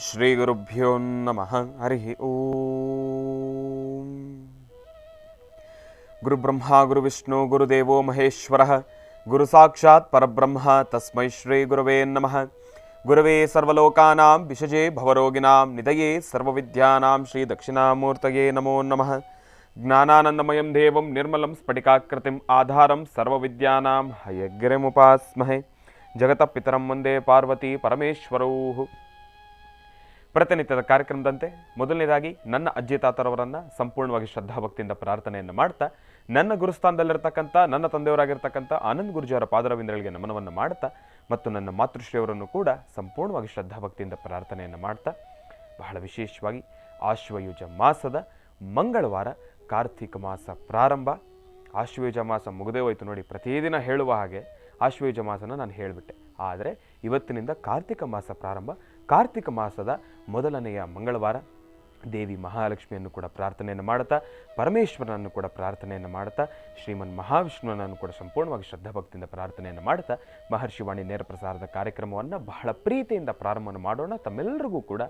ಶ್ರೀ ಗುರುಭ್ಯೋ ನಮಃ. ಹರಿ ಓಂ. ಗುರುಬ್ರಹ್ಮ ಗುರುವಿಷ್ಣು ಗುರುದೇವೋ ಮಹೇಶ್ವರ ಗುರು ಸಾಕ್ಷಾತ್ ಪರಬ್ರಹ್ಮ ತಸ್ಮೈ ಶ್ರೀ ಗುರವೇ ನಮಃ. ಗುರವೇ ಸರ್ವಲೋಕಾನಾಂ ವಿಷಜೇ ಭವರೋಗಿಣಾಂ ನಿಧಯೇ ಸರ್ವವಿದ್ಯಾನಾಂ ಶ್ರೀ ದಕ್ಷಿಣಾಮೂರ್ತಯೇ ನಮೋ ನಮಃ. ಜ್ಞಾನಾನಂದಮಯಂ ದೇವಂ ನಿರ್ಮಲಂ ಸ್ಫಟಿಕಾಕೃತಿಂ ಆಧಾರಂ ಸರ್ವವಿದ್ಯಾನಾಂ ಹಯಗ್ರಿಮುಪಾಸ್ಮಹೇ. ಜಗತ ಪಿತರಂ ವಂದೇ ಪಾರ್ವತಿ ಪರಮೇಶ್ವರೌ. ಪ್ರತಿನಿತ್ಯದ ಕಾರ್ಯಕ್ರಮದಂತೆ ಮೊದಲನೇದಾಗಿ ನನ್ನ ಅಜ್ಜಿ ತಾತರವರನ್ನು ಸಂಪೂರ್ಣವಾಗಿ ಶ್ರದ್ಧಾಭಕ್ತಿಯಿಂದ ಪ್ರಾರ್ಥನೆಯನ್ನು ಮಾಡ್ತಾ, ನನ್ನ ಗುರುಸ್ಥಾನದಲ್ಲಿರ್ತಕ್ಕಂಥ ನನ್ನ ತಂದೆಯವರಾಗಿರ್ತಕ್ಕಂಥ ಆನಂದ್ ಗುರುಜಿಯವರ ಪಾದರವಿಂದಗಳಿಗೆ ನಮನವನ್ನು ಮಾಡ್ತಾ, ಮತ್ತು ನನ್ನ ಮಾತೃಶ್ರೀಯವರನ್ನು ಕೂಡ ಸಂಪೂರ್ಣವಾಗಿ ಶ್ರದ್ಧಾಭಕ್ತಿಯಿಂದ ಪ್ರಾರ್ಥನೆಯನ್ನು ಮಾಡ್ತಾ, ಬಹಳ ವಿಶೇಷವಾಗಿ ಆಶ್ವಯುಜ ಮಾಸದ ಮಂಗಳವಾರ ಕಾರ್ತಿಕ ಮಾಸ ಪ್ರಾರಂಭ. ಆಶ್ವಯುಜ ಮಾಸ ಮುಗದೇ ಹೋಯ್ತು ನೋಡಿ. ಪ್ರತಿದಿನ ಹೇಳುವ ಹಾಗೆ ಆಶ್ವಯುಜ ಮಾಸನ ನಾನು ಹೇಳಿಬಿಟ್ಟೆ. ಆದರೆ ಇವತ್ತಿನಿಂದ ಕಾರ್ತಿಕ ಮಾಸ ಪ್ರಾರಂಭ. ಕಾರ್ತಿಕ ಮಾಸದ ಮೊದಲನೆಯ ಮಂಗಳವಾರ ದೇವಿ ಮಹಾಲಕ್ಷ್ಮಿಯನ್ನು ಕೂಡ ಪ್ರಾರ್ಥನೆಯನ್ನು ಮಾಡುತ್ತಾ, ಪರಮೇಶ್ವರನನ್ನು ಕೂಡ ಪ್ರಾರ್ಥನೆಯನ್ನು ಮಾಡುತ್ತಾ, ಶ್ರೀಮನ್ ಮಹಾವಿಷ್ಣುವನನ್ನು ಕೂಡ ಸಂಪೂರ್ಣವಾಗಿ ಶ್ರದ್ಧಾಭಕ್ತಿಯಿಂದ ಪ್ರಾರ್ಥನೆಯನ್ನು ಮಾಡುತ್ತಾ, ಮಹರ್ಷಿವಾಣಿ ನೇರ ಪ್ರಸಾರದ ಕಾರ್ಯಕ್ರಮವನ್ನು ಬಹಳ ಪ್ರೀತಿಯಿಂದ ಪ್ರಾರಂಭವನ್ನು ಮಾಡೋಣ. ತಮ್ಮೆಲ್ಲರಿಗೂ ಕೂಡ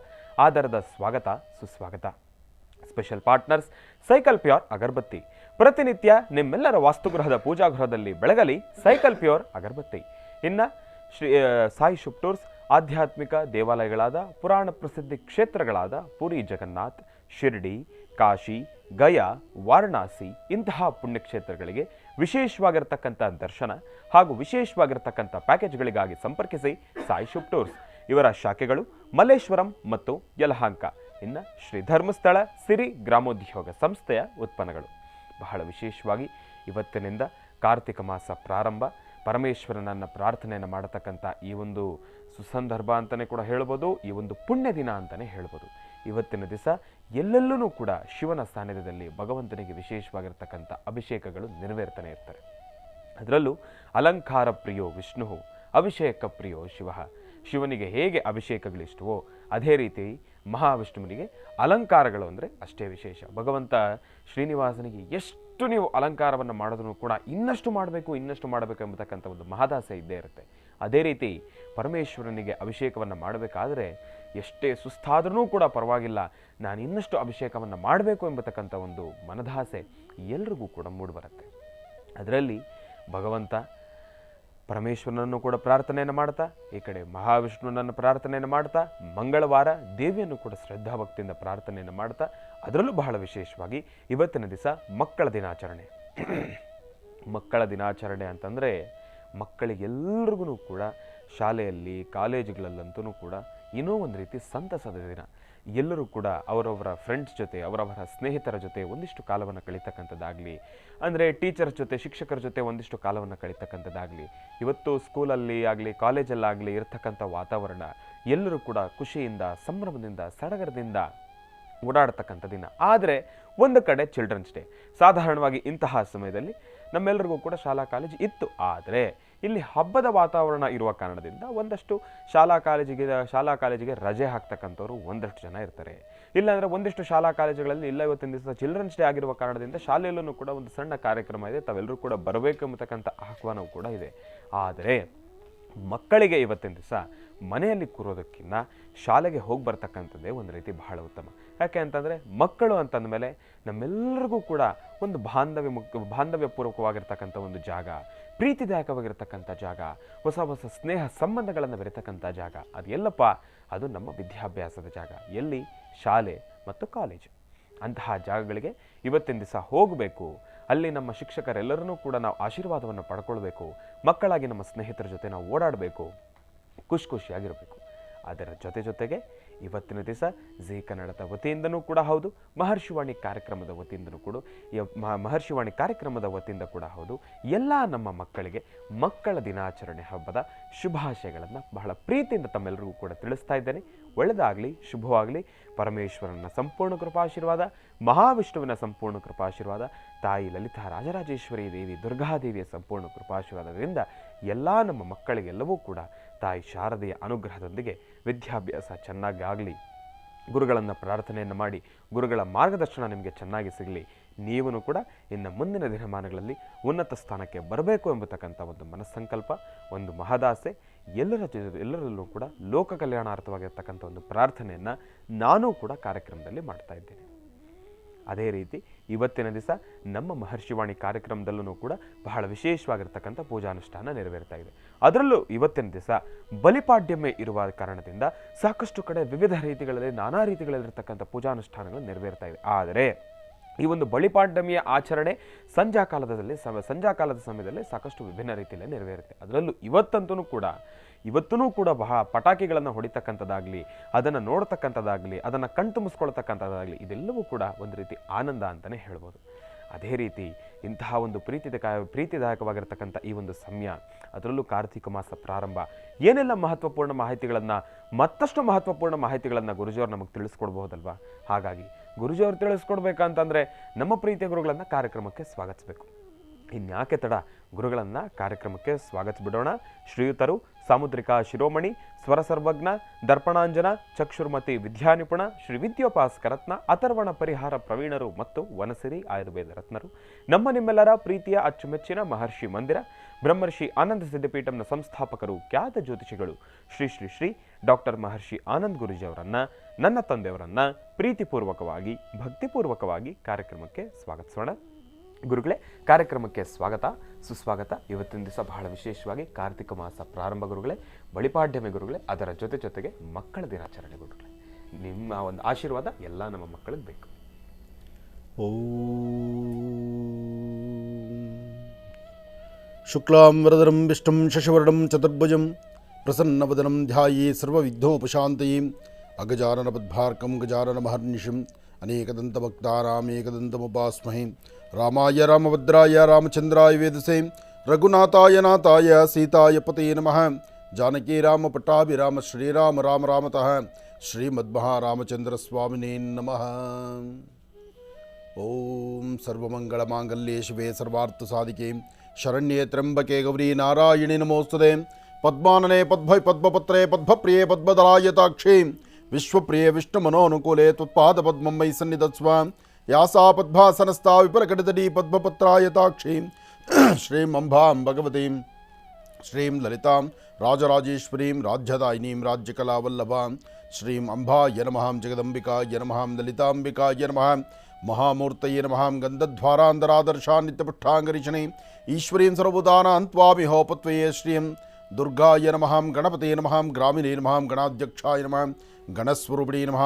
ಆಧಾರದ ಸ್ವಾಗತ ಸುಸ್ವಾಗತ. ಸ್ಪೆಷಲ್ ಪಾರ್ಟ್ನರ್ಸ್ ಸೈಕಲ್ ಪ್ಯೂರ್ ಅಗರಬತ್ತಿ. ಪ್ರತಿನಿತ್ಯ ನಿಮ್ಮೆಲ್ಲರ ವಾಸ್ತುಗೃಹದ ಪೂಜಾಗೃಹದಲ್ಲಿ ಬೆಳಗಲಿ ಸೈಕಲ್ ಪ್ಯೂರ್ ಅಗರಬತ್ತಿ. ಇನ್ನು ಸಾಯಿ ಶುಭ್ ಟೂರ್ಸ್ ಆಧ್ಯಾತ್ಮಿಕ ದೇವಾಲಯಗಳಾದ ಪುರಾಣ ಪ್ರಸಿದ್ಧಿ ಕ್ಷೇತ್ರಗಳಾದ ಪುರಿ ಜಗನ್ನಾಥ್, ಶಿರ್ಡಿ, ಕಾಶಿ, ಗಯಾ, ವಾರಣಾಸಿ ಇಂತಹ ಪುಣ್ಯಕ್ಷೇತ್ರಗಳಿಗೆ ವಿಶೇಷವಾಗಿರತಕ್ಕಂಥ ದರ್ಶನ ಹಾಗೂ ವಿಶೇಷವಾಗಿರತಕ್ಕಂಥ ಪ್ಯಾಕೇಜ್ಗಳಿಗಾಗಿ ಸಂಪರ್ಕಿಸಿ ಸಾಯಿ ಶುಭ್ ಟೂರ್ಸ್. ಇವರ ಶಾಖೆಗಳು ಮಲ್ಲೇಶ್ವರಂ ಮತ್ತು ಯಲಹಂಕ. ಇನ್ನು ಶ್ರೀ ಧರ್ಮಸ್ಥಳ ಸಿರಿ ಗ್ರಾಮೋದ್ಯೋಗ ಸಂಸ್ಥೆಯ ಉತ್ಪನ್ನಗಳು. ಬಹಳ ವಿಶೇಷವಾಗಿ ಇವತ್ತಿನಿಂದ ಕಾರ್ತಿಕ ಮಾಸ ಪ್ರಾರಂಭ. ಪರಮೇಶ್ವರನನ್ನು ಪ್ರಾರ್ಥನೆಯನ್ನು ಮಾಡತಕ್ಕಂಥ ಈ ಒಂದು ಸುಸಂದರ್ಭ ಅಂತಲೇ ಕೂಡ ಹೇಳ್ಬೋದು, ಈ ಒಂದು ಪುಣ್ಯ ದಿನ ಅಂತಲೇ ಹೇಳ್ಬೋದು. ಇವತ್ತಿನ ದಿವಸ ಎಲ್ಲೆಲ್ಲೂ ಕೂಡ ಶಿವನ ಸಾನ್ನಿಧ್ಯದಲ್ಲಿ ಭಗವಂತನಿಗೆ ವಿಶೇಷವಾಗಿರ್ತಕ್ಕಂಥ ಅಭಿಷೇಕಗಳು ನೆರವೇರ್ತಾನೆ ಇರ್ತಾರೆ. ಅದರಲ್ಲೂ ಅಲಂಕಾರ ಪ್ರಿಯೋ ವಿಷ್ಣು ಅಭಿಷೇಕ ಪ್ರಿಯೋ ಶಿವ. ಶಿವನಿಗೆ ಹೇಗೆ ಅಭಿಷೇಕಗಳಿಷ್ಟವೋ ಅದೇ ರೀತಿ ಮಹಾವಿಷ್ಣುವಿನಿಗೆ ಅಲಂಕಾರಗಳು ಅಂದರೆ ಅಷ್ಟೇ ವಿಶೇಷ. ಭಗವಂತ ಶ್ರೀನಿವಾಸನಿಗೆ ಎಷ್ಟು ನೀವು ಅಲಂಕಾರವನ್ನು ಮಾಡೋದನ್ನು ಕೂಡ ಇನ್ನಷ್ಟು ಮಾಡಬೇಕು ಎಂಬತಕ್ಕಂಥ ಒಂದು ಮಹದಾಸೆ ಇದ್ದೇ ಇರುತ್ತೆ. ಅದೇ ರೀತಿ ಪರಮೇಶ್ವರನಿಗೆ ಅಭಿಷೇಕವನ್ನು ಮಾಡಬೇಕಾದ್ರೆ ಎಷ್ಟೇ ಸುಸ್ತಾದ್ರೂ ಕೂಡ ಪರವಾಗಿಲ್ಲ, ನಾನು ಇನ್ನಷ್ಟು ಅಭಿಷೇಕವನ್ನು ಮಾಡಬೇಕು ಎಂಬತಕ್ಕಂಥ ಒಂದು ಮನದಾಸೆ ಎಲ್ರಿಗೂ ಕೂಡ ಮೂಡಿಬರುತ್ತೆ. ಅದರಲ್ಲಿ ಭಗವಂತ ಪರಮೇಶ್ವರನನ್ನು ಕೂಡ ಪ್ರಾರ್ಥನೆಯನ್ನು ಮಾಡ್ತಾ, ಈ ಕಡೆ ಮಹಾವಿಷ್ಣುವನನ್ನು ಪ್ರಾರ್ಥನೆಯನ್ನು ಮಾಡ್ತಾ, ಮಂಗಳವಾರ ದೇವಿಯನ್ನು ಕೂಡ ಶ್ರದ್ಧಾಭಕ್ತಿಯಿಂದ ಪ್ರಾರ್ಥನೆಯನ್ನು ಮಾಡ್ತಾ, ಅದರಲ್ಲೂ ಬಹಳ ವಿಶೇಷವಾಗಿ ಇವತ್ತಿನ ದಿವಸ ಮಕ್ಕಳ ದಿನಾಚರಣೆ. ಮಕ್ಕಳ ದಿನಾಚರಣೆ ಅಂತಂದರೆ ಮಕ್ಕಳಿಗೆಲ್ಲರಿಗೂ ಕೂಡ ಶಾಲೆಯಲ್ಲಿ ಕಾಲೇಜುಗಳಲ್ಲಂತೂ ಕೂಡ ಇನ್ನೂ ಒಂದು ರೀತಿ ಸಂತಸದ ದಿನ. ಎಲ್ಲರೂ ಕೂಡ ಅವರವರ ಫ್ರೆಂಡ್ಸ್ ಜೊತೆ, ಅವರವರ ಸ್ನೇಹಿತರ ಜೊತೆ ಒಂದಿಷ್ಟು ಕಾಲವನ್ನು ಕಳೀತಕ್ಕಂಥದ್ದಾಗಲಿ, ಅಂದರೆ ಟೀಚರ್ಸ್ ಜೊತೆ ಶಿಕ್ಷಕರ ಜೊತೆ ಒಂದಿಷ್ಟು ಕಾಲವನ್ನು ಕಳೀತಕ್ಕಂಥದ್ದಾಗಲಿ, ಇವತ್ತು ಸ್ಕೂಲಲ್ಲಿ ಆಗಲಿ ಕಾಲೇಜಲ್ಲಾಗಲಿ ಇರತಕ್ಕಂಥ ವಾತಾವರಣ ಎಲ್ಲರೂ ಕೂಡ ಖುಷಿಯಿಂದ ಸಂಭ್ರಮದಿಂದ ಸಡಗರದಿಂದ ಓಡಾಡ್ತಕ್ಕಂಥ ದಿನ. ಆದರೆ ಒಂದು ಕಡೆ ಚಿಲ್ಡ್ರನ್ಸ್ ಡೇ. ಸಾಧಾರಣವಾಗಿ ಇಂತಹ ಸಮಯದಲ್ಲಿ ನಮ್ಮೆಲ್ಲರಿಗೂ ಕೂಡ ಶಾಲಾ ಕಾಲೇಜು ಇತ್ತು. ಆದರೆ ಇಲ್ಲಿ ಹಬ್ಬದ ವಾತಾವರಣ ಇರುವ ಕಾರಣದಿಂದ ಒಂದಷ್ಟು ಶಾಲಾ ಕಾಲೇಜಿಗೆ ರಜೆ ಹಾಕ್ತಕ್ಕಂಥವ್ರು ಒಂದಷ್ಟು ಜನ ಇರ್ತಾರೆ. ಇಲ್ಲಾಂದರೆ ಒಂದಿಷ್ಟು ಶಾಲಾ ಕಾಲೇಜುಗಳಲ್ಲಿ ಇಲ್ಲ ಇವತ್ತಿನ ದಿವಸ ಚಿಲ್ಡ್ರನ್ಸ್ ಡೇ ಆಗಿರುವ ಕಾರಣದಿಂದ ಶಾಲೆಯಲ್ಲೂ ಕೂಡ ಒಂದು ಸಣ್ಣ ಕಾರ್ಯಕ್ರಮ ಇದೆ, ತಾವೆಲ್ಲರೂ ಕೂಡ ಬರಬೇಕು ಎಂಬತಕ್ಕಂಥ ಆಹ್ವಾನವೂ ಕೂಡ ಇದೆ. ಆದರೆ ಮಕ್ಕಳಿಗೆ ಇವತ್ತಿನ ದಿವಸ ಮನೆಯಲ್ಲಿ ಕೂರೋದಕ್ಕಿಂತ ಶಾಲೆಗೆ ಹೋಗಿ ಬರ್ತಕ್ಕಂಥದ್ದೇ ಒಂದು ರೀತಿ ಬಹಳ ಉತ್ತಮ. ಯಾಕೆ ಅಂತಂದರೆ ಮಕ್ಕಳು ಅಂತಂದಮೇಲೆ ನಮ್ಮೆಲ್ಲರಿಗೂ ಕೂಡ ಒಂದು ಬಾಂಧವ್ಯಪೂರ್ವಕವಾಗಿರ್ತಕ್ಕಂಥ ಒಂದು ಜಾಗ, ಪ್ರೀತಿದಾಯಕವಾಗಿರ್ತಕ್ಕಂಥ ಜಾಗ, ಹೊಸ ಹೊಸ ಸ್ನೇಹ ಸಂಬಂಧಗಳನ್ನು ಬೆರೆತಕ್ಕಂಥ ಜಾಗ. ಅದು ಎಲ್ಲಪ್ಪ? ಅದು ನಮ್ಮ ವಿದ್ಯಾಭ್ಯಾಸದ ಜಾಗ. ಎಲ್ಲಿ? ಶಾಲೆ ಮತ್ತು ಕಾಲೇಜು. ಅಂತಹ ಜಾಗಗಳಿಗೆ ಇವತ್ತಿನ ದಿವಸ ಹೋಗಬೇಕು. ಅಲ್ಲಿ ನಮ್ಮ ಶಿಕ್ಷಕರೆಲ್ಲರನ್ನೂ ಕೂಡ ನಾವು ಆಶೀರ್ವಾದವನ್ನು ಪಡ್ಕೊಳ್ಬೇಕು. ಮಕ್ಕಳಾಗಿ ನಮ್ಮ ಸ್ನೇಹಿತರ ಜೊತೆ ನಾವು ಓಡಾಡಬೇಕು, ಖುಷಿಯಾಗಿರಬೇಕು. ಅದರ ಜೊತೆಗೆ ಇವತ್ತಿನ ದಿವಸ ಜೀ ಕನ್ನಡದ ವತಿಯಿಂದನೂ ಕೂಡ ಹೌದು, ಮಹರ್ಷಿವಾಣಿ ಕಾರ್ಯಕ್ರಮದ ವತಿಯಿಂದನೂ ಕೂಡ ಮಹರ್ಷಿವಾಣಿ ಕಾರ್ಯಕ್ರಮದ ವತಿಯಿಂದ ಕೂಡ ಹೌದು, ಎಲ್ಲ ನಮ್ಮ ಮಕ್ಕಳಿಗೆ ಮಕ್ಕಳ ದಿನಾಚರಣೆ ಹಬ್ಬದ ಶುಭಾಶಯಗಳನ್ನು ಬಹಳ ಪ್ರೀತಿಯಿಂದ ತಮ್ಮೆಲ್ಲರಿಗೂ ಕೂಡ ತಿಳಿಸ್ತಾ ಇದ್ದೇನೆ. ಒಳ್ಳೆಯದಾಗಲಿ, ಶುಭವಾಗಲಿ. ಪರಮೇಶ್ವರನ ಸಂಪೂರ್ಣ ಕೃಪಾಶೀರ್ವಾದ, ಮಹಾವಿಷ್ಣುವಿನ ಸಂಪೂರ್ಣ ಕೃಪಾಶೀರ್ವಾದ, ತಾಯಿ ಲಲಿತಾ ರಾಜರಾಜೇಶ್ವರಿ ದೇವಿ ದುರ್ಗಾದೇವಿಯ ಸಂಪೂರ್ಣ ಕೃಪಾಶೀರ್ವಾದದಿಂದ ಎಲ್ಲ ನಮ್ಮ ಮಕ್ಕಳಿಗೆಲ್ಲವೂ ಕೂಡ ತಾಯಿ ಶಾರದೆಯ ಅನುಗ್ರಹದೊಂದಿಗೆ ವಿದ್ಯಾಭ್ಯಾಸ ಚೆನ್ನಾಗಿ ಆಗಲಿ. ಗುರುಗಳನ್ನು ಪ್ರಾರ್ಥನೆಯನ್ನು ಮಾಡಿ ಗುರುಗಳ ಮಾರ್ಗದರ್ಶನ ನಿಮಗೆ ಚೆನ್ನಾಗಿ ಸಿಗಲಿ. ನೀವೂ ಕೂಡ ಇನ್ನು ಮುಂದಿನ ದಿನಮಾನಗಳಲ್ಲಿ ಉನ್ನತ ಸ್ಥಾನಕ್ಕೆ ಬರಬೇಕು ಎಂಬತಕ್ಕಂಥ ಒಂದು ಮನಸ್ಸಂಕಲ್ಪ, ಒಂದು ಮಹದಾಸೆ ಎಲ್ಲರಲ್ಲೂ ಕೂಡ ಲೋಕ ಕಲ್ಯಾಣಾರ್ಥವಾಗಿರ್ತಕ್ಕಂಥ ಒಂದು ಪ್ರಾರ್ಥನೆಯನ್ನು ನಾನೂ ಕೂಡ ಕಾರ್ಯಕ್ರಮದಲ್ಲಿ ಮಾಡ್ತಾ ಇದ್ದೇನೆ. ಅದೇ ರೀತಿ ಇವತ್ತಿನ ದಿವಸ ನಮ್ಮ ಮಹರ್ಷಿವಾಣಿ ಕಾರ್ಯಕ್ರಮದಲ್ಲೂ ಕೂಡ ಬಹಳ ವಿಶೇಷವಾಗಿರ್ತಕ್ಕಂಥ ಪೂಜಾನುಷ್ಠಾನ ನೆರವೇರ್ತಾ ಇದೆ. ಅದರಲ್ಲೂ ಇವತ್ತಿನ ದಿವಸ ಬಲಿಪಾಡ್ಯಮೆ ಇರುವ ಕಾರಣದಿಂದ ಸಾಕಷ್ಟು ಕಡೆ ವಿವಿಧ ರೀತಿಗಳಲ್ಲಿ ನಾನಾ ರೀತಿಗಳಲ್ಲಿರ್ತಕ್ಕಂಥ ಪೂಜಾನುಷ್ಠಾನಗಳು ನೆರವೇರ್ತಾ ಇದೆ. ಆದರೆ ಈ ಒಂದು ಬಲಿಪಾಡ್ಯಮಿಯ ಆಚರಣೆ ಸಂಧ್ಯಾ ಕಾಲದ ಸಮಯದಲ್ಲಿ ಸಾಕಷ್ಟು ವಿಭಿನ್ನ ರೀತಿಯಲ್ಲಿ ನೆರವೇರುತ್ತೆ. ಅದರಲ್ಲೂ ಇವತ್ತೂ ಕೂಡ ಪಟಾಕಿಗಳನ್ನು ಹೊಡಿತಕ್ಕಂಥದ್ದಾಗಲಿ, ಅದನ್ನು ನೋಡ್ತಕ್ಕಂಥದ್ದಾಗಲಿ, ಅದನ್ನು ಕಣ್ತುಂಬಿಸ್ಕೊಳ್ತಕ್ಕಂಥದ್ದಾಗಲಿ, ಇದೆಲ್ಲವೂ ಕೂಡ ಒಂದು ರೀತಿ ಆನಂದ ಅಂತಲೇ ಹೇಳ್ಬೋದು. ಅದೇ ರೀತಿ ಇಂತಹ ಒಂದು ಪ್ರೀತಿದಾಯಕವಾಗಿರ್ತಕ್ಕಂಥ ಈ ಒಂದು ಸಮಯ, ಅದರಲ್ಲೂ ಕಾರ್ತಿಕ ಮಾಸ ಪ್ರಾರಂಭ, ಏನೆಲ್ಲ ಮತ್ತಷ್ಟು ಮಹತ್ವಪೂರ್ಣ ಮಾಹಿತಿಗಳನ್ನು ಗುರುಜಿಯವರು ನಮಗೆ ತಿಳಿಸ್ಕೊಡ್ಬಹುದಲ್ವಾ? ಹಾಗಾಗಿ ಗುರುಜಿಯವರು ತಿಳಿಸ್ಕೊಡ್ಬೇಕಂತಂದರೆ ನಮ್ಮ ಪ್ರೀತಿಯ ಗುರುಗಳನ್ನು ಕಾರ್ಯಕ್ರಮಕ್ಕೆ ಸ್ವಾಗತಿಸಬೇಕು. ಇನ್ಯಾಕೆ ತಡ, ಗುರುಗಳನ್ನು ಕಾರ್ಯಕ್ರಮಕ್ಕೆ ಸ್ವಾಗತಿಸ್ಬಿಡೋಣ. ಶ್ರೀಯುತರು ಸಾಮುದ್ರಿಕಾ ಶಿರೋಮಣಿ, ಸ್ವರ ಸರ್ವಜ್ಞ, ದರ್ಪಣಾಂಜನ, ಚಕ್ಷುರ್ಮತಿ ವಿದ್ಯಾನಿಪುಣ, ಶ್ರೀ ವಿದ್ಯೋಪಾಸಕ ರತ್ನ, ಅಥರ್ವಣ ಪರಿಹಾರ ಪ್ರವೀಣರು ಮತ್ತು ವನಸಿರಿ ಆಯುರ್ವೇದ ರತ್ನರು, ನಿಮ್ಮೆಲ್ಲರ ಪ್ರೀತಿಯ ಅಚ್ಚುಮೆಚ್ಚಿನ ಮಹರ್ಷಿ ಮಂದಿರ ಬ್ರಹ್ಮರ್ಷಿ ಆನಂದ ಸಿದ್ಧಪೀಠಂನ ಸಂಸ್ಥಾಪಕರು, ಖ್ಯಾತ ಜ್ಯೋತಿಷಿಗಳು ಶ್ರೀ ಶ್ರೀ ಶ್ರೀ ಡಾಕ್ಟರ್ ಮಹರ್ಷಿ ಆನಂದ್ ಗುರೂಜಿಯವರನ್ನ, ನನ್ನ ತಂದೆಯವರನ್ನ ಪ್ರೀತಿಪೂರ್ವಕವಾಗಿ ಭಕ್ತಿಪೂರ್ವಕವಾಗಿ ಕಾರ್ಯಕ್ರಮಕ್ಕೆ ಸ್ವಾಗತಿಸೋಣ. ಗುರುಗಳೇ, ಕಾರ್ಯಕ್ರಮಕ್ಕೆ ಸ್ವಾಗತ ಸುಸ್ವಾಗತ. ಇವತ್ತಿನ ದಿವಸ ಬಹಳ ವಿಶೇಷವಾಗಿ ಕಾರ್ತಿಕ ಮಾಸ ಪ್ರಾರಂಭ ಗುರುಗಳೇ, ಬಳಿಪಾಡ್ಯಮೆ ಗುರುಗಳೇ, ಅದರ ಜೊತೆಗೆ ಮಕ್ಕಳ ದಿನಾಚರಣೆ ಗುರುಗಳೇ, ನಿಮ್ಮ ಒಂದು ಆಶೀರ್ವಾದ ಎಲ್ಲ ನಮ್ಮ ಮಕ್ಕಳಿಗೆ ಬೇಕು. ಶುಕ್ಲಾಂ ವರದರಂ ವಿಷ್ಣುಂ ಶಶಿವರ್ಣಂ ಚತುರ್ಭುಜಂ ಪ್ರಸನ್ನವದನಂ ಧ್ಯಾಯೇ ಸರ್ವವಿಘ್ನೋಪಶಾಂತಯೇ ಅಗಜಾನನ ಪದ್ಮಾರ್ಕಂ ಗಜಾನನ ಮಹರ್ನಿಶಂ ಅನೇಕದಂತಭಕ್ತಾನಾಂ ಏಕದಂತಮುಪಾಸ್ಮಹೇ. ರಾಮಾಯ ರಾಮಭದ್ರಾಯ ರಾಮಚಂದ್ರಾಯ ವೇದಸೇ ರಘುನಾಥಾಯ ನಾಥಾಯ ಸೀತಾಯ ಪತೇ ನಮಃ. ಜಾನಕಿ ರಾಮ ಪಟ್ಟಾಭಿರಾಮ ಶ್ರೀರಾಮ ರಾಮ ರಾಮತಃ ಶ್ರೀಮದ್ಮಹಾರಾಮಚಂದ್ರ ಸ್ವಾಮಿನೇ ನಮಃ. ಓಂ ಸರ್ವಮಂಗಳಮಾಂಗಲ್ಯೇ ಶಿವೆ ಸರ್ವಾರ್ಥಸಾಧಿಕೆ ಶರಣ್ಯೇ ತ್ರ್ಯಂಬಕೆ ಗೌರಿ ನಾರಾಯಣಿ ನಮೋಸ್ತುತೆ. ಪದ್ಮಾನನೆ ಪದ್ಮಪತ್ರೆ ಪದ್ಮಪ್ರಿಯೆ ಪದ್ಮದಲಾಯತಾಕ್ಷಿ ವಿಶ್ವಪ್ರಿಯೆ ವಿಷ್ಣುಮನೋನುಕೂಲೆ ತ್ವತ್ಪಾದ ಪದ್ಮಂ ಮಯಿ ಸನ್ನಿಧತ್ಸ್ವ. ಯಾಸಾ ಪದ್ಮಾಸನಸ್ಥಾ ವಿಪರಕಟಿತಟಿ ಪದ್ಮಪತ್ರಾಯತಾಕ್ಷಿ ಶ್ರೀಂ ಅಂಬಾಂ ಭಗವತೀಂ ಶ್ರೀಂ ಲಲಿತಾಂ ರಾಜರಾಜೇಶ್ವರೀಂ ರಾಜ್ಯದಾಯಿನೀಂ ರಾಜ್ಯಕಲಾವಲ್ಲಭಾಂ ಶ್ರೀಂ ಅಂಬಾಯ ನಮಃ ಜಗದಂಬಿಕಾಯ ನಮಃ ಲಲಿತಾಂಬಿಕಾಯ ನಮಃ ಮಹಾಮೂರ್ತಯೇ ನಮಃ ಗಂಧಧ್ವಾರಾಂಧರಾದರ್ಶಾನ್ ನಿತ್ಯಪುಷ್ಟಾಂಗರೀಷಣೆ ಈಶ್ವರೀಂ ಸರ್ವಭೂತಾನಾಂತ್ವಾಮಿಹೋಪತ್ವಯೇ ಶ್ರೀಂ ದುರ್ಗಾಯ ನಮಃ ಗಣಪತೇ ನಮಃ ಗ್ರಾಮಿಣೇ ನಮಃ ಗಣಾಧ್ಯಕ್ಷಾಯ ನಮಃ ಗಣಸ್ವರೂಪಿಣೇ ನಮಃ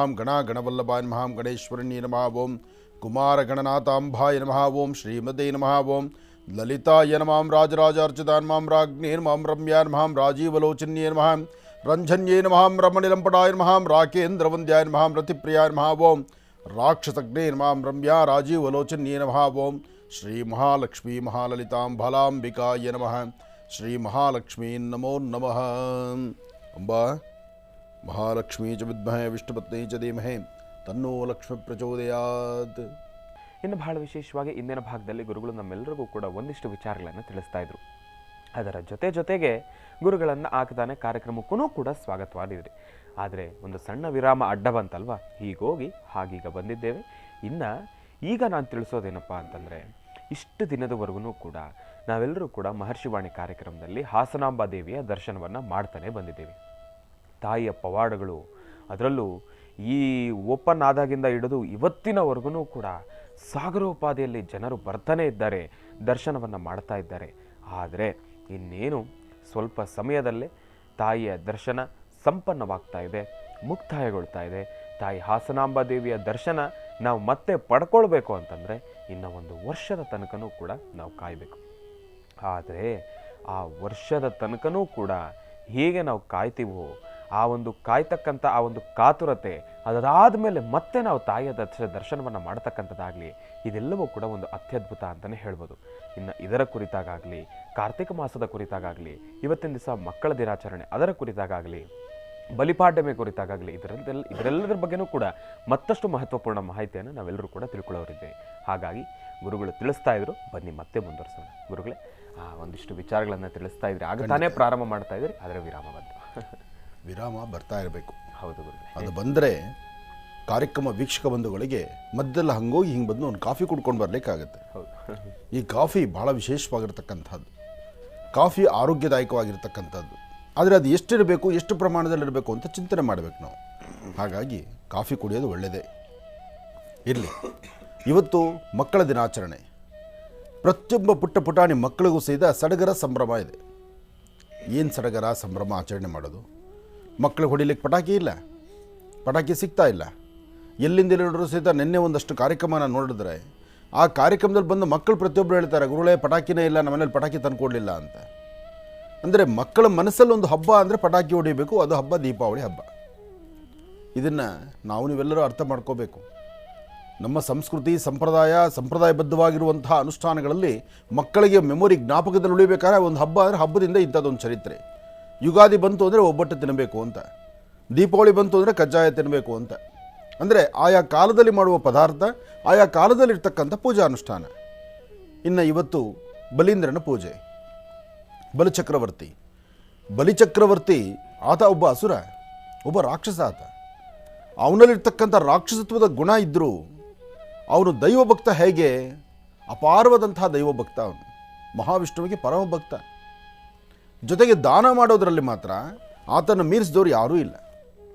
ಗಣವಲ್ಲಭಾಯ ನಮಃ ಗಣೇಶ್ವರಣ್ಯೇ ನಮಃ ಓಂ ಕುಮಾರಗಣನಾಥಾಂಬಾಯ ನಮಃ ಓಂ ಶ್ರೀಮದೇ ನಮಃ ಓಂ ಲಲಿತಾಯ ನಮಃ ರಾಜರಾಜಾರ್ಚಿತಾಯ ನಮಃ ರಾಜ್ಞೇ ನಮಃ ರಮ್ಯಾಯ ನಮಃ ರಾಜೀವಲೋಚನ್ಯೇ ನಮಃ ರಂಜನ್ಯೇ ನಮಃ ರಮಣಿಲಂಪಟಾಯ ನಮಃ ರಾಕೇಂದ್ರವಂದ್ಯಾಯ ನಮಃ ರತಿಪ್ರಿಯಾಯ ನಮಃ ಓಂ ರಾಕ್ಷಸಗ್ನೇ ನಮಃ ರಮ್ಯಾ ರಾಜೀವಲೋಚನ್ಯೇ ನಮಃ ಓಂ ಶ್ರೀ ಮಹಾಲಕ್ಷ್ಮೀ ಮಹಾಲಲಿತಾಂಬಲಾಂಬಿಕಾಯ ನಮಃ ಶ್ರೀ ಮಹಾಲಕ್ಷ್ಮೀ ನಮೋ ನಮಃ. ಅಂಬಾ ಮಹಾಲಕ್ಷ್ಮೀ ಚ ವಿದ್ಮಹೇ ವಿಷ್ಣುಪತ್ನಿ ಚ ಧೀಮಹಿ ತನ್ನೋ ಲಕ್ಷ್ಮೀ ಪ್ರಚೋದಯಾತ್. ಇನ್ನು ಬಹಳ ವಿಶೇಷವಾಗಿ ಇಂದಿನ ಭಾಗದಲ್ಲಿ ಗುರುಗಳು ನಮ್ಮೆಲ್ಲರಿಗೂ ಕೂಡ ಒಂದಿಷ್ಟು ವಿಚಾರಗಳನ್ನು ತಿಳಿಸ್ತಾ ಇದ್ರು. ಅದರ ಜೊತೆಗೆ ಗುರುಗಳನ್ನು ಆಗತಾನೆ ಕಾರ್ಯಕ್ರಮಕ್ಕೂ ಕೂಡ ಸ್ವಾಗತವಾದಿದ್ರಿ. ಆದರೆ ಒಂದು ಸಣ್ಣ ವಿರಾಮ ಅಡ್ಡ ಬಂತಲ್ವಾ, ಹೀಗೋಗಿ ಹಾಗೀಗ ಬಂದಿದ್ದೇವೆ. ಈಗ ನಾನು ತಿಳಿಸೋದೇನಪ್ಪ ಅಂತಂದರೆ, ಇಷ್ಟು ದಿನದವರೆಗೂ ಕೂಡ ನಾವೆಲ್ಲರೂ ಕೂಡ ಮಹರ್ಷಿವಾಣಿ ಕಾರ್ಯಕ್ರಮದಲ್ಲಿ ಹಾಸನಾಂಬಾ ದೇವಿಯ ದರ್ಶನವನ್ನು ಮಾಡ್ತಾನೆ ಬಂದಿದ್ದೇವೆ. ತಾಯಿಯ ಪವಾಡಗಳು, ಅದರಲ್ಲೂ ಈ ಓಪನ್ ಆದಾಗಿಂದ ಹಿಡಿದು ಇವತ್ತಿನವರೆಗೂ ಕೂಡ ಸಾಗರೋಪಾದಿಯಲ್ಲಿ ಜನರು ಬರ್ತಾನೆ ಇದ್ದಾರೆ, ದರ್ಶನವನ್ನು ಮಾಡ್ತಾ ಇದ್ದಾರೆ. ಆದರೆ ಇನ್ನೇನು ಸ್ವಲ್ಪ ಸಮಯದಲ್ಲೇ ತಾಯಿಯ ದರ್ಶನ ಸಂಪನ್ನವಾಗ್ತಾ ಇದೆ, ಮುಕ್ತಾಯಗೊಳ್ತಾ ಇದೆ. ತಾಯಿ ಹಾಸನಾಂಬಾ ದೇವಿಯ ದರ್ಶನ ನಾವು ಮತ್ತೆ ಪಡ್ಕೊಳ್ಬೇಕು ಅಂತಂದರೆ ಇನ್ನು ಒಂದು ವರ್ಷದ ತನಕನೂ ಕೂಡ ನಾವು ಕಾಯಬೇಕು. ಆದರೆ ಆ ವರ್ಷದ ತನಕನೂ ಕೂಡ ಹೀಗೆ ನಾವು ಕಾಯ್ತೀವೋ, ಆ ಒಂದು ಕಾಯ್ತಕ್ಕಂಥ ಆ ಒಂದು ಕಾತುರತೆ, ಅದಾದ ಮೇಲೆ ಮತ್ತೆ ನಾವು ತಾಯಿಯ ದರ್ಶನವನ್ನು ಮಾಡ್ತಕ್ಕಂಥದ್ದಾಗಲಿ, ಇದೆಲ್ಲವೂ ಕೂಡ ಒಂದು ಅತ್ಯದ್ಭುತ ಅಂತಲೇ ಹೇಳ್ಬೋದು. ಇನ್ನು ಇದರ ಕುರಿತಾಗಲಿ, ಕಾರ್ತಿಕ ಮಾಸದ ಕುರಿತಾಗಲಿ, ಇವತ್ತಿನ ದಿವಸ ಮಕ್ಕಳ ದಿನಾಚರಣೆ ಅದರ ಕುರಿತಾಗಲಿ, ಬಲಿಪಾಡ್ಯಮೆ ಕುರಿತಾಗಲಿ, ಇದರೆಲ್ಲದರ ಬಗ್ಗೆನೂ ಕೂಡ ಮತ್ತಷ್ಟು ಮಹತ್ವಪೂರ್ಣ ಮಾಹಿತಿಯನ್ನು ನಾವೆಲ್ಲರೂ ಕೂಡ ತಿಳ್ಕೊಳ್ಳೋರಿದ್ದೇವೆ. ಹಾಗಾಗಿ ಗುರುಗಳು ತಿಳಿಸ್ತಾ ಇದ್ರು, ಬನ್ನಿ ಮತ್ತೆ ಮುಂದುವರಿಸೋಣ. ಗುರುಗಳೇ, ಒಂದಿಷ್ಟು ವಿಚಾರಗಳನ್ನು ತಿಳಿಸ್ತಾ ಇದ್ರಿ, ಆಗ ತಾನೇ ಪ್ರಾರಂಭ ಮಾಡ್ತಾ ಇದ್ರಿ, ಆದರೆ ವಿರಾಮ ಬಂತು. ವಿರಾಮ ಬರ್ತಾ ಇರಬೇಕು. ಹೌದು ಗುರುಗಳೇ, ಅದು ಬಂದರೆ ಕಾರ್ಯಕ್ರಮ ವೀಕ್ಷಕ ಬಂಧುಗಳಿಗೆ ಮಧ್ಯದಲ್ಲಿ ಹಂಗೋಗಿ ಹಿಂಗೆ ಬಂದು ಒಂದು ಕಾಫಿ ಕುಡ್ಕೊಂಡು ಬರಲಿಕ್ಕಾಗತ್ತೆ. ಹೌದು. ಈ ಕಾಫಿ ಭಾಳ ವಿಶೇಷವಾಗಿರ್ತಕ್ಕಂಥದ್ದು. ಕಾಫಿ ಆರೋಗ್ಯದಾಯಕವಾಗಿರ್ತಕ್ಕಂಥದ್ದು. ಆದರೆ ಅದು ಎಷ್ಟಿರಬೇಕು, ಎಷ್ಟು ಪ್ರಮಾಣದಲ್ಲಿರಬೇಕು ಅಂತ ಚಿಂತನೆ ಮಾಡಬೇಕು ನಾವು. ಹಾಗಾಗಿ ಕಾಫಿ ಕುಡಿಯೋದು ಒಳ್ಳೆಯದೇ ಇರಲಿ. ಇವತ್ತು ಮಕ್ಕಳ ದಿನಾಚರಣೆ. ಪ್ರತಿಯೊಬ್ಬ ಪುಟ್ಟ ಪುಟಾಣಿ ಮಕ್ಕಳಿಗೂ ಸಹಿತ ಸಡಗರ ಸಂಭ್ರಮ ಇದೆ. ಏನು ಸಡಗರ ಸಂಭ್ರಮ ಆಚರಣೆ ಮಾಡೋದು? ಮಕ್ಕಳಿಗೆ ಹೊಡಿಲಿಕ್ಕೆ ಪಟಾಕಿ ಇಲ್ಲ, ಪಟಾಕಿ ಸಿಗ್ತಾ ಇಲ್ಲ. ಎಲ್ಲಿಂದ ನೋಡಿದ್ರು ಸಹಿತ ನಿನ್ನೆ ಒಂದಷ್ಟು ಕಾರ್ಯಕ್ರಮನ ನೋಡಿದ್ರೆ ಆ ಕಾರ್ಯಕ್ರಮದಲ್ಲಿ ಬಂದು ಮಕ್ಕಳು ಪ್ರತಿಯೊಬ್ಬರು ಹೇಳ್ತಾರೆ, ಗುರುಗಳೇ ಪಟಾಕಿನೇ ಇಲ್ಲ, ನಮ್ಮ ಮನೇಲಿ ಪಟಾಕಿ ತಂದು ಕೊಡಲಿಲ್ಲ ಅಂತ. ಅಂದರೆ ಮಕ್ಕಳ ಮನಸ್ಸಲ್ಲಿ ಒಂದು ಹಬ್ಬ ಅಂದರೆ ಪಟಾಕಿ ಹೊಡಿಬೇಕು, ಅದು ಹಬ್ಬ ದೀಪಾವಳಿ ಹಬ್ಬ. ಇದನ್ನು ನಾವು ನೀವೆಲ್ಲರೂ ಅರ್ಥ ಮಾಡ್ಕೋಬೇಕು. ನಮ್ಮ ಸಂಸ್ಕೃತಿ ಸಂಪ್ರದಾಯಬದ್ಧವಾಗಿರುವಂತಹ ಅನುಷ್ಠಾನಗಳಲ್ಲಿ ಮಕ್ಕಳಿಗೆ ಮೆಮೊರಿ ಜ್ಞಾಪಕದಲ್ಲಿ ಉಳಿಬೇಕಾದ್ರೆ ಒಂದು ಹಬ್ಬ ಅಂದರೆ ಹಬ್ಬದಿಂದ ಇಂಥದ್ದೊಂದು ಚರಿತ್ರೆ. ಯುಗಾದಿ ಬಂತು ಅಂದರೆ ಒಬ್ಬಟ್ಟು ತಿನ್ನಬೇಕು ಅಂತ, ದೀಪಾವಳಿ ಬಂತು ಅಂದರೆ ಕಜ್ಜಾಯ ತಿನ್ನಬೇಕು ಅಂತ. ಅಂದರೆ ಆಯಾ ಕಾಲದಲ್ಲಿ ಮಾಡುವ ಪದಾರ್ಥ, ಆಯಾ ಕಾಲದಲ್ಲಿರ್ತಕ್ಕಂಥ ಪೂಜಾ ಅನುಷ್ಠಾನ. ಇನ್ನು ಇವತ್ತು ಬಲೀಂದ್ರನ ಪೂಜೆ. ಬಲಿಚಕ್ರವರ್ತಿ ಆತ ಒಬ್ಬ ಅಸುರ, ಒಬ್ಬ ರಾಕ್ಷಸ. ಆತ ಅವನಲ್ಲಿರ್ತಕ್ಕಂಥ ರಾಕ್ಷಸತ್ವದ ಗುಣ ಇದ್ದರೂ ಅವನು ದೈವಭಕ್ತ. ಹೇಗೆ? ಅಪಾರವಾದಂತಹ ದೈವಭಕ್ತ ಅವನು, ಮಹಾವಿಷ್ಣುವಿಗೆ ಪರಮ ಭಕ್ತ. ಜೊತೆಗೆ ದಾನ ಮಾಡೋದರಲ್ಲಿ ಮಾತ್ರ ಆತನ ಮೀರಿಸಿದವರು ಯಾರೂ ಇಲ್ಲ.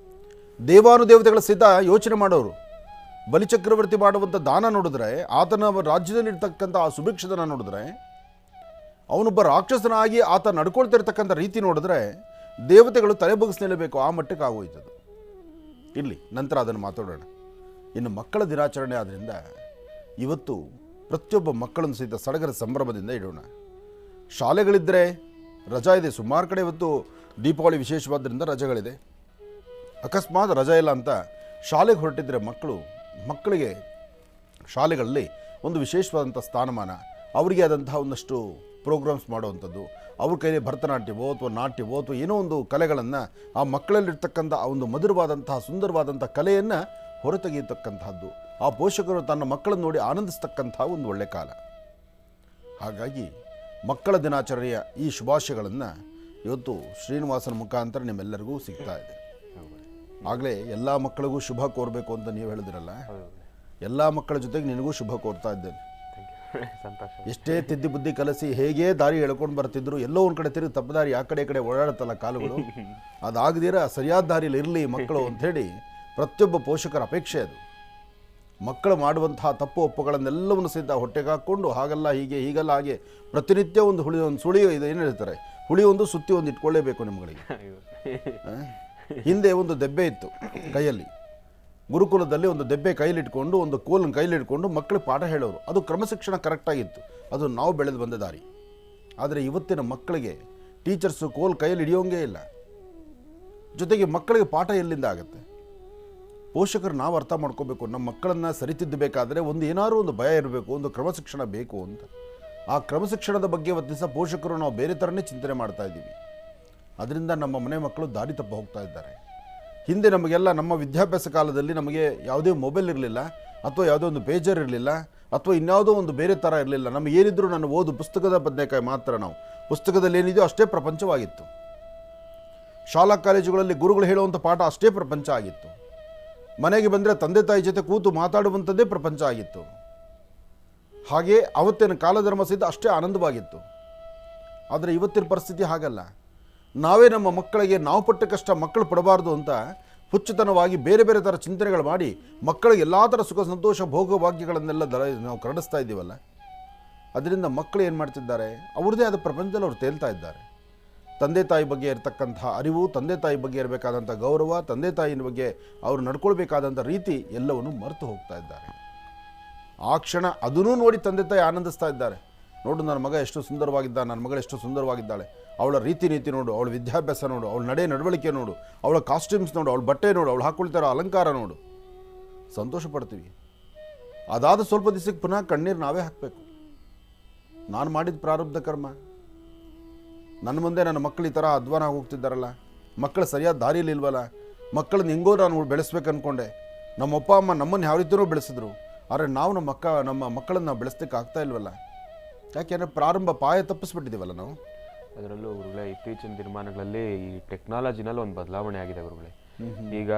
ದೇವಾನುದೇವತೆಗಳ ಸಹಿತ ಯೋಚನೆ ಮಾಡೋರು. ಬಲಿಚಕ್ರವರ್ತಿ ಮಾಡುವಂಥ ದಾನ ನೋಡಿದ್ರೆ, ಆತನ ರಾಜ್ಯದಲ್ಲಿರ್ತಕ್ಕಂಥ ಆ ಸುಭಿಕ್ಷದನ ನೋಡಿದ್ರೆ, ಅವನೊಬ್ಬ ರಾಕ್ಷಸನಾಗಿ ಆತ ನಡ್ಕೊಳ್ತಿರ್ತಕ್ಕಂಥ ರೀತಿ ನೋಡಿದ್ರೆ ದೇವತೆಗಳು ತಲೆ ಬಗ್ಗಿಸಿ ನಿಲ್ಲಬೇಕು, ಆ ಮಟ್ಟಕ್ಕೆ ಆಗೋಯ್ತದು. ಇರಲಿ, ನಂತರ ಅದನ್ನು ಮಾತಾಡೋಣ. ಇನ್ನು ಮಕ್ಕಳ ದಿನಾಚರಣೆ ಆದ್ದರಿಂದ ಇವತ್ತು ಪ್ರತಿಯೊಬ್ಬ ಮಕ್ಕಳನ್ನು ಸಹಿತ ಸಡಗರ ಸಂಭ್ರಮದಿಂದ ಇಡೋಣ. ಶಾಲೆಗಳಿದ್ದರೆ ರಜಾ ಇದೆ, ಸುಮಾರು ಕಡೆ ಇವತ್ತು ದೀಪಾವಳಿ ವಿಶೇಷವಾದ್ದರಿಂದ ರಜೆಗಳಿದೆ. ಅಕಸ್ಮಾತ್ ರಜಾ ಇಲ್ಲ ಅಂತ ಶಾಲೆಗೆ ಹೊರಟಿದ್ದರೆ ಮಕ್ಕಳಿಗೆ ಶಾಲೆಗಳಲ್ಲಿ ಒಂದು ವಿಶೇಷವಾದಂಥ ಸ್ಥಾನಮಾನ, ಅವರಿಗೆ ಆದಂತಹ ಒಂದಷ್ಟು ಪ್ರೋಗ್ರಾಮ್ಸ್ ಮಾಡುವಂಥದ್ದು, ಅವ್ರ ಕೈಲಿ ಭರತನಾಟ್ಯವೋ ಅಥವಾ ನಾಟ್ಯವೋ ಅಥವಾ ಏನೋ ಒಂದು ಕಲೆಗಳನ್ನು, ಆ ಮಕ್ಕಳಲ್ಲಿರ್ತಕ್ಕಂಥ ಆ ಒಂದು ಮಧುರವಾದಂತಹ ಸುಂದರವಾದಂಥ ಕಲೆಯನ್ನು ಹೊರತೆಗೆಯತಕ್ಕಂಥದ್ದು, ಆ ಪೋಷಕರು ತನ್ನ ಮಕ್ಕಳನ್ನು ನೋಡಿ ಆನಂದಿಸ್ತಕ್ಕಂಥ ಒಂದು ಒಳ್ಳೆ ಕಾಲ. ಹಾಗಾಗಿ ಮಕ್ಕಳ ದಿನಾಚರಣೆಯ ಈ ಶುಭಾಶಯಗಳನ್ನು ಇವತ್ತು ಶ್ರೀನಿವಾಸನ ಮುಖಾಂತರ ನಿಮ್ಮೆಲ್ಲರಿಗೂ ಸಿಗ್ತಾ ಇದೆ. ಆಗಲೇ ಎಲ್ಲ ಮಕ್ಕಳಿಗೂ ಶುಭ ಕೋರಬೇಕು ಅಂತ ನೀವು ಹೇಳಿದ್ರಲ್ಲ, ಎಲ್ಲ ಮಕ್ಕಳ ಜೊತೆಗೆ ನಿನಗೂ ಶುಭ ಕೋರ್ತಾ ಇದ್ದೇನೆ. ಎಷ್ಟೇ ತಿದ್ದಿ ಬುದ್ಧಿ ಕಲಿಸಿ ಹೇಗೆ ದಾರಿ ಎಳ್ಕೊಂಡು ಬರ್ತಿದ್ರು, ಎಲ್ಲೋ ಒಂದು ಕಡೆ ತಿರುಗಿ ತಪ್ಪದಾರಿ ಆ ಕಡೆ ಈ ಕಡೆ ಓಡಾಡುತ್ತಲ್ಲ ಕಾಲುಗಳು, ಅದಾಗದಿರ ಸರಿಯಾದ ದಾರಿಯಲ್ಲಿ ಇರಲಿ ಮಕ್ಕಳು ಅಂಥೇಳಿ ಪ್ರತಿಯೊಬ್ಬ ಪೋಷಕರ ಅಪೇಕ್ಷೆ ಅದು. ಮಕ್ಕಳು ಮಾಡುವಂತಹ ತಪ್ಪು ಒಪ್ಪುಗಳನ್ನೆಲ್ಲವನ್ನು ಸಹಿತ ಹೊಟ್ಟೆಗೆ ಹಾಕ್ಕೊಂಡು ಹಾಗಲ್ಲ ಹೀಗೆ ಹೀಗಲ್ಲ ಹಾಗೆ ಪ್ರತಿನಿತ್ಯ ಒಂದು ಸುಳಿ ಇದು ಏನು ಹೇಳ್ತಾರೆ, ಹುಳಿ ಒಂದು ಸುತ್ತಿ ಒಂದು ಇಟ್ಕೊಳ್ಳೇಬೇಕು ನಿಮ್ಗಳಿಗೆ. ಹಿಂದೆ ಒಂದು ದೆಬ್ಬೆ ಇತ್ತು ಕೈಯಲ್ಲಿ, ಗುರುಕುಲದಲ್ಲಿ ಒಂದು ದೆಬ್ಬೆ ಕೈಲಿಟ್ಕೊಂಡು ಒಂದು ಕೋಲನ್ನು ಕೈಲಿಟ್ಕೊಂಡು ಮಕ್ಕಳಿಗೆ ಪಾಠ ಹೇಳೋರು. ಅದು ಕ್ರಮಶಿಕ್ಷಣ ಕರೆಕ್ಟಾಗಿತ್ತು, ಅದು ನಾವು ಬೆಳೆದು ಬಂದ ದಾರಿ. ಆದರೆ ಇವತ್ತಿನ ಮಕ್ಕಳಿಗೆ ಟೀಚರ್ಸು ಕೋಲ್ ಕೈಯಲ್ಲಿ ಹಿಡಿಯೋಂಗೇ ಇಲ್ಲ. ಜೊತೆಗೆ ಮಕ್ಕಳಿಗೆ ಪಾಠ ಎಲ್ಲಿಂದ ಆಗುತ್ತೆ? ಪೋಷಕರು ನಾವು ಅರ್ಥ ಮಾಡ್ಕೋಬೇಕು, ನಮ್ಮ ಮಕ್ಕಳನ್ನು ಸರಿತಿದ್ದಬೇಕಾದ್ರೆ ಒಂದು ಏನಾದರೂ ಒಂದು ಭಯ ಇರಬೇಕು, ಒಂದು ಕ್ರಮಶಿಕ್ಷಣ ಬೇಕು ಅಂತ. ಆ ಕ್ರಮಶಿಕ್ಷಣದ ಬಗ್ಗೆ ಇವತ್ತು ದಿವಸ ಪೋಷಕರು ನಾವು ಬೇರೆ ಥರನೇ ಚಿಂತನೆ ಮಾಡ್ತಾ ಇದ್ದೀವಿ. ಅದರಿಂದ ನಮ್ಮ ಮನೆ ಮಕ್ಕಳು ದಾರಿ ತಪ್ಪ ಹೋಗ್ತಾ ಇದ್ದಾರೆ. ಹಿಂದೆ ನಮಗೆಲ್ಲ ನಮ್ಮ ವಿದ್ಯಾಭ್ಯಾಸ ಕಾಲದಲ್ಲಿ ನಮಗೆ ಯಾವುದೇ ಮೊಬೈಲ್ ಇರಲಿಲ್ಲ, ಅಥವಾ ಯಾವುದೋ ಒಂದು ಪೇಜರ್ ಇರಲಿಲ್ಲ, ಅಥವಾ ಇನ್ಯಾವುದೋ ಒಂದು ಬೇರೆ ಥರ ಇರಲಿಲ್ಲ. ನಮಗೆ ಏನಿದ್ರು ನಾನು ಪುಸ್ತಕದ ಬದನೆಕಾಯಿ ಮಾತ್ರ. ನಾವು ಪುಸ್ತಕದಲ್ಲಿ ಏನಿದೆಯೋ ಅಷ್ಟೇ ಪ್ರಪಂಚವಾಗಿತ್ತು. ಶಾಲಾ ಕಾಲೇಜುಗಳಲ್ಲಿ ಗುರುಗಳು ಹೇಳುವಂಥ ಪಾಠ ಅಷ್ಟೇ ಪ್ರಪಂಚ ಆಗಿತ್ತು. ಮನೆಗೆ ಬಂದರೆ ತಂದೆ ತಾಯಿ ಜೊತೆ ಕೂತು ಮಾತಾಡುವಂಥದ್ದೇ ಪ್ರಪಂಚ ಆಗಿತ್ತು. ಹಾಗೆ ಅವತ್ತಿನ ಕಾಲಧರ್ಮ ಸಹಿತ ಅಷ್ಟೇ ಆನಂದವಾಗಿತ್ತು. ಆದರೆ ಇವತ್ತಿನ ಪರಿಸ್ಥಿತಿ ಹಾಗಲ್ಲ. ನಾವೇ ನಮ್ಮ ಮಕ್ಕಳಿಗೆ ನಾವು ಪಟ್ಟ ಕಷ್ಟ ಮಕ್ಕಳು ಪಡಬಾರ್ದು ಅಂತ ಹುಚ್ಚುತನವಾಗಿ ಬೇರೆ ಬೇರೆ ಥರ ಚಿಂತನೆಗಳು ಮಾಡಿ ಮಕ್ಕಳಿಗೆ ಎಲ್ಲ ಥರ ಸುಖ ಸಂತೋಷ ಭೋಗಭಾಗ್ಯಗಳನ್ನೆಲ್ಲ ನಾವು ಕರಡಿಸ್ತಾ ಇದ್ದೀವಲ್ಲ. ಅದರಿಂದ ಮಕ್ಕಳು ಏನು ಮಾಡ್ತಿದ್ದಾರೆ, ಅವ್ರದ್ದೇ ಆದ ಪ್ರಪಂಚದಲ್ಲಿ ಅವ್ರು ತೇಲ್ತಾ ಇದ್ದಾರೆ. ತಂದೆ ತಾಯಿ ಬಗ್ಗೆ ಇರತಕ್ಕಂಥ ಅರಿವು, ತಂದೆ ತಾಯಿ ಬಗ್ಗೆ ಇರಬೇಕಾದಂಥ ಗೌರವ, ತಂದೆ ತಾಯಿನ ಬಗ್ಗೆ ಅವರು ನಡ್ಕೊಳ್ಬೇಕಾದಂಥ ರೀತಿ ಎಲ್ಲವನ್ನು ಮರೆತು ಹೋಗ್ತಾ ಇದ್ದಾರೆ. ಆ ಕ್ಷಣ ಅದನ್ನೂ ನೋಡಿ ತಂದೆ ತಾಯಿ ಆನಂದಿಸ್ತಾ ಇದ್ದಾರೆ. ನೋಡು, ನನ್ನ ಮಗ ಎಷ್ಟು ಸುಂದರವಾಗಿದ್ದ, ನನ್ನ ಮಗಳು ಎಷ್ಟು ಸುಂದರವಾಗಿದ್ದಾಳೆ, ಅವಳ ರೀತಿ ನೀತಿ ನೋಡು, ಅವಳ ವಿದ್ಯಾಭ್ಯಾಸ ನೋಡು, ಅವಳ ನಡವಳಿಕೆ ನೋಡು, ಅವಳ ಕಾಸ್ಟ್ಯೂಮ್ಸ್ ನೋಡು, ಅವಳ ಬಟ್ಟೆ ನೋಡು, ಅವಳು ಹಾಕ್ಕೊಳ್ತಾರೋ ಅಲಂಕಾರ ನೋಡು, ಸಂತೋಷ ಪಡ್ತೀವಿ. ಅದಾದ ಸ್ವಲ್ಪ ದಿವಸಕ್ಕೆ ಪುನಃ ಕಣ್ಣೀರು ನಾವೇ ಹಾಕಬೇಕು. ನಾನು ಮಾಡಿದ ಪ್ರಾರಬ್ಧ ಕರ್ಮ. ನನ್ನ ಮುಂದೆ ನನ್ನ ಮಕ್ಕಳು ಈ ಥರ ಅಧ್ವಾನ ಹೋಗ್ತಿದ್ದಾರಲ್ಲ, ಮಕ್ಕಳು ಸರಿಯಾದ ದಾರಿಯಲ್ಲಿ ಇಲ್ವಲ್ಲ, ಮಕ್ಕಳನ್ನ ಹೆಂಗೋ ನಾನು ಬೆಳೆಸ್ಬೇಕು ಅಂದ್ಕೊಂಡೆ. ನಮ್ಮ ಅಪ್ಪ ಅಮ್ಮ ನಮ್ಮನ್ನು ಯಾವ ರೀತಿಯೂ ಬೆಳೆಸಿದ್ರು, ಆದರೆ ನಾವು ನಮ್ಮ ಮಕ್ಕಳನ್ನು ನಾವು ಬೆಳೆಸ್ಲಿಕ್ಕೆ ಆಗ್ತಾ ಇಲ್ವಲ್ಲ. ಯಾಕೆಂದರೆ ಪ್ರಾರಂಭ ಪಾಯ ತಪ್ಪಿಸ್ಬಿಟ್ಟಿದ್ದೀವಲ್ಲ ನಾವು. ಅದರಲ್ಲೂ ಗುರುಗಳೇ, ಇತ್ತೀಚಿನ ದಿನಮಾನಗಳಲ್ಲಿ ಈ ಟೆಕ್ನಾಲಜಿನಲ್ಲಿ ಒಂದು ಬದಲಾವಣೆ ಆಗಿದೆ ಗುರುಗಳೇ. ಈಗ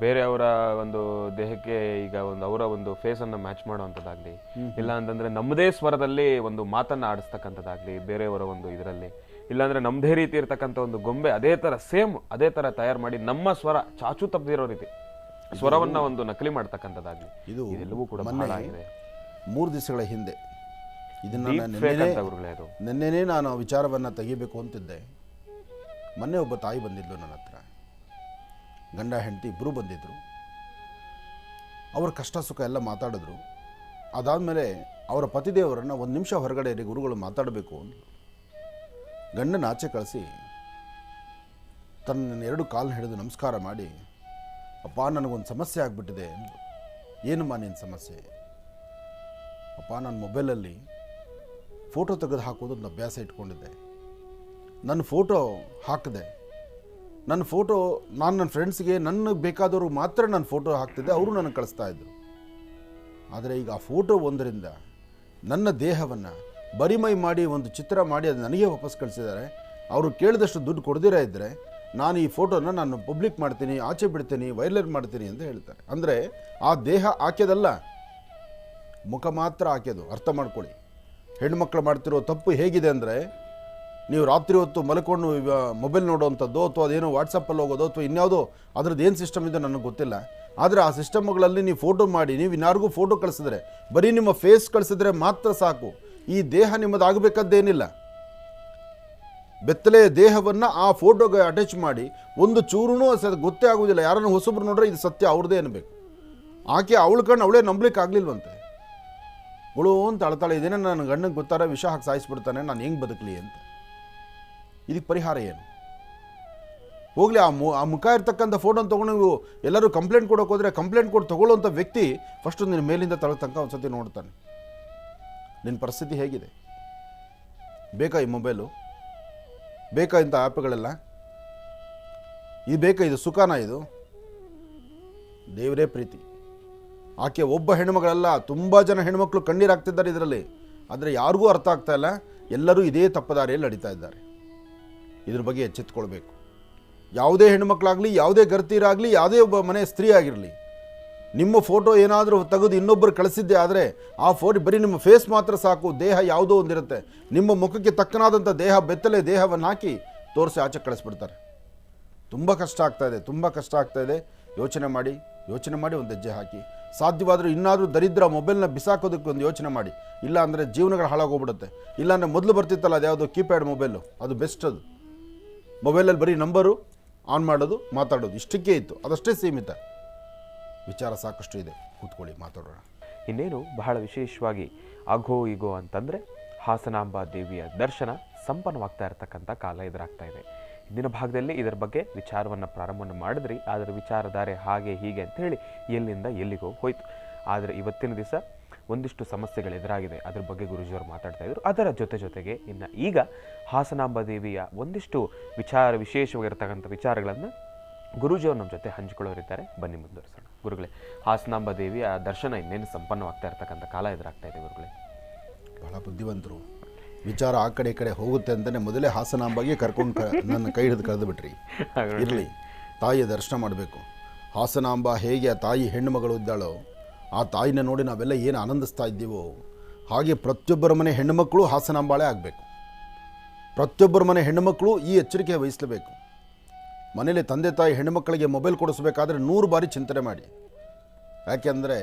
ಬೇರೆಯವರ ಒಂದು ದೇಹಕ್ಕೆ ಈಗ ಅವರ ಒಂದು ಫೇಸನ್ನು ಮ್ಯಾಚ್ ಮಾಡುವಂಥದ್ದಾಗಲಿ, ಇಲ್ಲ ಅಂತಂದರೆ ನಮ್ಮದೇ ಸ್ವರದಲ್ಲಿ ಒಂದು ಮಾತನ್ನು ಆಡಿಸ್ತಕ್ಕಂಥದ್ದಾಗಲಿ, ಬೇರೆಯವರ ಒಂದು ಇದರಲ್ಲಿ ಇಲ್ಲಾಂದರೆ ನಮ್ಮದೇ ರೀತಿ ಇರ್ತಕ್ಕಂಥ ಒಂದು ಗೊಂಬೆ ಅದೇ ಥರ ಸೇಮ್ ಅದೇ ಥರ ತಯಾರು ಮಾಡಿ ನಮ್ಮ ಸ್ವರ ಚಾಚು ತಪ್ಪದಿರೋ ರೀತಿ ಸ್ವರವನ್ನು ಒಂದು ನಕಲಿ ಮಾಡ್ತಕ್ಕಂಥದ್ದಾಗಲಿ ಇದೆಲ್ಲವೂ ಕೂಡ ಬಹಳ ಆಗಿದೆ. 3 ದಿವಸಗಳ ಹಿಂದೆ ಇದನ್ನು ನಿನ್ನೆನೇ ನಾನು ವಿಚಾರವನ್ನು ತೆಗಿಬೇಕು ಅಂತಿದ್ದೆ. ಮೊನ್ನೆ ಒಬ್ಬ ತಾಯಿ ಬಂದಿದ್ಲು ನನ್ನ ಹತ್ರ, ಗಂಡ ಹೆಂಡತಿ ಇಬ್ಬರು ಬಂದಿದ್ದರು. ಅವ್ರ ಕಷ್ಟ ಸುಖ ಎಲ್ಲ ಮಾತಾಡಿದ್ರು. ಅದಾದಮೇಲೆ ಅವರ ಪತಿದೇವರನ್ನು 1 ನಿಮಿಷ ಹೊರಗಡೆ ಗುರುಗಳು ಮಾತಾಡಬೇಕು ಅಂದರು. ಗಂಡನ ಆಚೆ ಕಳಿಸಿ ತನ್ನ 2 ಕಾಲು ಹಿಡಿದು ನಮಸ್ಕಾರ ಮಾಡಿ, ಅಪ್ಪ ನನಗೊಂದು ಸಮಸ್ಯೆ ಆಗಿಬಿಟ್ಟಿದೆ ಅಂದರು. ಏನಮ್ಮ ನಿನ್ನ ಸಮಸ್ಯೆ? ಅಪ್ಪ ನಾನು ಮೊಬೈಲಲ್ಲಿ ಫೋಟೋ ತೆಗೆದು ಹಾಕೋದೊಂದು ಅಭ್ಯಾಸ ಇಟ್ಕೊಂಡಿದ್ದೆ. ನನ್ನ ಫೋಟೋ ಹಾಕಿದೆ. ನನ್ನ ಫೋಟೋ ನನ್ನ ಫ್ರೆಂಡ್ಸ್ಗೆ ನನಗೆ ಬೇಕಾದವರು ಮಾತ್ರ ನನ್ನ ಫೋಟೋ ಹಾಕ್ತಿದ್ದೆ, ಅವರು ನನಗೆ ಕಳಿಸ್ತಾ ಇದ್ದರು. ಆದರೆ ಈಗ ಆ ಫೋಟೋ ಒಂದರಿಂದ ನನ್ನ ದೇಹವನ್ನು ಬರಿಮೈ ಮಾಡಿ ಒಂದು ಚಿತ್ರ ಮಾಡಿ ಅದು ನನಗೆ ವಾಪಸ್ ಕಳಿಸಿದ್ದಾರೆ. ಅವರು ಕೇಳಿದಷ್ಟು ದುಡ್ಡು ಕೊಡದಿರ ಇದ್ದರೆ ನಾನು ಈ ಫೋಟೋನ ನಾನು ಪಬ್ಲಿಕ್ ಮಾಡ್ತೀನಿ, ಆಚೆ ಬಿಡ್ತೀನಿ, ವೈರಲ್ ಮಾಡ್ತೀನಿ ಅಂತ ಹೇಳ್ತಾರೆ. ಅಂದರೆ ಆ ದೇಹ ಆಕೆದಲ್ಲ, ಮುಖ ಮಾತ್ರ ಆಕೆದು. ಅರ್ಥ ಮಾಡ್ಕೊಳ್ಳಿ. ಹೆಣ್ಮಕ್ಳು ಮಾಡ್ತಿರೋ ತಪ್ಪು ಹೇಗಿದೆ ಅಂದರೆ, ನೀವು ರಾತ್ರಿ ಹೊತ್ತು ಮಲ್ಕೊಂಡು ಮೊಬೈಲ್ ನೋಡೋವಂಥದ್ದು ಅಥವಾ ಅದೇನೋ ವಾಟ್ಸಪ್ಪಲ್ಲಿ ಹೋಗೋದು ಅಥವಾ ಇನ್ಯಾವುದೋ ಅದರದ್ದು ಏನು ಸಿಸ್ಟಮ್ ಇದೆ ನನಗೆ ಗೊತ್ತಿಲ್ಲ. ಆದರೆ ಆ ಸಿಸ್ಟಮ್ಗಳಲ್ಲಿ ನೀವು ಫೋಟೋ ಮಾಡಿ ನೀವು ಇನ್ಯಾರಿಗೂ ಫೋಟೋ ಕಳಿಸಿದ್ರೆ, ಬರೀ ನಿಮ್ಮ ಫೇಸ್ ಕಳಿಸಿದ್ರೆ ಮಾತ್ರ ಸಾಕು. ಈ ದೇಹ ನಿಮ್ಮದಾಗಬೇಕಾದ್ದೇನಿಲ್ಲ. ಬೆತ್ತಲೆ ದೇಹವನ್ನು ಆ ಫೋಟೋಗೆ ಅಟ್ಯಾಚ್ ಮಾಡಿ ಒಂದು ಚೂರೂ ಗೊತ್ತೇ ಆಗೋದಿಲ್ಲ. ಯಾರನ್ನು ಹೊಸಬ್ರು ನೋಡ್ರೆ ಇದು ಸತ್ಯ ಅವ್ರದ್ದೇ ಅನ್ಬೇಕು. ಆಕೆ ಅವಳ ಕಣ್ಣು ಅವಳೇ ನಂಬಲಿಕ್ಕೆ ಆಗಲಿಲ್ವಂತೆ. ಅವಳು ಅಂತ ಅಳ್ತಾಳೆ, ಇದೇನೇ ನನ್ನ ಗಂಡಂಗೆ ಗೊತ್ತಾರೆ ವಿಷ ಹಾಕಿ ಸಾಯಿಸ್ಬಿಡ್ತಾನೆ, ನಾನು ಹೆಂಗೆ ಬದುಕಲಿ ಅಂತ. ಇದಕ್ಕೆ ಪರಿಹಾರ ಏನು? ಹೋಗಲಿ, ಆ ಮುಖ ಇರ್ತಕ್ಕಂಥ ಫೋಟೋನ ತೊಗೊಂಡು ನೀವು ಎಲ್ಲರೂ ಕಂಪ್ಲೇಂಟ್ ಕೊಡೋಕೆ ಹೋದರೆ ಕಂಪ್ಲೇಂಟ್ ಕೊಟ್ಟು ತೊಗೊಳ್ಳೋಂಥ ವ್ಯಕ್ತಿ ಫಸ್ಟು ನಿನ್ನ ಮೇಲಿಂದ ತಳ ತನಕ ಒಂದು ಸತಿ ನೋಡ್ತಾನೆ, ನಿನ್ನ ಪರಿಸ್ಥಿತಿ ಹೇಗಿದೆ, ಬೇಕಾ ಈ ಮೊಬೈಲು, ಬೇಕಾ ಇಂಥ ಆ್ಯಪ್ಗಳೆಲ್ಲ, ಇದು ಬೇಕಾ, ಇದು ಸುಖಾನ, ಇದು ದೇವರೇ ಪ್ರೀತಿ. ಆಕೆ ಒಬ್ಬ ಹೆಣ್ಣುಮಗಳಲ್ಲ, ತುಂಬ ಜನ ಹೆಣ್ಮಕ್ಳು ಕಣ್ಣೀರಾಗ್ತಿದ್ದಾರೆ ಇದರಲ್ಲಿ. ಆದರೆ ಯಾರಿಗೂ ಅರ್ಥ ಆಗ್ತಾ ಇಲ್ಲ. ಎಲ್ಲರೂ ಇದೇ ತಪ್ಪದಾರಿಯಲ್ಲಿ ನಡೀತಾ ಇದ್ದಾರೆ. ಇದ್ರ ಬಗ್ಗೆ ಎಚ್ಚೆತ್ಕೊಳ್ಬೇಕು. ಯಾವುದೇ ಹೆಣ್ಣುಮಕ್ಕಳಾಗಲಿ, ಯಾವುದೇ ಗರ್ತೀರಾಗಲಿ, ಯಾವುದೇ ಒಬ್ಬ ಮನೆ ಸ್ತ್ರೀ ಆಗಿರಲಿ, ನಿಮ್ಮ ಫೋಟೋ ಏನಾದರೂ ತೆಗೆದು ಇನ್ನೊಬ್ಬರು ಕಳಿಸಿದ್ದೆ ಆದರೆ ಆ ಫೋಟೋ ಬರೀ ನಿಮ್ಮ ಫೇಸ್ ಮಾತ್ರ ಸಾಕು. ದೇಹ ಯಾವುದೋ ಒಂದಿರುತ್ತೆ, ನಿಮ್ಮ ಮುಖಕ್ಕೆ ತಕ್ಕನಾದಂಥ ದೇಹ, ಬೆತ್ತಲೆ ದೇಹವನ್ನು ಹಾಕಿ ತೋರಿಸಿ ಆಚೆ ಕಳಿಸ್ಬಿಡ್ತಾರೆ. ತುಂಬ ಕಷ್ಟ ಆಗ್ತಾಯಿದೆ, ತುಂಬ ಕಷ್ಟ ಆಗ್ತಾಯಿದೆ. ಯೋಚನೆ ಮಾಡಿ ಒಂದು ಹೆಜ್ಜೆ ಹಾಕಿ. ಸಾಧ್ಯವಾದರೂ ಇನ್ನಾದರೂ ದರಿದ್ರ ಮೊಬೈಲ್ನ ಬಿಸಾಕೋದಕ್ಕೆ ಒಂದು ಯೋಚನೆ ಮಾಡಿ. ಇಲ್ಲ ಅಂದರೆ ಜೀವನಗಳು ಹಾಳಾಗೋಗ್ಬಿಡುತ್ತೆ. ಇಲ್ಲಾಂದರೆ ಮೊದಲು ಬರ್ತಿತ್ತಲ್ಲ ಅದು ಯಾವುದೋ ಕೀಪ್ಯಾಡ್ ಮೊಬೈಲು, ಅದು ಬೆಸ್ಟ್. ಅದು ಮೊಬೈಲಲ್ಲಿ ಬರೀ ನಂಬರು ಆನ್ ಮಾಡೋದು, ಮಾತಾಡೋದು, ಇಷ್ಟಕ್ಕೆ ಇತ್ತು. ಅದಷ್ಟೇ ಸೀಮಿತ. ವಿಚಾರ ಸಾಕಷ್ಟು ಇದೆ, ಕೂತ್ಕೊಳ್ಳಿ ಮಾತಾಡೋಣ. ಇನ್ನೇನು ಬಹಳ ವಿಶೇಷವಾಗಿ ಆಗೋ ಈಗೋ ಅಂತಂದರೆ ಹಾಸನಾಂಬಾ ದೇವಿಯ ದರ್ಶನ ಸಂಪನ್ನವಾಗ್ತಾ ಇರತಕ್ಕಂಥ ಕಾಲ ಎದುರಾಗ್ತಾ ಇದೆ. ಇಂದಿನ ಭಾಗದಲ್ಲಿ ಇದರ ಬಗ್ಗೆ ವಿಚಾರವನ್ನು ಪ್ರಾರಂಭವನ್ನು ಮಾಡಿದ್ರಿ. ಆದರೆ ವಿಚಾರಧಾರೆ ಹಾಗೆ ಹೀಗೆ ಅಂತ ಹೇಳಿ ಎಲ್ಲಿಂದ ಎಲ್ಲಿಗೋ ಹೋಯಿತು. ಆದರೆ ಇವತ್ತಿನ ದಿವಸ ಒಂದಿಷ್ಟು ಸಮಸ್ಯೆಗಳು ಎದುರಾಗಿದೆ, ಅದ್ರ ಬಗ್ಗೆ ಗುರೂಜಿಯವರು ಮಾತಾಡ್ತಾ ಇದ್ರು. ಅದರ ಜೊತೆಗೆ ಇನ್ನು ಈಗ ಹಾಸನಾಂಬಾ ದೇವಿಯ ಒಂದಿಷ್ಟು ವಿಶೇಷವಾಗಿರ್ತಕ್ಕಂಥ ವಿಚಾರಗಳನ್ನು ಗುರೂಜಿಯವರು ನಮ್ಮ ಜೊತೆ ಹಂಚಿಕೊಳ್ಳೋರಿದ್ದಾರೆ. ಬನ್ನಿ ಮುಂದುವರಿಸೋಣ. ಗುರುಗಳೇ, ಹಾಸನಾಂಬಾ ದೇವಿಯ ದರ್ಶನ ಇನ್ನೇನು ಸಂಪನ್ನವಾಗ್ತಾ ಇರ್ತಕ್ಕಂಥ ಕಾಲ ಎದುರಾಗ್ತಾ ಇದೆ ಗುರುಗಳೇ. ಬಹಳ ಬುದ್ಧಿವಂತರು. ವಿಚಾರ ಆ ಕಡೆ ಈ ಕಡೆ ಹೋಗುತ್ತೆ ಅಂತಲೇ ಮೊದಲೇ ಹಾಸನಾಂಬಾಗೆ ಕರ್ಕೊಂಡು ನನ್ನ ಕೈ ಹಿಡಿದು ಕಳೆದು ಬಿಟ್ರಿ. ಇರಲಿ, ತಾಯಿಯ ದರ್ಶನ ಮಾಡಬೇಕು. ಹಾಸನಾಂಬಾ ಹೇಗೆ ಆ ತಾಯಿ ಹೆಣ್ಣು ಮಗಳು ಇದ್ದಾಳೋ, ಆ ತಾಯಿನ ನೋಡಿ ನಾವೆಲ್ಲ ಏನು ಆನಂದಿಸ್ತಾ ಇದ್ದೀವೋ, ಹಾಗೆ ಪ್ರತಿಯೊಬ್ಬರ ಮನೆ ಹೆಣ್ಣುಮಕ್ಕಳು ಹಾಸನಾಂಬಾಳೆ ಆಗಬೇಕು. ಪ್ರತಿಯೊಬ್ಬರ ಮನೆ ಹೆಣ್ಣುಮಕ್ಕಳು ಈ ಎಚ್ಚರಿಕೆ ವಹಿಸಲೇಬೇಕು. ಮನೇಲಿ ತಂದೆ ತಾಯಿ ಹೆಣ್ಣುಮಕ್ಕಳಿಗೆ ಮೊಬೈಲ್ ಕೊಡಿಸ್ಬೇಕಾದ್ರೆ 100 ಬಾರಿ ಚಿಂತನೆ ಮಾಡಿ. ಯಾಕೆಂದರೆ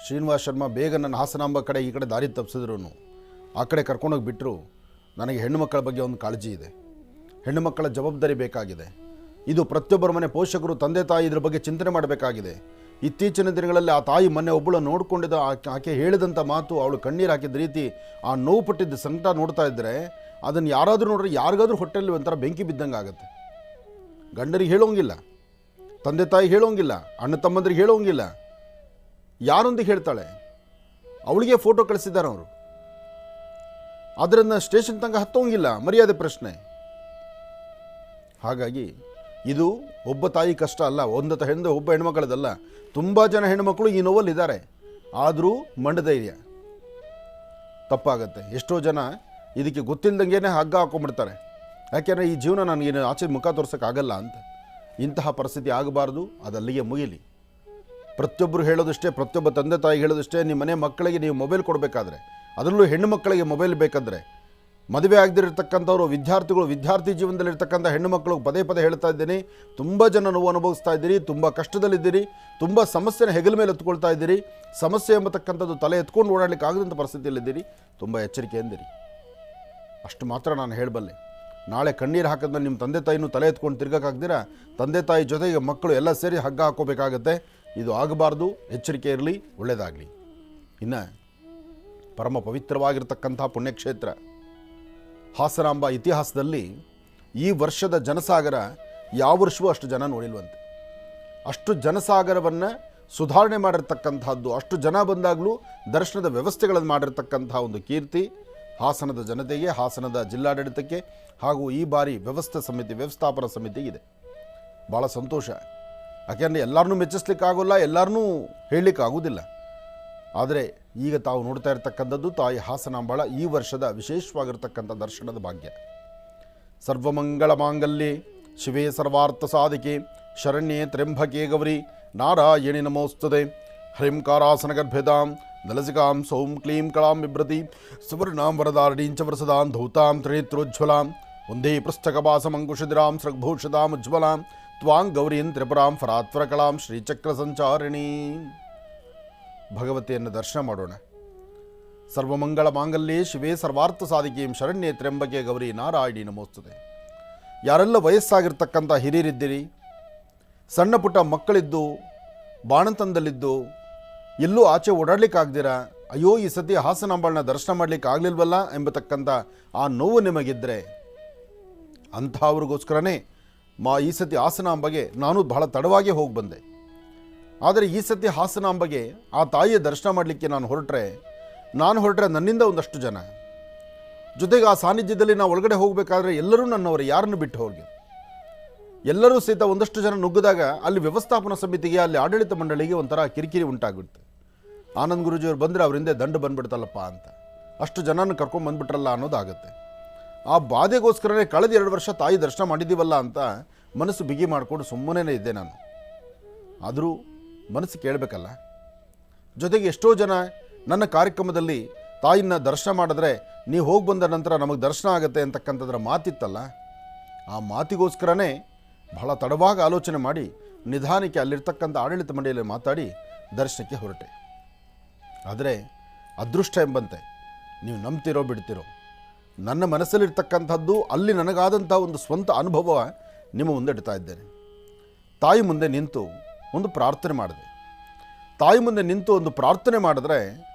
ಶ್ರೀನಿವಾಸ್ ಶರ್ಮಾ ಬೇಗ ನನ್ನ ಹಾಸನಾಂಬ ಕಡೆ ಈ ಕಡೆ ದಾರಿ ತಪ್ಪಿಸಿದ್ರು, ಆ ಕಡೆ ಕರ್ಕೊಂಡೋಗಿ ಬಿಟ್ಟರು. ನನಗೆ ಹೆಣ್ಣುಮಕ್ಕಳ ಬಗ್ಗೆ ಒಂದು ಕಾಳಜಿ ಇದೆ, ಹೆಣ್ಣುಮಕ್ಕಳ ಜವಾಬ್ದಾರಿ ಬೇಕಾಗಿದೆ. ಇದು ಪ್ರತಿಯೊಬ್ಬರ ಮನೆ ಪೋಷಕರು ತಂದೆ ತಾಯಿ ಇದ್ರ ಬಗ್ಗೆ ಚಿಂತನೆ ಮಾಡಬೇಕಾಗಿದೆ. ಇತ್ತೀಚಿನ ದಿನಗಳಲ್ಲಿ ಆ ತಾಯಿ ಮೊನ್ನೆ ಒಬ್ಬಳು ನೋಡ್ಕೊಂಡಿದ್ದ ಆಕೆ ಹೇಳಿದಂಥ ಮಾತು, ಅವಳು ಕಣ್ಣೀರು ಹಾಕಿದ ರೀತಿ, ಆ ನೋವು ಪಟ್ಟಿದ್ದ ಸಂಕಟ ನೋಡ್ತಾ ಇದ್ದರೆ ಅದನ್ನು ಯಾರಾದರೂ ನೋಡ್ರೆ ಯಾರಿಗಾದ್ರೂ ಹೊಟ್ಟೆಯಲ್ಲಿ ಒಂಥರ ಬೆಂಕಿ ಬಿದ್ದಂಗೆ ಆಗುತ್ತೆ. ಗಂಡರಿಗೆ ಹೇಳೋಂಗಿಲ್ಲ, ತಂದೆ ತಾಯಿ ಹೇಳೋಂಗಿಲ್ಲ, ಅಣ್ಣ ತಮ್ಮಂದ್ರಿಗೆ ಹೇಳೋಂಗಿಲ್ಲ, ಯಾರೊಂದಿಗೆ ಹೇಳ್ತಾಳೆ? ಅವಳಿಗೆ ಫೋಟೋ ಕಳಿಸಿದ್ದಾರೆ ಅವರು. ಅದನ್ನು ಸ್ಟೇಷನ್ ತನಕ ಹತ್ತೋಂಗಿಲ್ಲ, ಮರ್ಯಾದೆ ಪ್ರಶ್ನೆ. ಹಾಗಾಗಿ ಇದು ಒಬ್ಬ ತಾಯಿ ಕಷ್ಟ ಅಲ್ಲ, ಒಬ್ಬ ಹೆಣ್ಮಕ್ಳದಲ್ಲ, ತುಂಬ ಜನ ಹೆಣ್ಮಕ್ಳು ಈ ನೋವಲ್ಲಿದ್ದಾರೆ. ಆದರೂ ಮಂಡಧೈರ್ಯ ತಪ್ಪಾಗತ್ತೆ. ಎಷ್ಟೋ ಜನ ಇದಕ್ಕೆ ಗೊತ್ತಿಲ್ಲದಂಗೆ ಹಗ್ಗ ಹಾಕೊಂಡ್ಬಿಡ್ತಾರೆ. ಯಾಕೆಂದರೆ ಈ ಜೀವನ ನನಗೇನು ಆಚೆ ಮುಖ ತೋರ್ಸೋಕ್ಕಾಗಲ್ಲ ಅಂತ. ಇಂತಹ ಪರಿಸ್ಥಿತಿ ಆಗಬಾರ್ದು, ಅದಲ್ಲಿಗೆ ಮುಗಿಲಿ. ಪ್ರತಿಯೊಬ್ಬರು ಹೇಳೋದಷ್ಟೇ, ಪ್ರತಿಯೊಬ್ಬ ತಂದೆ ತಾಯಿ ಹೇಳೋದಷ್ಟೇ, ನಿಮ್ಮ ಮನೆ ಮಕ್ಕಳಿಗೆ ನೀವು ಮೊಬೈಲ್ ಕೊಡಬೇಕಾದ್ರೆ, ಅದರಲ್ಲೂ ಹೆಣ್ಣು ಮಕ್ಕಳಿಗೆ ಮೊಬೈಲ್ ಬೇಕಾದರೆ ಮದುವೆ ಆಗದಿರತಕ್ಕಂಥವ್ರು ವಿದ್ಯಾರ್ಥಿ ಜೀವನದಲ್ಲಿರ್ತಕ್ಕಂಥ ಹೆಣ್ಣು ಮಕ್ಕಳು ಪದೇ ಪದೇ ಹೇಳ್ತಾ ಇದ್ದೀನಿ, ತುಂಬ ಜನ ನೋವು ಅನುಭವಿಸ್ತಾ ಇದ್ದೀರಿ, ತುಂಬ ಕಷ್ಟದಲ್ಲಿದ್ದೀರಿ, ತುಂಬ ಸಮಸ್ಯೆನ ಹೆಗಲ ಮೇಲೆ ಎತ್ಕೊಳ್ತಾ ಇದ್ದೀರಿ, ಸಮಸ್ಯೆ ಎಂಬತಕ್ಕಂಥದ್ದು ತಲೆ ಎತ್ಕೊಂಡು ಓಡಾಡಲಿಕ್ಕೆ ಆಗದಂಥ ಪರಿಸ್ಥಿತಿಯಲ್ಲಿದ್ದೀರಿ. ತುಂಬ ಎಚ್ಚರಿಕೆಯಿಂದಿರಿ. ಅಷ್ಟು ಮಾತ್ರ ನಾನು ಹೇಳಬಲ್ಲೆ. ನಾಳೆ ಕಣ್ಣೀರು ಹಾಕಿದ್ಮೇಲೆ ನಿಮ್ಮ ತಂದೆ ತಾಯಿನೂ ತಲೆ ಎತ್ಕೊಂಡು ತಿರ್ಗೋಕ್ಕಾಗ್ದಿರ ತಂದೆ ತಾಯಿ ಜೊತೆಗೆ ಮಕ್ಕಳು ಎಲ್ಲ ಸೇರಿ ಹಗ್ಗ ಹಾಕೋಬೇಕಾಗತ್ತೆ. ಇದು ಆಗಬಾರ್ದು. ಎಚ್ಚರಿಕೆ ಇರಲಿ. ಒಳ್ಳೆಯದಾಗಲಿ. ಇನ್ನು ಪರಮ ಪವಿತ್ರವಾಗಿರ್ತಕ್ಕಂಥ ಪುಣ್ಯಕ್ಷೇತ್ರ ಹಾಸನಾಂಬ ಇತಿಹಾಸದಲ್ಲಿ ಈ ವರ್ಷದ ಜನಸಾಗರ ಯಾವ ವರ್ಷವೂ ಅಷ್ಟು ಜನ ನೋಡಿಲ್ವಂತೆ. ಅಷ್ಟು ಜನಸಾಗರವನ್ನು ಸುಧಾರಣೆ ಮಾಡಿರ್ತಕ್ಕಂಥದ್ದು, ಅಷ್ಟು ಜನ ಬಂದಾಗಲೂ ದರ್ಶನದ ವ್ಯವಸ್ಥೆಗಳನ್ನು ಮಾಡಿರ್ತಕ್ಕಂಥ ಒಂದು ಕೀರ್ತಿ ಹಾಸನದ ಜನತೆಗೆ, ಹಾಸನದ ಜಿಲ್ಲಾಡಳಿತಕ್ಕೆ ಹಾಗೂ ಈ ಬಾರಿ ವ್ಯವಸ್ಥಾಪನಾ ಸಮಿತಿಗೆ ಇದೆ. ಭಾಳ ಸಂತೋಷ. ಯಾಕೆಂದರೆ ಎಲ್ಲರನ್ನೂ ಮೆಚ್ಚಿಸ್ಲಿಕ್ಕಾಗೋಲ್ಲ, ಎಲ್ಲರನ್ನೂ ಹೇಳಲಿಕ್ಕಾಗೋದಿಲ್ಲ. ಆದರೆ ಈಗ ತಾವು ನೋಡ್ತಾ ಇರತಕ್ಕಂಥದ್ದು ತಾಯಿ ಹಾಸನಾಂಬಾಳ ಈ ವರ್ಷದ ವಿಶೇಷವಾಗಿರ್ತಕ್ಕಂಥ ದರ್ಶನದ ಭಾಗ್ಯ. ಸರ್ವಮಂಗಳ ಮಾಂಗಲ್ಯೆ ಶಿವೇ ಸರ್ವಾರ್ಥ ಸಾಧಿಕೆ ಶರಣ್ಯೇ ತ್ರ್ಯಂಬಕೆ ಗೌರಿ ನಾರಾಯಣಿ ನಮೋಸ್ತುತೆ. ಹ್ರೀಂಕಾರಾಸನಗರ್ಭೆದಾಂ ನಲಸಿಕಾಂ ಸೌಂ ಕ್ಲೀಂ ಕಳಾಂ ಬಿಭ್ರತಿ ಸುವರ್ಣಾಂ ವರದಾರಣೀಂಚ ವರಸದಾಂ ಧೌತಾಂ ತ್ರಿನೇತ್ರೋಜ್ವಲಾಂ ಒಂದೇ ಪೃಷ್ಠಕಪಾಸಮಂಕುಶಿಧಿರಾಂ ಸೃಗ್ಭೂಷದಾಂ ಉಜ್ವಲಾಂ ತ್ವಾಂ ಗೌರೀಂ ತ್ರಿಪುರಾಂ ಫರಾತ್ವರಕಳಾಂ ಶ್ರೀಚಕ್ರ ಸಂಚಾರಿಣೀ. ಭಗವತಿಯನ್ನು ದರ್ಶನ ಮಾಡೋಣ. ಸರ್ವಮಂಗಳ ಮಾಂಗಲ್ಯೆ ಶಿವೇ ಸರ್ವಾರ್ಥ ಸಾಧಿಕೆಂ ಶರಣ್ಯೇ ತ್ರ್ಯಂಬಕೆ ಗೌರಿ ನಾರಾಯಣಿ ನಮೋಸ್ತುತೆ. ಯಾರೆಲ್ಲ ವಯಸ್ಸಾಗಿರ್ತಕ್ಕಂಥ ಹಿರಿಯರಿದ್ದೀರಿ, ಸಣ್ಣ ಪುಟ್ಟ ಮಕ್ಕಳಿದ್ದು ಬಾಣಂತನದಲ್ಲಿದ್ದು ಎಲ್ಲೂ ಆಚೆ ಓಡಾಡ್ಲಿಕ್ಕಾಗ್ದಿರ, ಅಯ್ಯೋ ಈ ಸತಿ ಹಾಸನಾಂಬಾಳನ್ನ ದರ್ಶನ ಮಾಡಲಿಕ್ಕೆ ಆಗಲಿಲ್ವಲ್ಲ ಎಂಬತಕ್ಕಂಥ ಆ ನೋವು ನಿಮಗಿದ್ದರೆ ಅಂಥವ್ರಿಗೋಸ್ಕರನೇ ಈ ಸತಿ ಹಾಸನಾಂಬಗೆ ನಾನು ಬಹಳ ತಡವಾಗಿ ಹೋಗಿ ಬಂದೆ. ಆದರೆ ಈ ಸತಿ ಹಾಸನಾಂಬಗೆ ಆ ತಾಯಿಯ ದರ್ಶನ ಮಾಡಲಿಕ್ಕೆ ನಾನು ಹೊರಟ್ರೆ ನನ್ನಿಂದ ಒಂದಷ್ಟು ಜನ ಜೊತೆಗೆ ಆ ಸಾನ್ನಿಧ್ಯದಲ್ಲಿ ನಾವು ಒಳಗಡೆ ಹೋಗಬೇಕಾದ್ರೆ ಎಲ್ಲರೂ ನನ್ನವರು, ಯಾರನ್ನು ಬಿಟ್ಟು ಹೋಗಿ ಎಲ್ಲರೂ ಸಹಿತ ಒಂದಷ್ಟು ಜನ ನುಗ್ಗಿದಾಗ ಅಲ್ಲಿ ವ್ಯವಸ್ಥಾಪನಾ ಸಮಿತಿಗೆ, ಅಲ್ಲಿ ಆಡಳಿತ ಮಂಡಳಿಗೆ ಒಂಥರ ಕಿರಿಕಿರಿ ಉಂಟಾಗುತ್ತೆ. ಆನಂದ್ ಗುರೂಜಿಯವರು ಬಂದರೆ ಅವರಿಂದ ದಂಡ ಬಂದ್ಬಿಡ್ತಲ್ಲಪ್ಪ ಅಂತ, ಅಷ್ಟು ಜನನ ಕರ್ಕೊಂಡು ಬಂದ್ಬಿಟ್ರಲ್ಲ ಅನ್ನೋದಾಗುತ್ತೆ. ಆ ಬಾಧೆಗೋಸ್ಕರನೇ ಕಳೆದ 2 ವರ್ಷ ತಾಯಿ ದರ್ಶನ ಮಾಡಿದ್ದೀವಲ್ಲ ಅಂತ ಮನಸ್ಸು ಬಿಗಿ ಮಾಡಿಕೊಂಡು ಸುಮ್ಮನೆ ಇದ್ದೆ ನಾನು. ಆದರೂ ಮನಸ್ಸು ಕೇಳಬೇಕಲ್ಲ. ಜೊತೆಗೆ ಎಷ್ಟೋ ಜನ ನನ್ನ ಕಾರ್ಯಕ್ರಮದಲ್ಲಿ ತಾಯಿನ ದರ್ಶನ ಮಾಡಿದ್ರೆ ನೀವು ಹೋಗಿ ಬಂದ ನಂತರ ನಮಗೆ ದರ್ಶನ ಆಗುತ್ತೆ ಅಂತಕ್ಕಂಥದ್ರ ಮಾತಿತ್ತಲ್ಲ, ಆ ಮಾತಿಗೋಸ್ಕರನೇ ಬಹಳ ತಡವಾಗಿ ಆಲೋಚನೆ ಮಾಡಿ ನಿಧಾನಕ್ಕೆ ಅಲ್ಲಿರ್ತಕ್ಕಂಥ ಆಡಳಿತ ಮಂಡಳಿಯಲ್ಲಿ ಮಾತಾಡಿ ದರ್ಶನಕ್ಕೆ ಹೊರಟೆ. ಆದರೆ ಅದೃಷ್ಟ ಎಂಬಂತೆ, ನೀವು ನಂಬ್ತಿರೋ ಬಿಡ್ತಿರೋ, ನನ್ನ ಮನಸ್ಸಲ್ಲಿರ್ತಕ್ಕಂಥದ್ದು ಅಲ್ಲಿ ನನಗಾದಂಥ ಒಂದು ಸ್ವಂತ ಅನುಭವ ನಿಮ್ಮ ಮುಂದೆ ಇಡ್ತಾ ಇದ್ದೇನೆ. ತಾಯಿ ಮುಂದೆ ನಿಂತು ಒಂದು ಪ್ರಾರ್ಥನೆ ಮಾಡಿದೆ. ತಾಯಿ ಮುಂದೆ ನಿಂತು ಒಂದು ಪ್ರಾರ್ಥನೆ ಮಾಡಿದ್ರೆ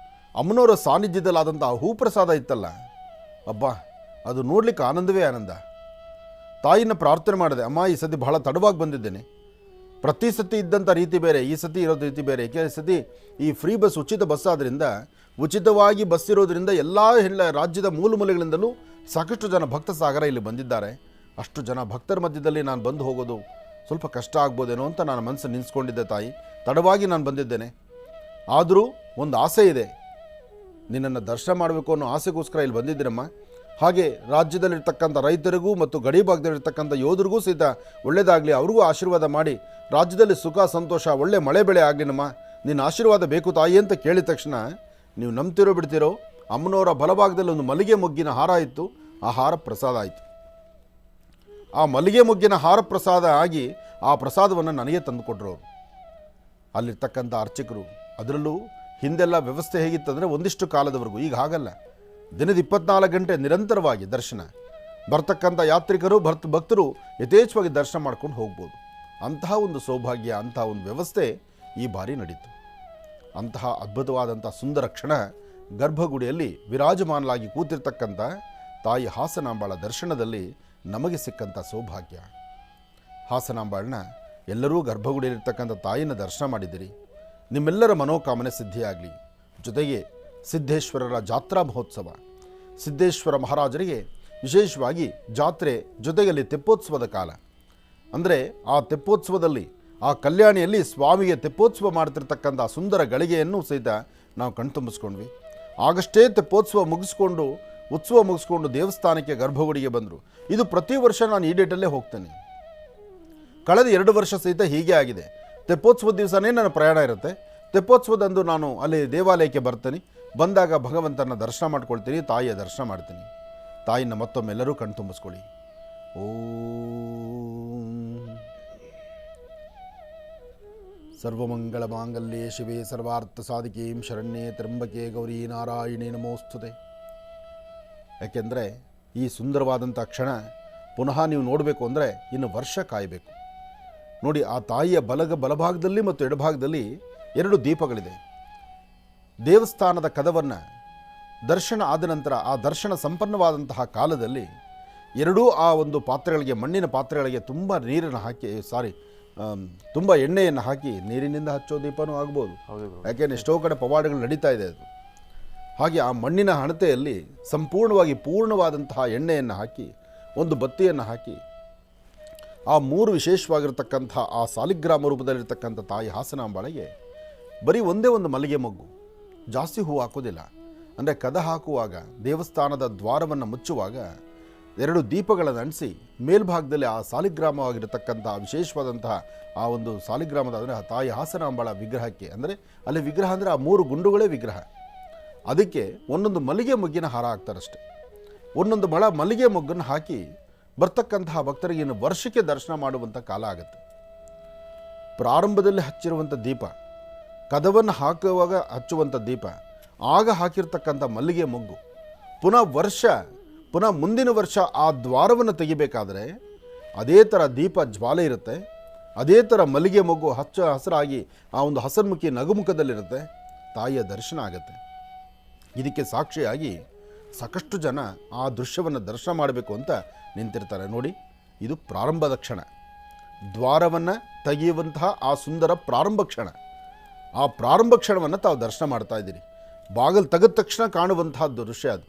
ಅಮ್ಮನವರ ಸಾನ್ನಿಧ್ಯದಲ್ಲಾದಂಥ ಹೂಪ್ರಸಾದ ಇತ್ತಲ್ಲ, ಅಬ್ಬಾ ಅದು ನೋಡಲಿಕ್ಕೆ ಆನಂದವೇ ಆನಂದ. ತಾಯಿನ ಪ್ರಾರ್ಥನೆ ಮಾಡಿದೆ, ಅಮ್ಮ ಈ ಸತಿ ಬಹಳ ತಡವಾಗಿ ಬಂದಿದ್ದೇನೆ, ಪ್ರತಿ ಸತಿ ಇದ್ದಂಥ ರೀತಿ ಬೇರೆ, ಈ ಸತಿ ಇರೋದು ರೀತಿ ಬೇರೆ. ಏಕೆಂದರೆ ಸತಿ ಈ ಫ್ರೀ ಬಸ್ ಉಚಿತ ಬಸ್ ಆದ್ದರಿಂದ, ಉಚಿತವಾಗಿ ಬಸ್ ಇರೋದರಿಂದ ಎಲ್ಲ ರಾಜ್ಯದ ಮೂಲೆಗಳಿಂದಲೂ ಸಾಕಷ್ಟು ಜನ ಭಕ್ತ ಸಾಗರ ಇಲ್ಲಿ ಬಂದಿದ್ದಾರೆ. ಅಷ್ಟು ಜನ ಭಕ್ತರ ಮಧ್ಯದಲ್ಲಿ ನಾನು ಬಂದು ಹೋಗೋದು ಸ್ವಲ್ಪ ಕಷ್ಟ ಆಗ್ಬೋದೇನೋ ಅಂತ ನಾನು ಮನಸ್ಸು ನಿಲ್ಲಿಸ್ಕೊಂಡಿದ್ದೆ. ತಾಯಿ ತಡವಾಗಿ ನಾನು ಬಂದಿದ್ದೇನೆ, ಆದರೂ ಒಂದು ಆಸೆ ಇದೆ, ನಿನ್ನನ್ನು ದರ್ಶನ ಮಾಡಬೇಕು ಅನ್ನೋ ಆಸೆಗೋಸ್ಕರ ಇಲ್ಲಿ ಬಂದಿದ್ದೀರಮ್ಮ. ಹಾಗೆ ರಾಜ್ಯದಲ್ಲಿರ್ತಕ್ಕಂಥ ರೈತರಿಗೂ ಮತ್ತು ಗಡಿ ಭಾಗದಲ್ಲಿರ್ತಕ್ಕಂಥ ಯೋಧರಿಗೂ ಸಹಿತ ಒಳ್ಳೆಯದಾಗಲಿ, ಅವ್ರಿಗೂ ಆಶೀರ್ವಾದ ಮಾಡಿ ರಾಜ್ಯದಲ್ಲಿ ಸುಖ ಸಂತೋಷ ಒಳ್ಳೆ ಮಳೆ ಬೆಳೆ ಆಗಲಿನಮ್ಮ, ನಿನ್ನ ಆಶೀರ್ವಾದ ಬೇಕು ತಾಯಿ ಅಂತ ಕೇಳಿದ ತಕ್ಷಣ ನೀವು ನಂಬ್ತಿರೋ ಬಿಡ್ತಿರೋ, ಅಮ್ಮನವರ ಬಲಭಾಗದಲ್ಲಿ ಒಂದು ಮಲ್ಲಿಗೆ ಮೊಗ್ಗಿನ ಹಾರ ಇತ್ತು, ಆ ಹಾರ ಪ್ರಸಾದ ಆಯಿತು. ಆ ಮಲ್ಲಿಗೆ ಮೊಗ್ಗಿನ ಹಾರ ಪ್ರಸಾದ ಆಗಿ ಆ ಪ್ರಸಾದವನ್ನು ನನಗೆ ತಂದುಕೊಟ್ರು ಅವರು, ಅಲ್ಲಿರ್ತಕ್ಕಂಥ ಅರ್ಚಕರು. ಅದರಲ್ಲೂ ಹಿಂದೆಲ್ಲ ವ್ಯವಸ್ಥೆ ಹೇಗಿತ್ತಂದರೆ ಒಂದಿಷ್ಟು ಕಾಲದವರೆಗೂ, ಈಗ ಹಾಗಲ್ಲ, ದಿನದ 24 ಗಂಟೆ ನಿರಂತರವಾಗಿ ದರ್ಶನ, ಬರ್ತಕ್ಕಂಥ ಯಾತ್ರಿಕರು ಭಕ್ತರು ಯಥೇಚ್ಛವಾಗಿ ದರ್ಶನ ಮಾಡ್ಕೊಂಡು ಹೋಗ್ಬೋದು. ಅಂತಹ ಒಂದು ಸೌಭಾಗ್ಯ, ಅಂತಹ ಒಂದು ವ್ಯವಸ್ಥೆ ಈ ಬಾರಿ ನಡೀತು. ಅಂತಹ ಅದ್ಭುತವಾದಂಥ ಸುಂದರ ಕ್ಷಣ ಗರ್ಭಗುಡಿಯಲ್ಲಿ ವಿರಾಜಮಾನಲಾಗಿ ಕೂತಿರ್ತಕ್ಕಂಥ ತಾಯಿ ಹಾಸನಾಂಬಾಳ ದರ್ಶನದಲ್ಲಿ ನಮಗೆ ಸಿಕ್ಕಂಥ ಸೌಭಾಗ್ಯ. ಹಾಸನಾಂಬಾಳನ್ನ ಎಲ್ಲರೂ ಗರ್ಭಗುಡಿಯಲ್ಲಿರ್ತಕ್ಕಂಥ ತಾಯಿನ ದರ್ಶನ ಮಾಡಿದಿರಿ, ನಿಮ್ಮೆಲ್ಲರ ಮನೋಕಾಮನೆ ಸಿದ್ಧಿಯಾಗಲಿ. ಜೊತೆಗೆ ಸಿದ್ದೇಶ್ವರರ ಜಾತ್ರಾ ಮಹೋತ್ಸವ, ಸಿದ್ದೇಶ್ವರ ಮಹಾರಾಜರಿಗೆ ವಿಶೇಷವಾಗಿ ಜಾತ್ರೆ, ಜೊತೆಯಲ್ಲಿ ತೆಪ್ಪೋತ್ಸವದ ಕಾಲ. ಅಂದರೆ ಆ ತೆಪ್ಪೋತ್ಸವದಲ್ಲಿ, ಆ ಕಲ್ಯಾಣಿಯಲ್ಲಿ ಸ್ವಾಮಿಗೆ ತೆಪ್ಪೋತ್ಸವ ಮಾಡ್ತಿರ್ತಕ್ಕಂಥ ಸುಂದರ ಗಳಿಗೆಯನ್ನು ಸಹಿತ ನಾವು ಕಣ್ತುಂಬಿಸ್ಕೊಂಡ್ವಿ. ಆಗಷ್ಟೇ ತೆಪ್ಪೋತ್ಸವ ಮುಗಿಸ್ಕೊಂಡು, ಉತ್ಸವ ಮುಗಿಸ್ಕೊಂಡು ದೇವಸ್ಥಾನಕ್ಕೆ ಗರ್ಭಗುಡಿಗೆ ಬಂದರು. ಇದು ಪ್ರತಿ ವರ್ಷ ನಾನು ಈ ಡೇಟಲ್ಲೇ ಹೋಗ್ತೇನೆ. ಕಳೆದ 2 ವರ್ಷ ಸಹಿತ ಹೀಗೆ ಆಗಿದೆ. ತೆಪ್ಪೋತ್ಸವದ ದಿವಸನೇ ನನ್ನ ಪ್ರಯಾಣ ಇರುತ್ತೆ. ತೆಪ್ಪೋತ್ಸವದಂದು ನಾನು ಅಲ್ಲಿ ದೇವಾಲಯಕ್ಕೆ ಬರ್ತೀನಿ, ಬಂದಾಗ ಭಗವಂತನ ದರ್ಶನ ಮಾಡ್ಕೊಳ್ತೀನಿ, ತಾಯಿಯ ದರ್ಶನ ಮಾಡ್ತೀನಿ. ತಾಯಿನ ಮತ್ತೊಮ್ಮೆಲ್ಲರೂ ಕಣ್ತುಂಬಿಸ್ಕೊಳ್ಳಿ. ಓಂ ಸರ್ವಮಂಗಳ ಮಾಂಗಲ್ಯೆ ಶಿವೆ ಸರ್ವಾರ್ಥ ಸಾಧಿಕೀಂ ಶರಣ್ಯೆ ತ್ರ್ಯಂಬಕೆ ಗೌರಿ ನಾರಾಯಣಿ ನಮೋಸ್ತುತೆ. ಯಾಕೆಂದರೆ ಈ ಸುಂದರವಾದಂಥ ಕ್ಷಣ ಪುನಃ ನೀವು ನೋಡಬೇಕು ಅಂದರೆ ಇನ್ನು ವರ್ಷ ಕಾಯಬೇಕು. ನೋಡಿ, ಆ ತಾಯಿಯ ಬಲಭಾಗದಲ್ಲಿ ಮತ್ತು ಎಡಭಾಗದಲ್ಲಿ 2 ದೀಪಗಳಿದೆ. ದೇವಸ್ಥಾನದ ಕದವನ್ನು ದರ್ಶನ ಆದ ನಂತರ ಆ ದರ್ಶನ ಸಂಪನ್ನವಾದಂತಹ ಕಾಲದಲ್ಲಿ ಎರಡೂ ಆ ಒಂದು ಪಾತ್ರೆಗಳಿಗೆ, ಮಣ್ಣಿನ ಪಾತ್ರೆಗಳಿಗೆ ತುಂಬ ನೀರನ್ನು ಹಾಕಿ ತುಂಬ ಎಣ್ಣೆಯನ್ನು ಹಾಕಿ, ನೀರಿನಿಂದ ಹಚ್ಚೋ ದೀಪನೂ ಆಗ್ಬೋದು, ಯಾಕೆಂದರೆ ಎಷ್ಟೋ ಕಡೆ ಪವಾಡಗಳು ನಡೀತಾ ಇದೆ ಅದು. ಹಾಗೆ ಆ ಮಣ್ಣಿನ ಹಣತೆಯಲ್ಲಿ ಸಂಪೂರ್ಣವಾಗಿ ಪೂರ್ಣವಾದಂತಹ ಎಣ್ಣೆಯನ್ನು ಹಾಕಿ, ಒಂದು ಬತ್ತಿಯನ್ನು ಹಾಕಿ, ಆ 3 ವಿಶೇಷವಾಗಿರ್ತಕ್ಕಂಥ ಆ ಸಾಲಿಗ್ರಾಮ ರೂಪದಲ್ಲಿರ್ತಕ್ಕಂಥ ತಾಯಿ ಹಾಸನಾಂಬಾಳಿಗೆ ಬರೀ ಒಂದೇ ಒಂದು ಮಲ್ಲಿಗೆ ಮೊಗ್ಗು, ಜಾಸ್ತಿ ಹೂವು ಹಾಕೋದಿಲ್ಲ. ಅಂದರೆ ಕದ ಹಾಕುವಾಗ, ದೇವಸ್ಥಾನದ ದ್ವಾರವನ್ನು ಮುಚ್ಚುವಾಗ 2 ದೀಪಗಳನ್ನು ಅಂಟಿಸಿ ಮೇಲ್ಭಾಗದಲ್ಲಿ ಆ ಸಾಲಿಗ್ರಾಮವಾಗಿರತಕ್ಕಂಥ ವಿಶೇಷವಾದಂತಹ ಆ ಒಂದು ಸಾಲಿಗ್ರಾಮದ, ಅಂದರೆ ಆ ತಾಯಿ ಹಾಸನಾಂಬಾಳ ವಿಗ್ರಹಕ್ಕೆ, ಅಂದರೆ ಅಲ್ಲಿ ವಿಗ್ರಹ ಅಂದರೆ ಆ 3 ಗುಂಡುಗಳೇ ವಿಗ್ರಹ, ಅದಕ್ಕೆ ಒಂದೊಂದು ಮಲ್ಲಿಗೆ ಮೊಗ್ಗಿನ ಹಾರ ಹಾಕ್ತಾರಷ್ಟೆ. ಒಂದೊಂದು ಮೊಳ ಮಲ್ಲಿಗೆ ಮೊಗ್ಗನ್ನು ಹಾಕಿ ಬರ್ತಕ್ಕಂತಹ ಭಕ್ತರಿಗೆ ಇನ್ನು ವರ್ಷಕ್ಕೆ ದರ್ಶನ ಮಾಡುವಂಥ ಕಾಲ ಆಗುತ್ತೆ. ಪ್ರಾರಂಭದಲ್ಲಿ ಹಚ್ಚಿರುವಂಥ ದೀಪ, ಕದವನ್ನು ಹಾಕುವಾಗ ಹಚ್ಚುವಂಥ ದೀಪ, ಆಗ ಹಾಕಿರ್ತಕ್ಕಂಥ ಮಲ್ಲಿಗೆ ಮೊಗ್ಗು, ಪುನಃ ಮುಂದಿನ ವರ್ಷ ಆ ದ್ವಾರವನ್ನು ತೆಗಿಬೇಕಾದರೆ ಅದೇ ಥರ ದೀಪ ಜ್ವಾಲೆ ಇರುತ್ತೆ, ಅದೇ ಥರ ಮಲ್ಲಿಗೆ ಮೊಗ್ಗು ಹಸಿರಾಗಿ ಆ ಒಂದು ಹಸನ್ಮುಖಿ ನಗುಮುಖದಲ್ಲಿರುತ್ತೆ, ತಾಯಿಯ ದರ್ಶನ ಆಗುತ್ತೆ. ಇದಕ್ಕೆ ಸಾಕ್ಷಿಯಾಗಿ ಸಾಕಷ್ಟು ಜನ ಆ ದೃಶ್ಯವನ್ನು ದರ್ಶನ ಮಾಡಬೇಕು ಅಂತ ನಿಂತಿರ್ತಾರೆ. ನೋಡಿ, ಇದು ಪ್ರಾರಂಭದ ಕ್ಷಣ, ದ್ವಾರವನ್ನು ತೆಗೆಯುವಂತಹ ಆ ಸುಂದರ ಪ್ರಾರಂಭ ಕ್ಷಣ. ಆ ಪ್ರಾರಂಭ ಕ್ಷಣವನ್ನು ತಾವು ದರ್ಶನ ಮಾಡ್ತಾ ಇದ್ದೀರಿ. ಬಾಗಿಲು ತೆಗೆದ ತಕ್ಷಣ ಕಾಣುವಂತಹ ದೃಶ್ಯ ಅದು.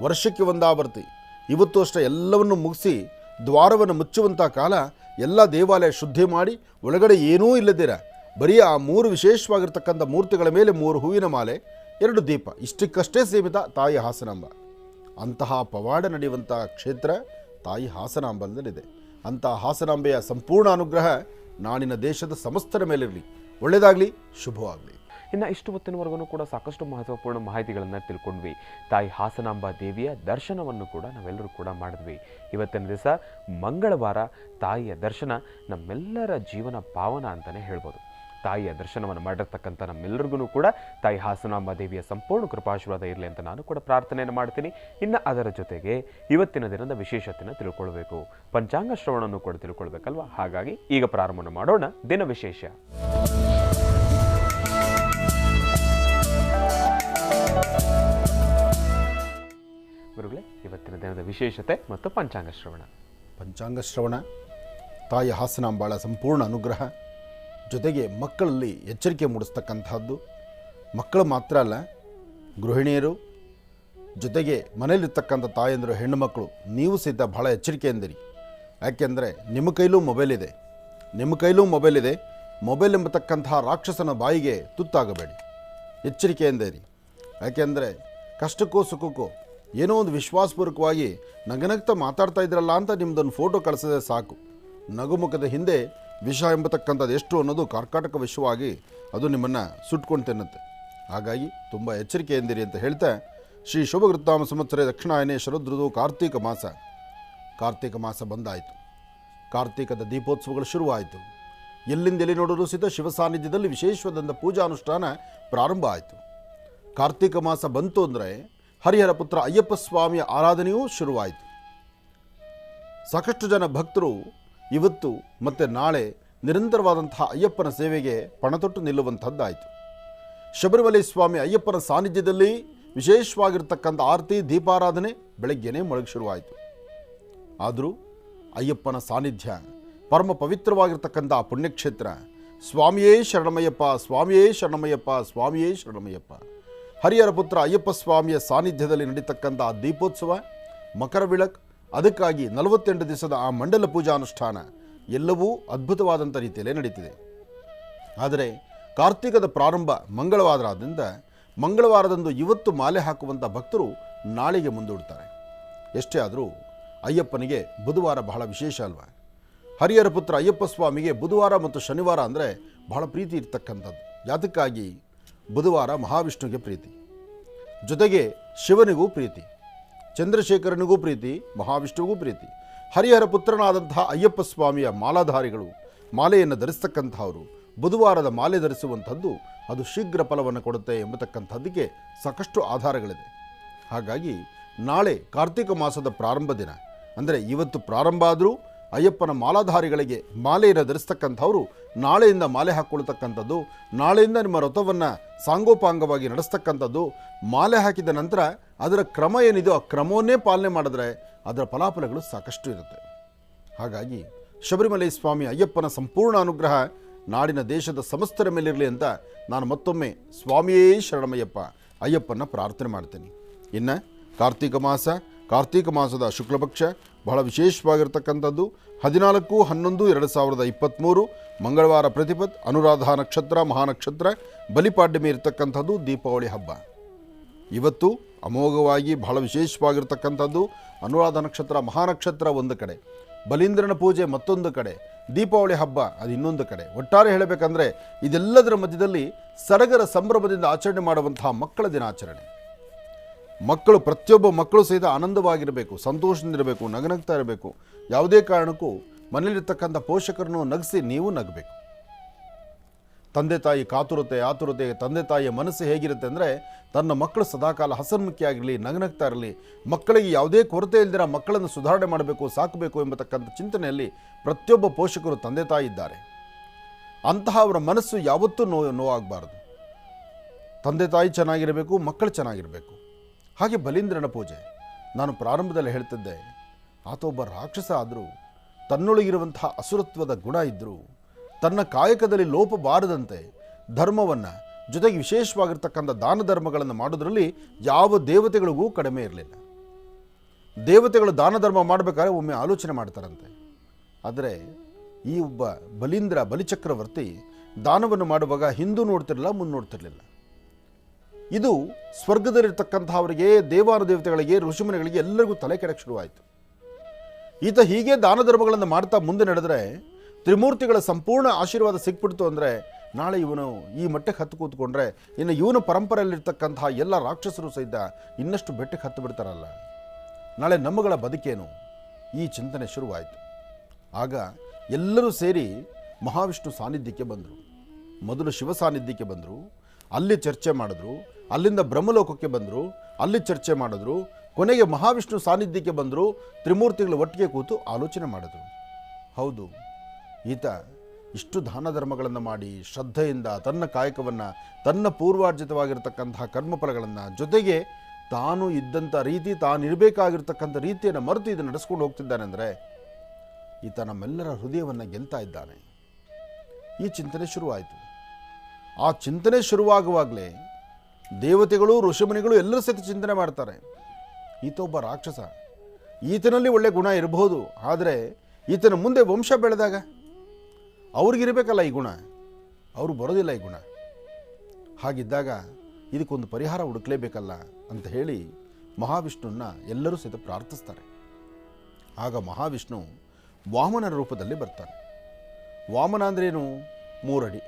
ವರ್ಷಕ್ಕೆ ಒಂದಾವರ್ತಿ. ಇವತ್ತು ಅಷ್ಟೇ ಎಲ್ಲವನ್ನು ಮುಗಿಸಿ ದ್ವಾರವನ್ನು ಮುಚ್ಚುವಂಥ ಕಾಲ. ಎಲ್ಲ ದೇವಾಲಯ ಶುದ್ಧಿ ಮಾಡಿ ಒಳಗಡೆ ಏನೂ ಇಲ್ಲದಿರ ಬರೀ ಆ 3 ವಿಶೇಷವಾಗಿರ್ತಕ್ಕಂಥ ಮೂರ್ತಿಗಳ ಮೇಲೆ 3 ಹೂವಿನ ಮಾಲೆ, 2 ದೀಪ, ಇಷ್ಟಕ್ಕಷ್ಟೇ ಸೀಮಿತ ತಾಯಿ ಹಾಸನಾಂಬ. ಅಂತಹ ಪವಾಡ ನಡೆಯುವಂಥ ಕ್ಷೇತ್ರ ತಾಯಿ ಹಾಸನಾಂಬದಲ್ಲಿದೆ. ಅಂತಹ ಹಾಸನಾಂಬೆಯ ಸಂಪೂರ್ಣ ಅನುಗ್ರಹ ನಾಡಿನ ದೇಶದ ಸಮಸ್ತರ ಮೇಲಿರಲಿ. ಒಳ್ಳೆಯದಾಗಲಿ, ಶುಭವಾಗಲಿ. ಇನ್ನು ಇಷ್ಟು ಹೊತ್ತಿನವರೆಗೂ ಕೂಡ ಸಾಕಷ್ಟು ಮಹತ್ವಪೂರ್ಣ ಮಾಹಿತಿಗಳನ್ನು ತಿಳ್ಕೊಂಡ್ವಿ. ತಾಯಿ ಹಾಸನಾಂಬ ದೇವಿಯ ದರ್ಶನವನ್ನು ಕೂಡ ನಾವೆಲ್ಲರೂ ಕೂಡ ಮಾಡಿದ್ವಿ. ಇವತ್ತಿನ ದಿವಸ ಮಂಗಳವಾರ ತಾಯಿಯ ದರ್ಶನ ನಮ್ಮೆಲ್ಲರ ಜೀವನ ಪಾವನ ಅಂತಲೇ ಹೇಳ್ಬೋದು. ತಾಯಿಯ ದರ್ಶನವನ್ನು ಮಾಡಿರ್ತಕ್ಕಂಥ ನಮ್ಮೆಲ್ಲರಿಗೂ ಕೂಡ ತಾಯಿ ಹಾಸನಾಂಬ ದೇವಿಯ ಸಂಪೂರ್ಣ ಕೃಪಾಶೀರ್ವಾದ ಇರಲಿ ಅಂತ ನಾನು ಕೂಡ ಪ್ರಾರ್ಥನೆಯನ್ನು ಮಾಡ್ತೀನಿ. ಇನ್ನು ಅದರ ಜೊತೆಗೆ ಇವತ್ತಿನ ದಿನದ ವಿಶೇಷತೆಯನ್ನು ತಿಳ್ಕೊಳ್ಬೇಕು, ಪಂಚಾಂಗ ಶ್ರವಣವನ್ನು ಕೂಡ ತಿಳ್ಕೊಳ್ಬೇಕಲ್ವ. ಹಾಗಾಗಿ ಈಗ ಪ್ರಾರಂಭ ಮಾಡೋಣ ದಿನ ವಿಶೇಷ. ಗುರುಗಳೇ, ಇವತ್ತಿನ ದಿನದ ವಿಶೇಷತೆ ಮತ್ತು ಪಂಚಾಂಗ ಶ್ರವಣ. ತಾಯಿ ಹಾಸನಾಂಬಾಳ ಸಂಪೂರ್ಣ ಅನುಗ್ರಹ, ಜೊತೆಗೆ ಮಕ್ಕಳಲ್ಲಿ ಎಚ್ಚರಿಕೆ ಮೂಡಿಸ್ತಕ್ಕಂಥದ್ದು. ಮಕ್ಕಳು ಮಾತ್ರ ಅಲ್ಲ, ಗೃಹಿಣಿಯರು, ಜೊತೆಗೆ ಮನೆಯಲ್ಲಿರ್ತಕ್ಕಂಥ ತಾಯಂದಿರು, ಹೆಣ್ಣು ಮಕ್ಕಳು, ನೀವು ಸಹಿತ ಬಹಳ ಎಚ್ಚರಿಕೆಯಿಂದಿರಿ. ಯಾಕೆಂದರೆ ನಿಮ್ಮ ಕೈಲೂ ಮೊಬೈಲ್ ಇದೆ. ಮೊಬೈಲ್ ಎಂಬತಕ್ಕಂತಹ ರಾಕ್ಷಸನ ಬಾಯಿಗೆ ತುತ್ತಾಗಬೇಡಿ, ಎಚ್ಚರಿಕೆಯಿಂದ ಇರಿ. ಯಾಕೆಂದರೆ ಕಷ್ಟಕ್ಕೋ ಸುಖಕ್ಕೋ ಏನೋ ಒಂದು ವಿಶ್ವಾಸಪೂರ್ವಕವಾಗಿ ನಗನಗ್ತಾ ಮಾತಾಡ್ತಾ ಇದ್ರಲ್ಲ ಅಂತ ನಿಮ್ಮದೊಂದು ಫೋಟೋ ಕಳಿಸಿದ್ರೆ ಸಾಕು, ನಗುಮುಖದ ಹಿಂದೆ ವಿಷ ಎಂಬತಕ್ಕಂಥದ್ದು ಎಷ್ಟು ಅನ್ನೋದು ಕರ್ಕಾಟಕ ವಿಷವಾಗಿ ಅದು ನಿಮ್ಮನ್ನು ಸುಟ್ಕೊಂಡು ತಿನ್ನುತ್ತೆ. ಹಾಗಾಗಿ ತುಂಬ ಎಚ್ಚರಿಕೆಯಿಂದಿರಿ ಅಂತ ಹೇಳ್ತಾ, ಶ್ರೀ ಶುಭಕೃತಾಮ ಸಂವತ್ಸರ ದಕ್ಷಿಣಾಯನೇ ಶರದೃತು ಕಾರ್ತಿಕ ಮಾಸ ಬಂದಾಯಿತು. ಕಾರ್ತಿಕದ ದೀಪೋತ್ಸವಗಳು ಶುರುವಾಯಿತು. ಎಲ್ಲಿ ನೋಡೋದು ಸಹಿತ ಶಿವ ಸಾನ್ನಿಧ್ಯದಲ್ಲಿ ವಿಶೇಷವಾದಂಥ ಪೂಜಾ ಅನುಷ್ಠಾನ ಪ್ರಾರಂಭ ಆಯಿತು. ಕಾರ್ತಿಕ ಮಾಸ ಬಂತು ಅಂದರೆ ಹರಿಹರ ಪುತ್ರ ಅಯ್ಯಪ್ಪ ಸ್ವಾಮಿಯ ಆರಾಧನೆಯೂ ಶುರುವಾಯಿತು. ಸಾಕಷ್ಟು ಜನ ಭಕ್ತರು ಇವತ್ತು ಮತ್ತು ನಾಳೆ ನಿರಂತರವಾದಂತಹ ಅಯ್ಯಪ್ಪನ ಸೇವೆಗೆ ಪಣತೊಟ್ಟು ನಿಲ್ಲುವಂಥದ್ದಾಯಿತು. ಶಬರಿಮಲೆ ಸ್ವಾಮಿ ಅಯ್ಯಪ್ಪನ ಸಾನ್ನಿಧ್ಯದಲ್ಲಿ ವಿಶೇಷವಾಗಿರ್ತಕ್ಕಂಥ ಆರತಿ ದೀಪಾರಾಧನೆ ಬೆಳಗ್ಗೆನೇ ಮೊಳಗೆ ಶುರುವಾಯಿತು. ಆದರೂ ಅಯ್ಯಪ್ಪನ ಸಾನ್ನಿಧ್ಯ, ಪರಮ ಪವಿತ್ರವಾಗಿರ್ತಕ್ಕಂಥ ಪುಣ್ಯಕ್ಷೇತ್ರ, ಸ್ವಾಮಿಯೇ ಶರಣಮಯ್ಯಪ್ಪ, ಸ್ವಾಮಿಯೇ ಶರಣಮಯ್ಯಪ್ಪ, ಸ್ವಾಮಿಯೇ ಶರಣಮಯ್ಯಪ್ಪ. ಹರಿಹರ ಪುತ್ರ ಅಯ್ಯಪ್ಪ ಸ್ವಾಮಿಯ ಸಾನ್ನಿಧ್ಯದಲ್ಲಿ ನಡೀತಕ್ಕಂಥ ದೀಪೋತ್ಸವ, ಮಕರ ವಿಳಕ್, ಅದಕ್ಕಾಗಿ 48 ದಿವಸದ ಆ ಮಂಡಲ ಪೂಜಾ ಅನುಷ್ಠಾನ ಎಲ್ಲವೂ ಅದ್ಭುತವಾದಂಥ ರೀತಿಯಲ್ಲೇ ನಡೀತಿದೆ. ಆದರೆ ಕಾರ್ತಿಕದ ಪ್ರಾರಂಭ ಮಂಗಳವಾರದಿಂದ ಮಂಗಳವಾರದಂದು ಇವತ್ತು ಮಾಲೆ ಹಾಕುವಂಥ ಭಕ್ತರು ನಾಳೆಗೆ ಮುಂದೂಡ್ತಾರೆ. ಎಷ್ಟೇ ಆದರೂ ಅಯ್ಯಪ್ಪನಿಗೆ ಬುಧವಾರ ಬಹಳ ವಿಶೇಷ ಅಲ್ವಾ. ಹರಿಹರ ಪುತ್ರ ಅಯ್ಯಪ್ಪ ಸ್ವಾಮಿಗೆ ಬುಧವಾರ ಮತ್ತು ಶನಿವಾರ ಅಂದರೆ ಬಹಳ ಪ್ರೀತಿ ಇರ್ತಕ್ಕಂಥದ್ದು. ಯಾತಕ್ಕಾಗಿ? ಬುಧವಾರ ಮಹಾವಿಷ್ಣುವಿಗೆ ಪ್ರೀತಿ, ಜೊತೆಗೆ ಶಿವನಿಗೂ ಪ್ರೀತಿ. ಚಂದ್ರಶೇಖರನಿಗೂ ಪ್ರೀತಿ, ಮಹಾವಿಷ್ಣುವಿಗೂ ಪ್ರೀತಿ. ಹರಿಹರ ಪುತ್ರನಾದಂತಹ ಅಯ್ಯಪ್ಪ ಸ್ವಾಮಿಯ ಮಾಲಾಧಾರಿಗಳು, ಮಾಲೆಯನ್ನು ಧರಿಸ್ತಕ್ಕಂಥವರು, ಬುಧವಾರದ ಮಾಲೆ ಧರಿಸುವಂಥದ್ದು ಅದು ಶೀಘ್ರ ಫಲವನ್ನು ಕೊಡುತ್ತೆ ಎಂಬತಕ್ಕಂಥದ್ದಕ್ಕೆ ಸಾಕಷ್ಟು ಆಧಾರಗಳಿದೆ. ಹಾಗಾಗಿ ನಾಳೆ ಕಾರ್ತಿಕ ಮಾಸದ ಪ್ರಾರಂಭ ದಿನ, ಅಂದರೆ ಇವತ್ತು ಪ್ರಾರಂಭ ಆದರೂ ಅಯ್ಯಪ್ಪನ ಮಾಲಾಧಾರಿಗಳಿಗೆ ಮಾಲೆಯನ್ನು ಧರಿಸ್ತಕ್ಕಂಥವರು ನಾಳೆಯಿಂದ ಮಾಲೆ ಹಾಕ್ಕೊಳ್ತಕ್ಕಂಥದ್ದು, ನಾಳೆಯಿಂದ ನಿಮ್ಮ ವ್ರತವನ್ನು ಸಾಂಗೋಪಾಂಗವಾಗಿ ನಡೆಸ್ತಕ್ಕಂಥದ್ದು. ಮಾಲೆ ಹಾಕಿದ ನಂತರ ಅದರ ಕ್ರಮ ಏನಿದೆಯೋ ಆ ಕ್ರಮವನ್ನೇ ಪಾಲನೆ ಮಾಡಿದ್ರೆ ಅದರ ಫಲಾಫಲಗಳು ಸಾಕಷ್ಟು ಇರುತ್ತೆ. ಹಾಗಾಗಿ ಶಬರಿಮಲೆ ಸ್ವಾಮಿ ಅಯ್ಯಪ್ಪನ ಸಂಪೂರ್ಣ ಅನುಗ್ರಹ ನಾಡಿನ ದೇಶದ ಸಮಸ್ತರ ಮೇಲಿರಲಿ ಅಂತ ನಾನು ಮತ್ತೊಮ್ಮೆ ಸ್ವಾಮಿಯೇ ಶರಣಮಯ್ಯಪ್ಪ ಅಯ್ಯಪ್ಪನ ಪ್ರಾರ್ಥನೆ ಮಾಡ್ತೇನೆ. ಇನ್ನು ಕಾರ್ತೀಕ ಮಾಸದ ಶುಕ್ಲಪಕ್ಷ ಬಹಳ ವಿಶೇಷವಾಗಿರ್ತಕ್ಕಂಥದ್ದು 14/11/2023 ಮಂಗಳವಾರ ಪ್ರತಿಪತ್, ಅನುರಾಧ ನಕ್ಷತ್ರ, ಮಹಾನಕ್ಷತ್ರ, ಬಲಿಪಾಡ್ಯಮಿ ಇರತಕ್ಕಂಥದ್ದು, ದೀಪಾವಳಿ ಹಬ್ಬ. ಇವತ್ತು ಅಮೋಘವಾಗಿ ಬಹಳ ವಿಶೇಷವಾಗಿರ್ತಕ್ಕಂಥದ್ದು ಅನುರಾಧ ನಕ್ಷತ್ರ, ಮಹಾನಕ್ಷತ್ರ ಒಂದು ಕಡೆ, ಬಲೀಂದ್ರನ ಪೂಜೆ ಮತ್ತೊಂದು ಕಡೆ, ದೀಪಾವಳಿ ಹಬ್ಬ ಅದು ಇನ್ನೊಂದು ಕಡೆ. ಒಟ್ಟಾರೆ ಹೇಳಬೇಕಂದ್ರೆ ಇದೆಲ್ಲದರ ಮಧ್ಯದಲ್ಲಿ ಸಡಗರ ಸಂಭ್ರಮದಿಂದ ಆಚರಣೆ ಮಾಡುವಂತಹ ಮಕ್ಕಳ ದಿನಾಚರಣೆ. ಮಕ್ಕಳು, ಪ್ರತಿಯೊಬ್ಬ ಮಕ್ಕಳು ಸಹಿತ ಆನಂದವಾಗಿರಬೇಕು, ಸಂತೋಷದಿಂದಿರಬೇಕು, ನಗನಗ್ತಾ ಇರಬೇಕು. ಯಾವುದೇ ಕಾರಣಕ್ಕೂ ಮನೆಯಲ್ಲಿರ್ತಕ್ಕಂಥ ಪೋಷಕರನ್ನು ನಗಿಸಿ ನೀವು ನಗಬೇಕು. ತಂದೆ ತಾಯಿ ಆತುರತೆ ತಂದೆ ತಾಯಿಯ ಮನಸ್ಸು ಹೇಗಿರುತ್ತೆ ಅಂದರೆ ತನ್ನ ಮಕ್ಕಳು ಸದಾಕಾಲ ಹಸನ್ಮುಖಿಯಾಗಿರಲಿ, ನಗನಗ್ತಾ ಇರಲಿ, ಮಕ್ಕಳಿಗೆ ಯಾವುದೇ ಕೊರತೆ ಇಲ್ಲದಿರ ಮಕ್ಕಳನ್ನು ಸುಧಾರಣೆ ಮಾಡಬೇಕು, ಸಾಕಬೇಕು ಎಂಬತಕ್ಕಂಥ ಚಿಂತನೆಯಲ್ಲಿ ಪ್ರತಿಯೊಬ್ಬ ಪೋಷಕರು ತಂದೆ ತಾಯಿ ಇದ್ದಾರೆ. ಅಂತಹ ಅವರ ಮನಸ್ಸು ಯಾವತ್ತೂ ನೋವಾಗಬಾರ್ದು. ತಂದೆ ತಾಯಿ ಚೆನ್ನಾಗಿರಬೇಕು, ಮಕ್ಕಳು ಚೆನ್ನಾಗಿರಬೇಕು. ಹಾಗೆ ಬಲೀಂದ್ರನ ಪೂಜೆ, ನಾನು ಪ್ರಾರಂಭದಲ್ಲಿ ಹೇಳ್ತಿದ್ದೆ, ಆತ ಒಬ್ಬ ರಾಕ್ಷಸ ಆದರೂ ತನ್ನೊಳಗಿರುವಂತಹ ಅಸುರತ್ವದ ಗುಣ ಇದ್ದರೂ ತನ್ನ ಕಾಯಕದಲ್ಲಿ ಲೋಪ ಬಾರದಂತೆ ಧರ್ಮವನ್ನು, ಜೊತೆಗೆ ವಿಶೇಷವಾಗಿರ್ತಕ್ಕಂಥ ದಾನ ಧರ್ಮಗಳನ್ನು ಮಾಡೋದ್ರಲ್ಲಿ ಯಾವ ದೇವತೆಗಳಿಗೂ ಕಡಿಮೆ ಇರಲಿಲ್ಲ. ದೇವತೆಗಳು ದಾನ ಧರ್ಮ ಮಾಡಬೇಕಾದ್ರೆ ಒಮ್ಮೆ ಆಲೋಚನೆ ಮಾಡ್ತಾರಂತೆ. ಆದರೆ ಈ ಒಬ್ಬ ಬಲಿಚಕ್ರವರ್ತಿ ದಾನವನ್ನು ಮಾಡುವಾಗ ಹಿಂದೂ ನೋಡ್ತಿರಲಿಲ್ಲ, ಮುಂದೆ ನೋಡ್ತಿರಲಿಲ್ಲ. ಇದು ಸ್ವರ್ಗದಲ್ಲಿರ್ತಕ್ಕಂಥವರಿಗೆ, ದೇವಾನುದೇವತೆಗಳಿಗೆ, ಋಷಿಮುನಿಗಳಿಗೆ ಎಲ್ಲರಿಗೂ ತಲೆ ಕೆಡಕ್ಕೆ ಶುರುವಾಯಿತು. ಈತ ಹೀಗೆ ದಾನ ಧರ್ಮಗಳನ್ನು ಮಾಡ್ತಾ ಮುಂದೆ ನಡೆದರೆ ತ್ರಿಮೂರ್ತಿಗಳ ಸಂಪೂರ್ಣ ಆಶೀರ್ವಾದ ಸಿಕ್ಬಿಡ್ತು ಅಂದರೆ ನಾಳೆ ಇವನು ಈ ಮಟ್ಟಕ್ಕೆ ಹತ್ತು ಕೂತ್ಕೊಂಡ್ರೆ ಇನ್ನು ಇವನ ಪರಂಪರೆಯಲ್ಲಿರ್ತಕ್ಕಂತಹ ಎಲ್ಲ ರಾಕ್ಷಸರು ಸಹಿತ ಇನ್ನಷ್ಟು ಬೆಟ್ಟಕ್ಕೆ ಹತ್ತು ಬಿಡ್ತಾರಲ್ಲ, ನಾಳೆ ನಮ್ಮಗಳ ಬದುಕೇನು, ಈ ಚಿಂತನೆ ಶುರುವಾಯಿತು. ಆಗ ಎಲ್ಲರೂ ಸೇರಿ ಮಹಾವಿಷ್ಣು ಸಾನ್ನಿಧ್ಯಕ್ಕೆ ಬಂದರು. ಮೊದಲು ಶಿವ ಸಾನ್ನಿಧ್ಯಕ್ಕೆ ಬಂದರು, ಅಲ್ಲಿ ಚರ್ಚೆ ಮಾಡಿದ್ರು. ಅಲ್ಲಿಂದ ಬ್ರಹ್ಮಲೋಕಕ್ಕೆ ಬಂದರು, ಅಲ್ಲಿ ಚರ್ಚೆ ಮಾಡಿದ್ರು. ಕೊನೆಗೆ ಮಹಾವಿಷ್ಣು ಸಾನ್ನಿಧ್ಯಕ್ಕೆ ಬಂದರು. ತ್ರಿಮೂರ್ತಿಗಳು ಒಟ್ಟಿಗೆ ಕೂತು ಆಲೋಚನೆ ಮಾಡಿದ್ರು. ಹೌದು, ಈತ ಇಷ್ಟು ದಾನ ಧರ್ಮಗಳನ್ನು ಮಾಡಿ ಶ್ರದ್ಧೆಯಿಂದ ತನ್ನ ಕಾಯಕವನ್ನು, ತನ್ನ ಪೂರ್ವಾರ್ಜಿತವಾಗಿರ್ತಕ್ಕಂತಹ ಕರ್ಮಫಲಗಳನ್ನು, ಜೊತೆಗೆ ತಾನು ಇದ್ದಂಥ ರೀತಿ, ತಾನಿರಬೇಕಾಗಿರ್ತಕ್ಕಂಥ ರೀತಿಯನ್ನು ಮರೆತು ಇದು ನಡೆಸ್ಕೊಂಡು ಹೋಗ್ತಿದ್ದಾನೆ ಅಂದರೆ ಈತ ನಮ್ಮೆಲ್ಲರ ಹೃದಯವನ್ನು ಗೆಲ್ತಾ ಇದ್ದಾನೆ. ಈ ಚಿಂತನೆ ಶುರುವಾಯಿತು. ಆ ಚಿಂತನೆ ಶುರುವಾಗುವಾಗಲೇ ದೇವತೆಗಳು, ಋಷಿಮುನಿಗಳು ಎಲ್ಲರೂ ಸಹಿತ ಚಿಂತನೆ ಮಾಡ್ತಾರೆ, ಈತ ಒಬ್ಬ ರಾಕ್ಷಸ, ಈತನಲ್ಲಿ ಒಳ್ಳೆ ಗುಣ ಇರಬಹುದು, ಆದರೆ ಈತನ ಮುಂದೆ ವಂಶ ಬೆಳೆದಾಗ ಅವ್ರಿಗಿರಬೇಕಲ್ಲ ಈ ಗುಣ, ಅವರು ಬರೋದಿಲ್ಲ ಈ ಗುಣ. ಹಾಗಿದ್ದಾಗ ಇದಕ್ಕೊಂದು ಪರಿಹಾರ ಹುಡುಕಲೇಬೇಕಲ್ಲ ಅಂತ ಹೇಳಿ ಮಹಾವಿಷ್ಣುವನ್ನ ಎಲ್ಲರೂ ಸಹಿತ ಪ್ರಾರ್ಥಿಸ್ತಾರೆ. ಆಗ ಮಹಾವಿಷ್ಣು ವಾಮನ ರೂಪದಲ್ಲಿ ಬರ್ತಾನೆ. ವಾಮನ ಅಂದ್ರೇನು? 3 ಅಡಿ,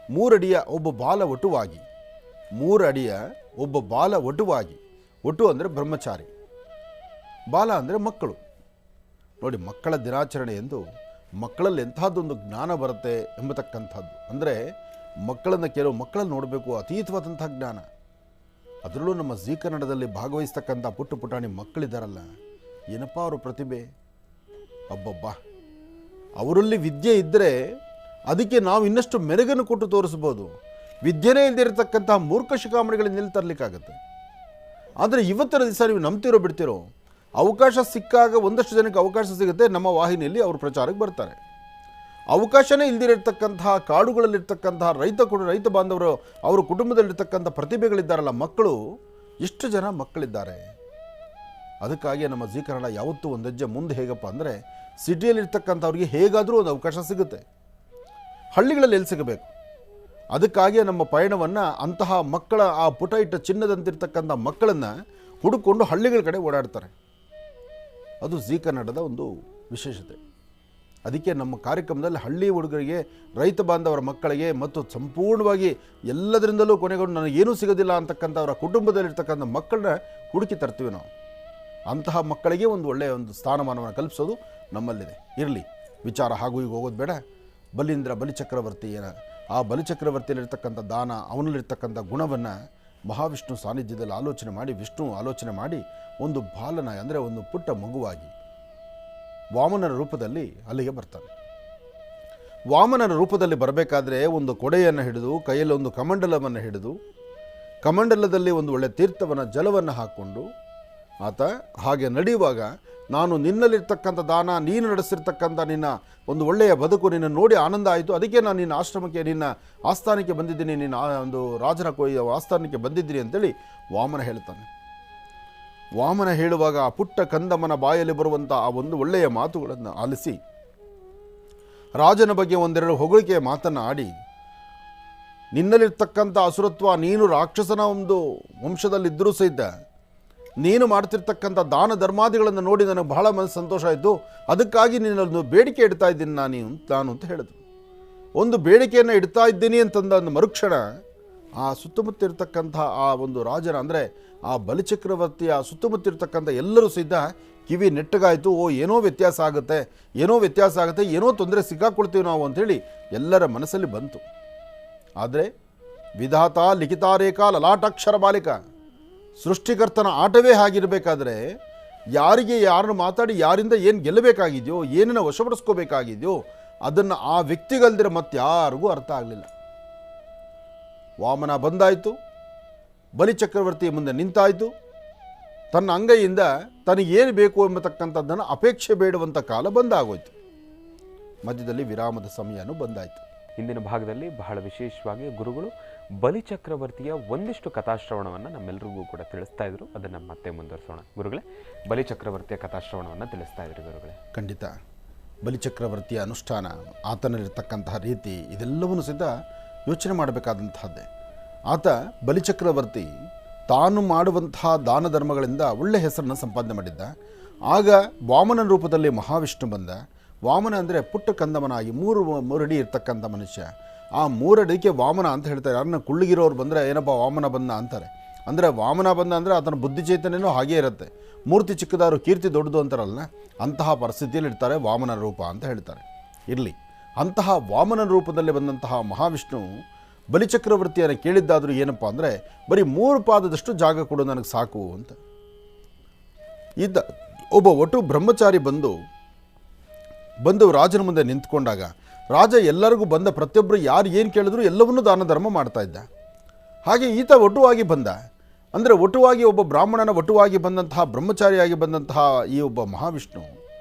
3 ಅಡಿಯ ಒಬ್ಬ ಬಾಲ ವಟುವಾಗಿ, 3 ಅಡಿಯ ಒಬ್ಬ ಬಾಲ ವಟುವಾಗಿ, ವಟು ಅಂದರೆ ಬ್ರಹ್ಮಚಾರಿ, ಬಾಲ ಅಂದರೆ ಮಕ್ಕಳು. ನೋಡಿ, ಮಕ್ಕಳ ದಿನಾಚರಣೆ ಎಂದು ಮಕ್ಕಳಲ್ಲಿ ಎಂಥದ್ದೊಂದು ಜ್ಞಾನ ಬರುತ್ತೆ ಎಂಬತಕ್ಕಂಥದ್ದು. ಅಂದರೆ ಮಕ್ಕಳನ್ನು, ಕೆಲವು ಮಕ್ಕಳಲ್ಲಿ ನೋಡಬೇಕು ಅತೀತವಾದಂಥ ಜ್ಞಾನ. ಅದರಲ್ಲೂ ನಮ್ಮ ಜೀ ಕನ್ನಡದಲ್ಲಿ ಭಾಗವಹಿಸ್ತಕ್ಕಂಥ ಪುಟ್ಟ ಪುಟಾಣಿ ಮಕ್ಕಳಿದ್ದಾರಲ್ಲ, ಏನಪ್ಪ ಅವರು ಪ್ರತಿಭೆ, ಅಬ್ಬಬ್ಬ! ಅವರಲ್ಲಿ ವಿದ್ಯೆ ಇದ್ದರೆ ಅದಕ್ಕೆ ನಾವು ಇನ್ನಷ್ಟು ಮೆರುಗನ್ನು ಕೊಟ್ಟು ತೋರಿಸ್ಬೋದು. ವಿದ್ಯೆನೇ ಇಲ್ಲದಿರತಕ್ಕಂಥ ಮೂರ್ಖ ಶಿಖಾಮಣಿಗಳಿಂದ ಎಲ್ಲಿ ತರಲಿಕ್ಕಾಗತ್ತೆ? ಆದರೆ ಇವತ್ತಿನ ದಿವಸ ನೀವು ನಂಬ್ತಿರೋ ಬಿಡ್ತಿರೋ, ಅವಕಾಶ ಸಿಕ್ಕಾಗ ಒಂದಷ್ಟು ಜನಕ್ಕೆ ಅವಕಾಶ ಸಿಗುತ್ತೆ, ನಮ್ಮ ವಾಹಿನಿಯಲ್ಲಿ ಅವರು ಪ್ರಚಾರಕ್ಕೆ ಬರ್ತಾರೆ. ಅವಕಾಶನೇ ಇಲ್ದಿರತಕ್ಕಂತಹ ಕಾಡುಗಳಲ್ಲಿರ್ತಕ್ಕಂತಹ ರೈತ ಬಾಂಧವರು, ಅವರ ಕುಟುಂಬದಲ್ಲಿರ್ತಕ್ಕಂಥ ಪ್ರತಿಭೆಗಳಿದ್ದಾರಲ್ಲ, ಮಕ್ಕಳು, ಎಷ್ಟು ಜನ ಮಕ್ಕಳಿದ್ದಾರೆ. ಅದಕ್ಕಾಗಿ ನಮ್ಮ ಜೀ ಕನ್ನಡ ಯಾವತ್ತೂ ಒಂದು ಹೆಜ್ಜೆ ಮುಂದೆ. ಹೇಗಪ್ಪ ಅಂದರೆ, ಸಿಟಿಯಲ್ಲಿರ್ತಕ್ಕಂಥವ್ರಿಗೆ ಹೇಗಾದರೂ ಒಂದು ಅವಕಾಶ ಸಿಗುತ್ತೆ, ಹಳ್ಳಿಗಳಲ್ಲಿ ಎಲ್ಲಿ ಸಿಗಬೇಕು? ಅದಕ್ಕಾಗಿ ನಮ್ಮ ಪಯಣವನ್ನು ಅಂತಹ ಮಕ್ಕಳ, ಆ ಪುಟ ಇಟ್ಟ ಚಿನ್ನದಂತಿರ್ತಕ್ಕಂಥ ಮಕ್ಕಳನ್ನು ಹುಡುಕೊಂಡು ಹಳ್ಳಿಗಳ ಕಡೆ ಓಡಾಡ್ತಾರೆ. ಅದು ಜೀ ಕನ್ನಡದ ಒಂದು ವಿಶೇಷತೆ. ಅದಕ್ಕೆ ನಮ್ಮ ಕಾರ್ಯಕ್ರಮದಲ್ಲಿ ಹಳ್ಳಿ ಹುಡುಗರಿಗೆ, ರೈತ ಬಾಂಧವರ ಮಕ್ಕಳಿಗೆ ಮತ್ತು ಸಂಪೂರ್ಣವಾಗಿ ಎಲ್ಲದರಿಂದಲೂ ಕೊನೆಗೊಂಡು ನನಗೇನೂ ಸಿಗೋದಿಲ್ಲ ಅಂತಕ್ಕಂಥವರ ಕುಟುಂಬದಲ್ಲಿರ್ತಕ್ಕಂಥ ಮಕ್ಕಳನ್ನ ಹುಡುಕಿ ತರ್ತೀವಿ ನಾವು. ಅಂತಹ ಮಕ್ಕಳಿಗೆ ಒಂದು ಒಳ್ಳೆಯ ಒಂದು ಸ್ಥಾನಮಾನವನ್ನು ಕಲ್ಪಿಸೋದು ನಮ್ಮಲ್ಲಿದೆ. ಇರಲಿ, ವಿಚಾರ ಹಾಗೂ ಈಗ ಹೋಗೋದು ಬೇಡ. ಬಲಿಚಕ್ರವರ್ತಿಯ ಆ ಬಲಿಚಕ್ರವರ್ತಿಯಲ್ಲಿರ್ತಕ್ಕಂಥ ದಾನ, ಅವನಲ್ಲಿರ್ತಕ್ಕಂಥ ಗುಣವನ್ನು ಮಹಾವಿಷ್ಣು ಸಾನ್ನಿಧ್ಯದಲ್ಲಿ ವಿಷ್ಣು ಆಲೋಚನೆ ಮಾಡಿ ಒಂದು ಬಾಲನ ಅಂದರೆ ಒಂದು ಪುಟ್ಟ ಮಗುವಾಗಿ ವಾಮನನ ರೂಪದಲ್ಲಿ ಅಲ್ಲಿಗೆ ಬರ್ತಾನೆ. ವಾಮನನ ರೂಪದಲ್ಲಿ ಬರಬೇಕಾದ್ರೆ ಒಂದು ಕೊಡೆಯನ್ನು ಹಿಡಿದು, ಕೈಯಲ್ಲಿ ಒಂದು ಕಮಂಡಲವನ್ನು ಹಿಡಿದು, ಕಮಂಡಲದಲ್ಲಿ ಒಂದು ಒಳ್ಳೆಯ ತೀರ್ಥವನ್ನು ಜಲವನ್ನು ಹಾಕ್ಕೊಂಡು ಆತ ಹಾಗೆ ನಡೆಯುವಾಗ, ನಾನು ನಿನ್ನಲ್ಲಿರ್ತಕ್ಕಂಥ ದಾನ, ನೀನು ನಡೆಸಿರ್ತಕ್ಕಂಥ ನಿನ್ನ ಒಂದು ಒಳ್ಳೆಯ ಬದುಕು ನಿನ್ನ ನೋಡಿ ಆನಂದ ಆಯಿತು, ಅದಕ್ಕೆ ನಾನು ನಿನ್ನ ಆಶ್ರಮಕ್ಕೆ, ನಿನ್ನ ಆಸ್ಥಾನಕ್ಕೆ ಬಂದಿದ್ದೀನಿ, ನಿನ್ನ ಒಂದು ರಾಜನ ಆಸ್ಥಾನಕ್ಕೆ ಬಂದಿದ್ದೀನಿ ಅಂತೇಳಿ ವಾಮನ ಹೇಳ್ತಾನೆ. ವಾಮನ ಹೇಳುವಾಗ ಆ ಪುಟ್ಟ ಕಂದಮ್ಮನ ಬಾಯಲ್ಲಿ ಬರುವಂಥ ಆ ಒಂದು ಒಳ್ಳೆಯ ಮಾತುಗಳನ್ನು ಆಲಿಸಿ ರಾಜನ ಬಗ್ಗೆ ಒಂದೆರಡು ಹೊಗಳಿಕೆಯ ಮಾತನ್ನು ಆಡಿ, ನಿನ್ನಲ್ಲಿರ್ತಕ್ಕಂಥ ಅಸುರತ್ವ, ನೀನು ರಾಕ್ಷಸನ ಒಂದು ವಂಶದಲ್ಲಿದ್ದರೂ ಸಹಿತ ನೀನು ಮಾಡ್ತಿರ್ತಕ್ಕಂಥ ದಾನ ಧರ್ಮಾದಿಗಳನ್ನು ನೋಡಿ ನನಗೆ ಬಹಳ ಮನಸ್ಸು ಸಂತೋಷ ಆಯಿತು, ಅದಕ್ಕಾಗಿ ನಿನ್ನೊಂದು ಬೇಡಿಕೆ ಇಡ್ತಾ ಇದ್ದೀನಿ ನಾನು ಅಂತ ಹೇಳಿದ್ರು. ಒಂದು ಬೇಡಿಕೆಯನ್ನು ಇಡ್ತಾ ಇದ್ದೀನಿ ಅಂತಂದ ಒಂದು ಮರುಕ್ಷಣ ಆ ಸುತ್ತಮುತ್ತ ಇರತಕ್ಕಂಥ ಆ ಒಂದು ರಾಜನ ಅಂದರೆ ಆ ಬಲಿಚಕ್ರವರ್ತಿಯ ಸುತ್ತಮುತ್ತ ಎಲ್ಲರೂ ಸಹಿತ ಕಿವಿ ನೆಟ್ಟಗಾಯಿತು. ಏನೋ ವ್ಯತ್ಯಾಸ ಆಗುತ್ತೆ, ಏನೋ ತೊಂದರೆ ಸಿಕ್ಕಾಕೊಳ್ತೀವಿ ನಾವು ಅಂಥೇಳಿ ಎಲ್ಲರ ಮನಸ್ಸಲ್ಲಿ ಬಂತು. ಆದರೆ ವಿಧಾತ ಲಿಖಿತಾರೇಖಾ ಲಲಾಟಾಕ್ಷರ ಬಾಲಿಕ, ಸೃಷ್ಟಿಕರ್ತನ ಆಟವೇ ಆಗಿರಬೇಕಾದ್ರೆ ಯಾರನ್ನು ಮಾತಾಡಿ ಯಾರಿಂದ ಏನು ಗೆಲ್ಲಬೇಕಾಗಿದೆಯೋ, ಏನನ್ನು ವಶಪಡಿಸ್ಕೋಬೇಕಾಗಿದೆಯೋ ಅದನ್ನು ಆ ವ್ಯಕ್ತಿಗಲ್ದಿರ ಮತ್ತಾರಿಗೂ ಅರ್ಥ ಆಗಲಿಲ್ಲ. ವಾಮನ ಬಂದಾಯಿತು, ಬಲಿಚಕ್ರವರ್ತಿಯ ಮುಂದೆ ನಿಂತಾಯಿತು, ತನ್ನ ಅಂಗೈಯಿಂದ ತನಗೇನು ಬೇಕು ಎಂಬತಕ್ಕಂಥದ್ದನ್ನು ಅಪೇಕ್ಷೆ ಬೇಡುವಂಥ ಕಾಲ ಬಂದಾಗೋಯ್ತು. ಮಧ್ಯದಲ್ಲಿ ವಿರಾಮದ ಸಮಯನೂ ಬಂದಾಯಿತು. ಇಂದಿನ ಭಾಗದಲ್ಲಿ ಬಹಳ ವಿಶೇಷವಾಗಿ ಗುರುಗಳು ಬಲಿಚಕ್ರವರ್ತಿಯ ಒಂದಿಷ್ಟು ಕಥಾಶ್ರವಣವನ್ನು ನಮ್ಮೆಲ್ಲರಿಗೂ ಕೂಡ ತಿಳಿಸ್ತಾ ಇದ್ರು. ಅದನ್ನು ಮತ್ತೆ ಮುಂದುವರಿಸೋಣ. ಗುರುಗಳೇ, ಬಲಿಚಕ್ರವರ್ತಿಯ ಕಥಾಶ್ರವಣವನ್ನು ತಿಳಿಸ್ತಾ ಇದ್ರಿ ಗುರುಗಳೇ. ಖಂಡಿತ. ಬಲಿಚಕ್ರವರ್ತಿಯ ಅನುಷ್ಠಾನ, ಆತನಲ್ಲಿರ್ತಕ್ಕಂತಹ ರೀತಿ, ಇದೆಲ್ಲವನ್ನೂ ಸಹಿತ ಯೋಚನೆ ಮಾಡಬೇಕಾದಂತಹದ್ದೇ. ಆತ ಬಲಿಚಕ್ರವರ್ತಿ ತಾನು ಮಾಡುವಂತಹ ದಾನ ಧರ್ಮಗಳಿಂದ ಒಳ್ಳೆ ಹೆಸರನ್ನು ಸಂಪಾದನೆ ಮಾಡಿದ್ದ. ಆಗ ವಾಮನ ರೂಪದಲ್ಲಿ ಮಹಾವಿಷ್ಣು ಬಂದ. ವಾಮನ ಅಂದರೆ ಪುಟ್ಟ ಕಂದಮನಾಗಿ ಮೂರಡಿ ಇರ್ತಕ್ಕಂಥ ಮನುಷ್ಯ. ಆ 3 ಅಡಿಗೆ ವಾಮನ ಅಂತ ಹೇಳ್ತಾರೆ. ಯಾರನ್ನ ಕುಳ್ಳಿಗಿರೋರು ಬಂದರೆ ಏನಪ್ಪ ವಾಮನ ಬಂದ ಅಂತಾರೆ. ಅಂದರೆ ವಾಮನ ಬಂದ ಅಂದರೆ ಆತನ ಬುದ್ಧಿ ಚೈತನ್ಯನೂ ಹಾಗೇ ಇರುತ್ತೆ. ಮೂರ್ತಿ ಚಿಕ್ಕದಾರು ಕೀರ್ತಿ ದೊಡ್ಡದು ಅಂತಾರಲ್ಲ, ಅಂತಹ ಪರಿಸ್ಥಿತಿಯಲ್ಲಿ ಇರ್ತಾರೆ ವಾಮನ ರೂಪ ಅಂತ ಹೇಳ್ತಾರೆ. ಇರಲಿ, ಅಂತಹ ವಾಮನ ರೂಪದಲ್ಲಿ ಬಂದಂತಹ ಮಹಾವಿಷ್ಣು ಬಲಿಚಕ್ರವರ್ತಿಯನ್ನು ಕೇಳಿದ್ದಾದರೂ ಏನಪ್ಪ ಅಂದರೆ, ಬರೀ 3 ಪಾದದಷ್ಟು ಜಾಗ ಕೊಡು ನನಗೆ ಸಾಕು ಅಂತ ಇದ್ದ. ಒಬ್ಬ ಒಟ್ಟು ಬ್ರಹ್ಮಚಾರಿ ಬಂದು ರಾಜನ ಮುಂದೆ ನಿಂತ್ಕೊಂಡಾಗ ರಾಜ ಎಲ್ಲರಿಗೂ ಬಂದ ಪ್ರತಿಯೊಬ್ಬರು ಯಾರು ಏನು ಕೇಳಿದ್ರು ಎಲ್ಲವನ್ನೂ ದಾನ ಧರ್ಮ ಮಾಡ್ತಾ ಇದ್ದ. ಹಾಗೆ ಈತ ಒಟುವಾಗಿ ಬಂದ. ಅಂದರೆ ಒಟುವಾಗಿ ಒಬ್ಬ ಬ್ರಾಹ್ಮಣನ ಒಟುವಾಗಿ ಬಂದಂತಹ ಬ್ರಹ್ಮಚಾರಿಯಾಗಿ ಬಂದಂತಹ ಈ ಒಬ್ಬ ಮಹಾವಿಷ್ಣು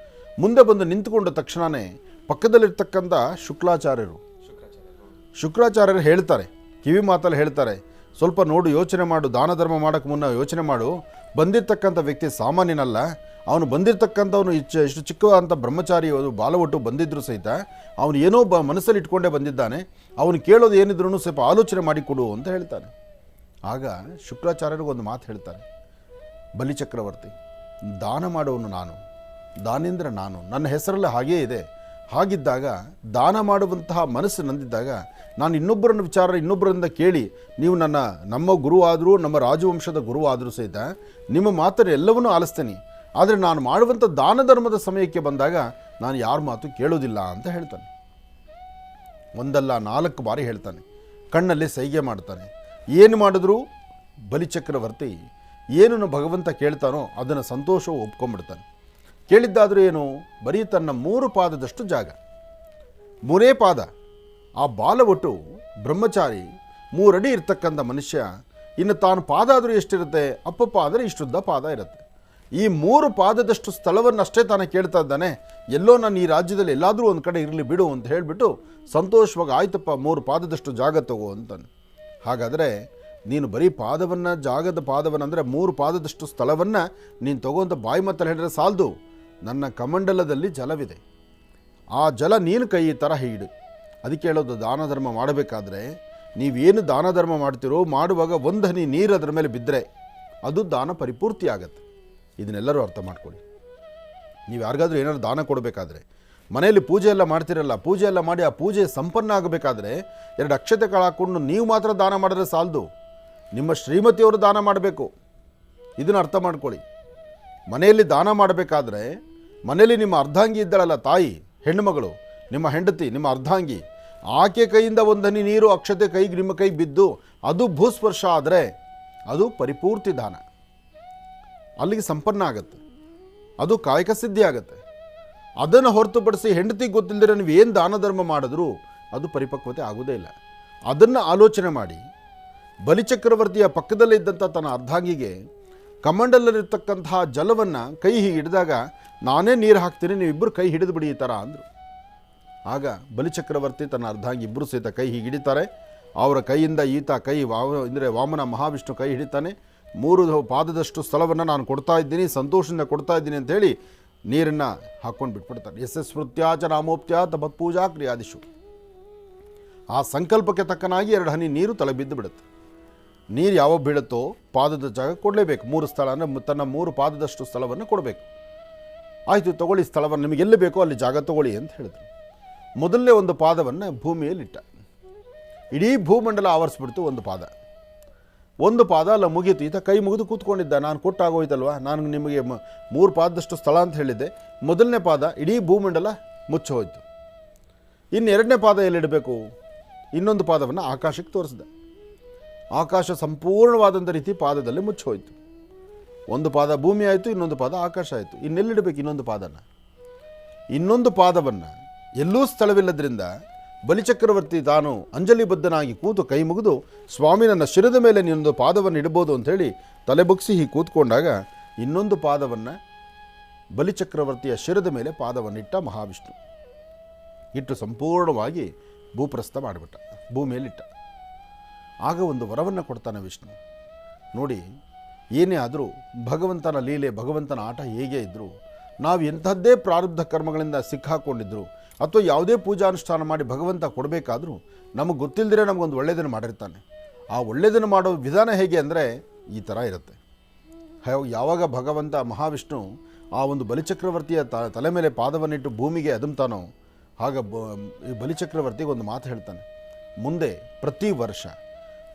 ಮುಂದೆ ಬಂದು ನಿಂತುಕೊಂಡ ತಕ್ಷಣವೇ ಪಕ್ಕದಲ್ಲಿರ್ತಕ್ಕಂಥ ಶುಕ್ರಾಚಾರ್ಯರು ಹೇಳ್ತಾರೆ, ಕಿವಿ ಮಾತಲ್ಲಿ ಹೇಳ್ತಾರೆ, ಸ್ವಲ್ಪ ನೋಡು, ಯೋಚನೆ ಮಾಡು, ದಾನ ಧರ್ಮ ಮಾಡೋಕ್ಕೆ ಮುನ್ನ ಯೋಚನೆ ಮಾಡು. ಬಂದಿರತಕ್ಕಂಥ ವ್ಯಕ್ತಿ ಸಾಮಾನ್ಯನಲ್ಲ. ಅವನು ಬಂದಿರತಕ್ಕಂಥವನು ಇಷ್ಟು ಚಿಕ್ಕವಾದಂಥ ಬ್ರಹ್ಮಚಾರಿ ಬಾಲವೊಟ್ಟು ಬಂದಿದ್ದರೂ ಸಹಿತ ಅವನು ಏನೋ ಮನಸ್ಸಲ್ಲಿ ಇಟ್ಕೊಂಡೇ ಬಂದಿದ್ದಾನೆ. ಅವನು ಕೇಳೋದು ಏನಿದ್ರೂ ಸ್ವಲ್ಪ ಆಲೋಚನೆ ಮಾಡಿಕೊಡು ಅಂತ ಹೇಳ್ತಾನೆ. ಆಗ ಶುಕ್ರಾಚಾರ್ಯರಿಗೊಂದು ಮಾತು ಹೇಳ್ತಾರೆ, ಬಲಿಚಕ್ರವರ್ತಿ, ದಾನ ಮಾಡೋನು ನಾನು, ದಾನೇಂದ್ರ ನಾನು, ನನ್ನ ಹೆಸರಲ್ಲಿ ಹಾಗೇ ಇದೆ. ಹಾಗಿದ್ದಾಗ ದಾನ ಮಾಡುವಂತಹ ಮನಸ್ಸು ನಂದಿದ್ದಾಗ ನಾನು ಇನ್ನೊಬ್ಬರಿಂದ ಕೇಳಿ ನೀವು ನಮ್ಮ ಗುರು ಆದರೂ, ನಮ್ಮ ರಾಜವಂಶದ ಗುರು ಆದರೂ ಸಹಿತ ನಿಮ್ಮ ಮಾತನ್ನು ಎಲ್ಲವನ್ನೂ ಆಲಿಸ್ತೇನೆ. ಆದರೆ ನಾನು ಮಾಡುವಂಥ ದಾನ ಧರ್ಮದ ಸಮಯಕ್ಕೆ ಬಂದಾಗ ನಾನು ಯಾರ ಮಾತು ಕೇಳೋದಿಲ್ಲ ಅಂತ ಹೇಳ್ತಾನೆ. ಒಂದಲ್ಲ 4 ಬಾರಿ ಹೇಳ್ತಾನೆ. ಕಣ್ಣಲ್ಲಿ ಸೈಗೆ ಮಾಡ್ತಾನೆ. ಏನು ಮಾಡಿದ್ರೂ ಬಲಿಚಕ್ರವರ್ತಿ ಏನನ್ನು ಭಗವಂತ ಕೇಳ್ತಾನೋ ಅದನ್ನು ಸಂತೋಷವು ಒಪ್ಕೊಂಡ್ಬಿಡ್ತಾನೆ. ಕೇಳಿದ್ದಾದರೂ ಏನು, ಬರೀ ತನ್ನ 3 ಪಾದದಷ್ಟು ಜಾಗ, 3 ಪಾದ. ಆ ಬಾಲವೊಟ್ಟು ಬ್ರಹ್ಮಚಾರಿ 3 ಅಡಿ ಇರ್ತಕ್ಕಂಥ ಮನುಷ್ಯ, ಇನ್ನು ತಾನು ಪಾದ ಆದರೂ ಎಷ್ಟಿರುತ್ತೆ, ಅಪ್ಪಪ್ಪ ಆದರೆ ಇಷ್ಟುದ್ದ ಪಾದ ಇರುತ್ತೆ. ಈ 3 ಪಾದದಷ್ಟು ಸ್ಥಳವನ್ನಷ್ಟೇ ತಾನು ಕೇಳ್ತಾ ಇದ್ದಾನೆ. ಎಲ್ಲೋ ನಾನು ಈ ರಾಜ್ಯದಲ್ಲಿ ಎಲ್ಲಾದರೂ ಒಂದು ಕಡೆ ಇರಲಿ ಬಿಡು ಅಂತ ಹೇಳಿಬಿಟ್ಟು ಸಂತೋಷವಾಗಿ, ಆಯ್ತಪ್ಪ 3 ಪಾದದಷ್ಟು ಜಾಗ ತಗೋ ಅಂತಾನೆ. ಹಾಗಾದರೆ ನೀನು ಬರೀ ಜಾಗದ ಪಾದವನ್ನು ಅಂದರೆ 3 ಪಾದದಷ್ಟು ಸ್ಥಳವನ್ನು ನೀನು ತಗೋಂತ ಬಾಯಿ ಮತ್ತಲ್ಲಿ ಹೇಳಿದ್ರೆ ಸಾಲದು. ನನ್ನ ಕಮಂಡಲದಲ್ಲಿ ಜಲವಿದೆ, ಆ ಜಲ ನೀನು ಕೈ ಥರ ಹಿಡು. ಅದಕ್ಕೆ ಹೇಳೋದು, ದಾನ ಧರ್ಮ ಮಾಡಬೇಕಾದ್ರೆ ನೀವೇನು ದಾನ ಧರ್ಮ ಮಾಡ್ತಿರೋ ಮಾಡುವಾಗ 1 ಹನಿ ನೀರು ಅದರ ಮೇಲೆ ಬಿದ್ದರೆ ಅದು ದಾನ ಪರಿಪೂರ್ತಿ ಆಗತ್ತೆ. ಇದನ್ನೆಲ್ಲರೂ ಅರ್ಥ ಮಾಡ್ಕೊಳ್ಳಿ. ನೀವು ಯಾರಿಗಾದ್ರೂ ಏನಾದ್ರು ದಾನ ಕೊಡಬೇಕಾದ್ರೆ, ಮನೆಯಲ್ಲಿ ಪೂಜೆ ಎಲ್ಲ ಮಾಡ್ತಿರಲ್ಲ, ಪೂಜೆ ಎಲ್ಲ ಮಾಡಿ ಆ ಪೂಜೆ ಸಂಪನ್ನ ಆಗಬೇಕಾದ್ರೆ 2 ಅಕ್ಷತೆಗಳು ಹಾಕ್ಕೊಂಡು ನೀವು ಮಾತ್ರ ದಾನ ಮಾಡಿದ್ರೆ ಸಾಲದು, ನಿಮ್ಮ ಶ್ರೀಮತಿಯವರು ದಾನ ಮಾಡಬೇಕು. ಇದನ್ನು ಅರ್ಥ ಮಾಡ್ಕೊಳ್ಳಿ. ಮನೆಯಲ್ಲಿ ದಾನ ಮಾಡಬೇಕಾದ್ರೆ ಮನೆಯಲ್ಲಿ ನಿಮ್ಮ ಅರ್ಧಾಂಗಿ ಇದ್ದಳಲ್ಲ, ತಾಯಿ, ಹೆಣ್ಣುಮಗಳು, ನಿಮ್ಮ ಹೆಂಡತಿ, ನಿಮ್ಮ ಅರ್ಧಾಂಗಿ, ಆಕೆ ಕೈಯಿಂದ ಒಂದು ಹನಿ ನೀರು ಅಕ್ಷತೆ ಕೈಗೆ ನಿಮ್ಮ ಕೈಗೆ ಬಿದ್ದು ಅದು ಭೂಸ್ಪರ್ಶ ಆದರೆ ಅದು ಪರಿಪೂರ್ತಿ ದಾನ, ಅಲ್ಲಿಗೆ ಸಂಪನ್ನ ಆಗುತ್ತೆ, ಅದು ಕಾಯಕ ಸಿದ್ಧಿ ಆಗುತ್ತೆ. ಅದನ್ನು ಹೊರತುಪಡಿಸಿ ಹೆಂಡತಿಗೆ ಗೊತ್ತಿಲ್ಲದೆ ನೀವು ಏನು ದಾನ ಧರ್ಮ ಮಾಡಿದ್ರೂ ಅದು ಪರಿಪಕ್ವತೆ ಆಗೋದೇ ಇಲ್ಲ. ಅದನ್ನು ಆಲೋಚನೆ ಮಾಡಿ ಬಲಿಚಕ್ರವರ್ತಿಯ ಪಕ್ಕದಲ್ಲೇ ಇದ್ದಂಥ ತನ್ನ ಅರ್ಧಾಂಗಿಗೆ ಕಮಂಡಲಲ್ಲಿರ್ತಕ್ಕಂತಹ ಜಲವನ್ನು ಕೈ ಹೀಗೆ ಹಿಡಿದಾಗ, ನಾನೇ ನೀರು ಹಾಕ್ತೀನಿ, ನೀವಿಬ್ಬರು ಕೈ ಹಿಡಿದು ಬಿಡಿ ಈ ಥರ ಅಂದರು. ಆಗ ಬಲಿಚಕ್ರವರ್ತಿ ತನ್ನ ಅರ್ಧಾಂಗಿ ಇಬ್ಬರು ಸಹಿತ ಕೈ ಹೀಗೆ ಹಿಡಿತಾರೆ. ಅವರ ಕೈಯಿಂದ ಈತ ಕೈ ಅಂದರೆ ವಾಮನ ಮಹಾವಿಷ್ಣು ಕೈ ಹಿಡಿತಾನೆ. 3 ಪಾದದಷ್ಟು ಸ್ಥಳವನ್ನು ನಾನು ಕೊಡ್ತಾ ಇದ್ದೀನಿ, ಸಂತೋಷದಿಂದ ಕೊಡ್ತಾ ಇದ್ದೀನಿ ಅಂಥೇಳಿ ನೀರನ್ನು ಹಾಕ್ಕೊಂಡು ಬಿಟ್ಬಿಡ್ತಾರೆ. ಸ್ಮೃತ್ಯಾಚ ನಾಮೋಪ್ತ್ಯ ತಪತ್ಪೂಜಾ ಕ್ರಿಯಾದಿಶು. ಆ ಸಂಕಲ್ಪಕ್ಕೆ ತಕ್ಕನಾಗಿ 2 ಹನಿ ನೀರು ತಲೆ ಬಿದ್ದು ಬಿಡುತ್ತೆ. ನೀರು ಯಾವಾಗ ಬೀಳುತ್ತೋ ಪಾದದ ಜಾಗ ಕೊಡಲೇಬೇಕು. 3 ಸ್ಥಳ ಅಂದರೆ ತನ್ನ 3 ಪಾದದಷ್ಟು ಸ್ಥಳವನ್ನು ಕೊಡಬೇಕು. ಆಯಿತು, ತಗೊಳ್ಳಿ ಸ್ಥಳವನ್ನು, ನಿಮಗೆ ಎಲ್ಲಿ ಬೇಕೋ ಅಲ್ಲಿ ಜಾಗ ತಗೊಳ್ಳಿ ಅಂತ ಹೇಳಿದ್ರು. ಮೊದಲನೇ ಒಂದು ಪಾದವನ್ನು ಭೂಮಿಯಲ್ಲಿಟ್ಟ. ಇಡೀ ಭೂಮಂಡಲ ಆವರಿಸ್ಬಿಡ್ತು ಒಂದು ಪಾದ ಅಲ್ಲ, ಮುಗೀತು. ಈತ ಕೈ ಮುಗಿದು ಕೂತ್ಕೊಂಡಿದ್ದ, ನಾನು ಕೊಟ್ಟಾಗೋಯ್ತಲ್ವ, ನಾನು ನಿಮಗೆ 3 ಪಾದದಷ್ಟು ಸ್ಥಳ ಅಂತ ಹೇಳಿದ್ದೆ. ಮೊದಲನೇ ಪಾದ ಇಡೀ ಭೂಮಂಡಲ ಮುಚ್ಚಿ ಹೋಯಿತು. ಇನ್ನು 2ನೇ ಪಾದ ಎಲ್ಲಿಡಬೇಕು? ಇನ್ನೊಂದು ಪಾದವನ್ನು ಆಕಾಶಕ್ಕೆ ತೋರಿಸಿದ. ಆಕಾಶ ಸಂಪೂರ್ಣವಾದಂಥ ರೀತಿ ಪಾದದಲ್ಲಿ ಮುಚ್ಚಿ ಹೋಯಿತು. ಒಂದು ಪಾದ ಭೂಮಿ ಆಯಿತು, ಇನ್ನೊಂದು ಪಾದ ಆಕಾಶ ಆಯಿತು. ಇನ್ನೆಲ್ಲಿಡಬೇಕು ಇನ್ನೊಂದು ಪಾದವನ್ನು? ಎಲ್ಲೂ ಸ್ಥಳವಿಲ್ಲದ್ರಿಂದ ಬಲಿಚಕ್ರವರ್ತಿ ತಾನು ಅಂಜಲಿಬದ್ಧನಾಗಿ ಕೂತು ಕೈ ಮುಗಿದು, ಸ್ವಾಮಿ ನನ್ನ ಶಿರದ ಮೇಲೆ ನೀನೊಂದು ಪಾದವನ್ನು ಇಡ್ಬೋದು ಅಂಥೇಳಿ ತಲೆ ಬಗ್ಗಿಸಿ ಹೀಗೆ ಕೂತ್ಕೊಂಡಾಗ ಇನ್ನೊಂದು ಪಾದವನ್ನು ಬಲಿಚಕ್ರವರ್ತಿಯ ಶಿರದ ಮೇಲೆ ಪಾದವನ್ನಿಟ್ಟ ಮಹಾವಿಷ್ಣು. ಇಟ್ಟು ಸಂಪೂರ್ಣವಾಗಿ ಭೂಪ್ರಸ್ಥ ಮಾಡಿಬಿಟ್ಟ, ಭೂಮಿಯಲ್ಲಿಟ್ಟ. ಆಗ ಒಂದು ವರವನ್ನು ಕೊಡ್ತಾನೆ ವಿಷ್ಣು. ನೋಡಿ, ಏನೇ ಆದರೂ ಭಗವಂತನ ಲೀಲೆ, ಭಗವಂತನ ಆಟ ಹೇಗೆ ಇದ್ದರೂ, ನಾವು ಎಂಥದ್ದೇ ಪ್ರಾರಬ್ಧ ಕರ್ಮಗಳಿಂದ ಸಿಕ್ಕಾಕೊಂಡಿದ್ರು ಅಥವಾ ಯಾವುದೇ ಪೂಜಾನುಷ್ಠಾನ ಮಾಡಿ ಭಗವಂತ ಕೊಡಬೇಕಾದ್ರೂ ನಮಗೆ ಗೊತ್ತಿಲ್ಲದಿರೇ ನಮಗೊಂದು ಒಳ್ಳೆಯದನ್ನು ಮಾಡಿರ್ತಾನೆ. ಆ ಒಳ್ಳೆಯದನ್ನು ಮಾಡೋ ವಿಧಾನ ಹೇಗೆ ಅಂದರೆ ಈ ಥರ ಇರುತ್ತೆ. ಯಾವಾಗ ಭಗವಂತ ಮಹಾವಿಷ್ಣು ಆ ಒಂದು ಬಲಿಚಕ್ರವರ್ತಿಯ ತಲೆ ಮೇಲೆ ಪಾದವನ್ನಿಟ್ಟು ಭೂಮಿಗೆ ಅದುಮ್ತಾನೋ, ಆಗ ಬಲಿಚಕ್ರವರ್ತಿಗೆ ಒಂದು ಮಾತು ಹೇಳ್ತಾನೆ. ಮುಂದೆ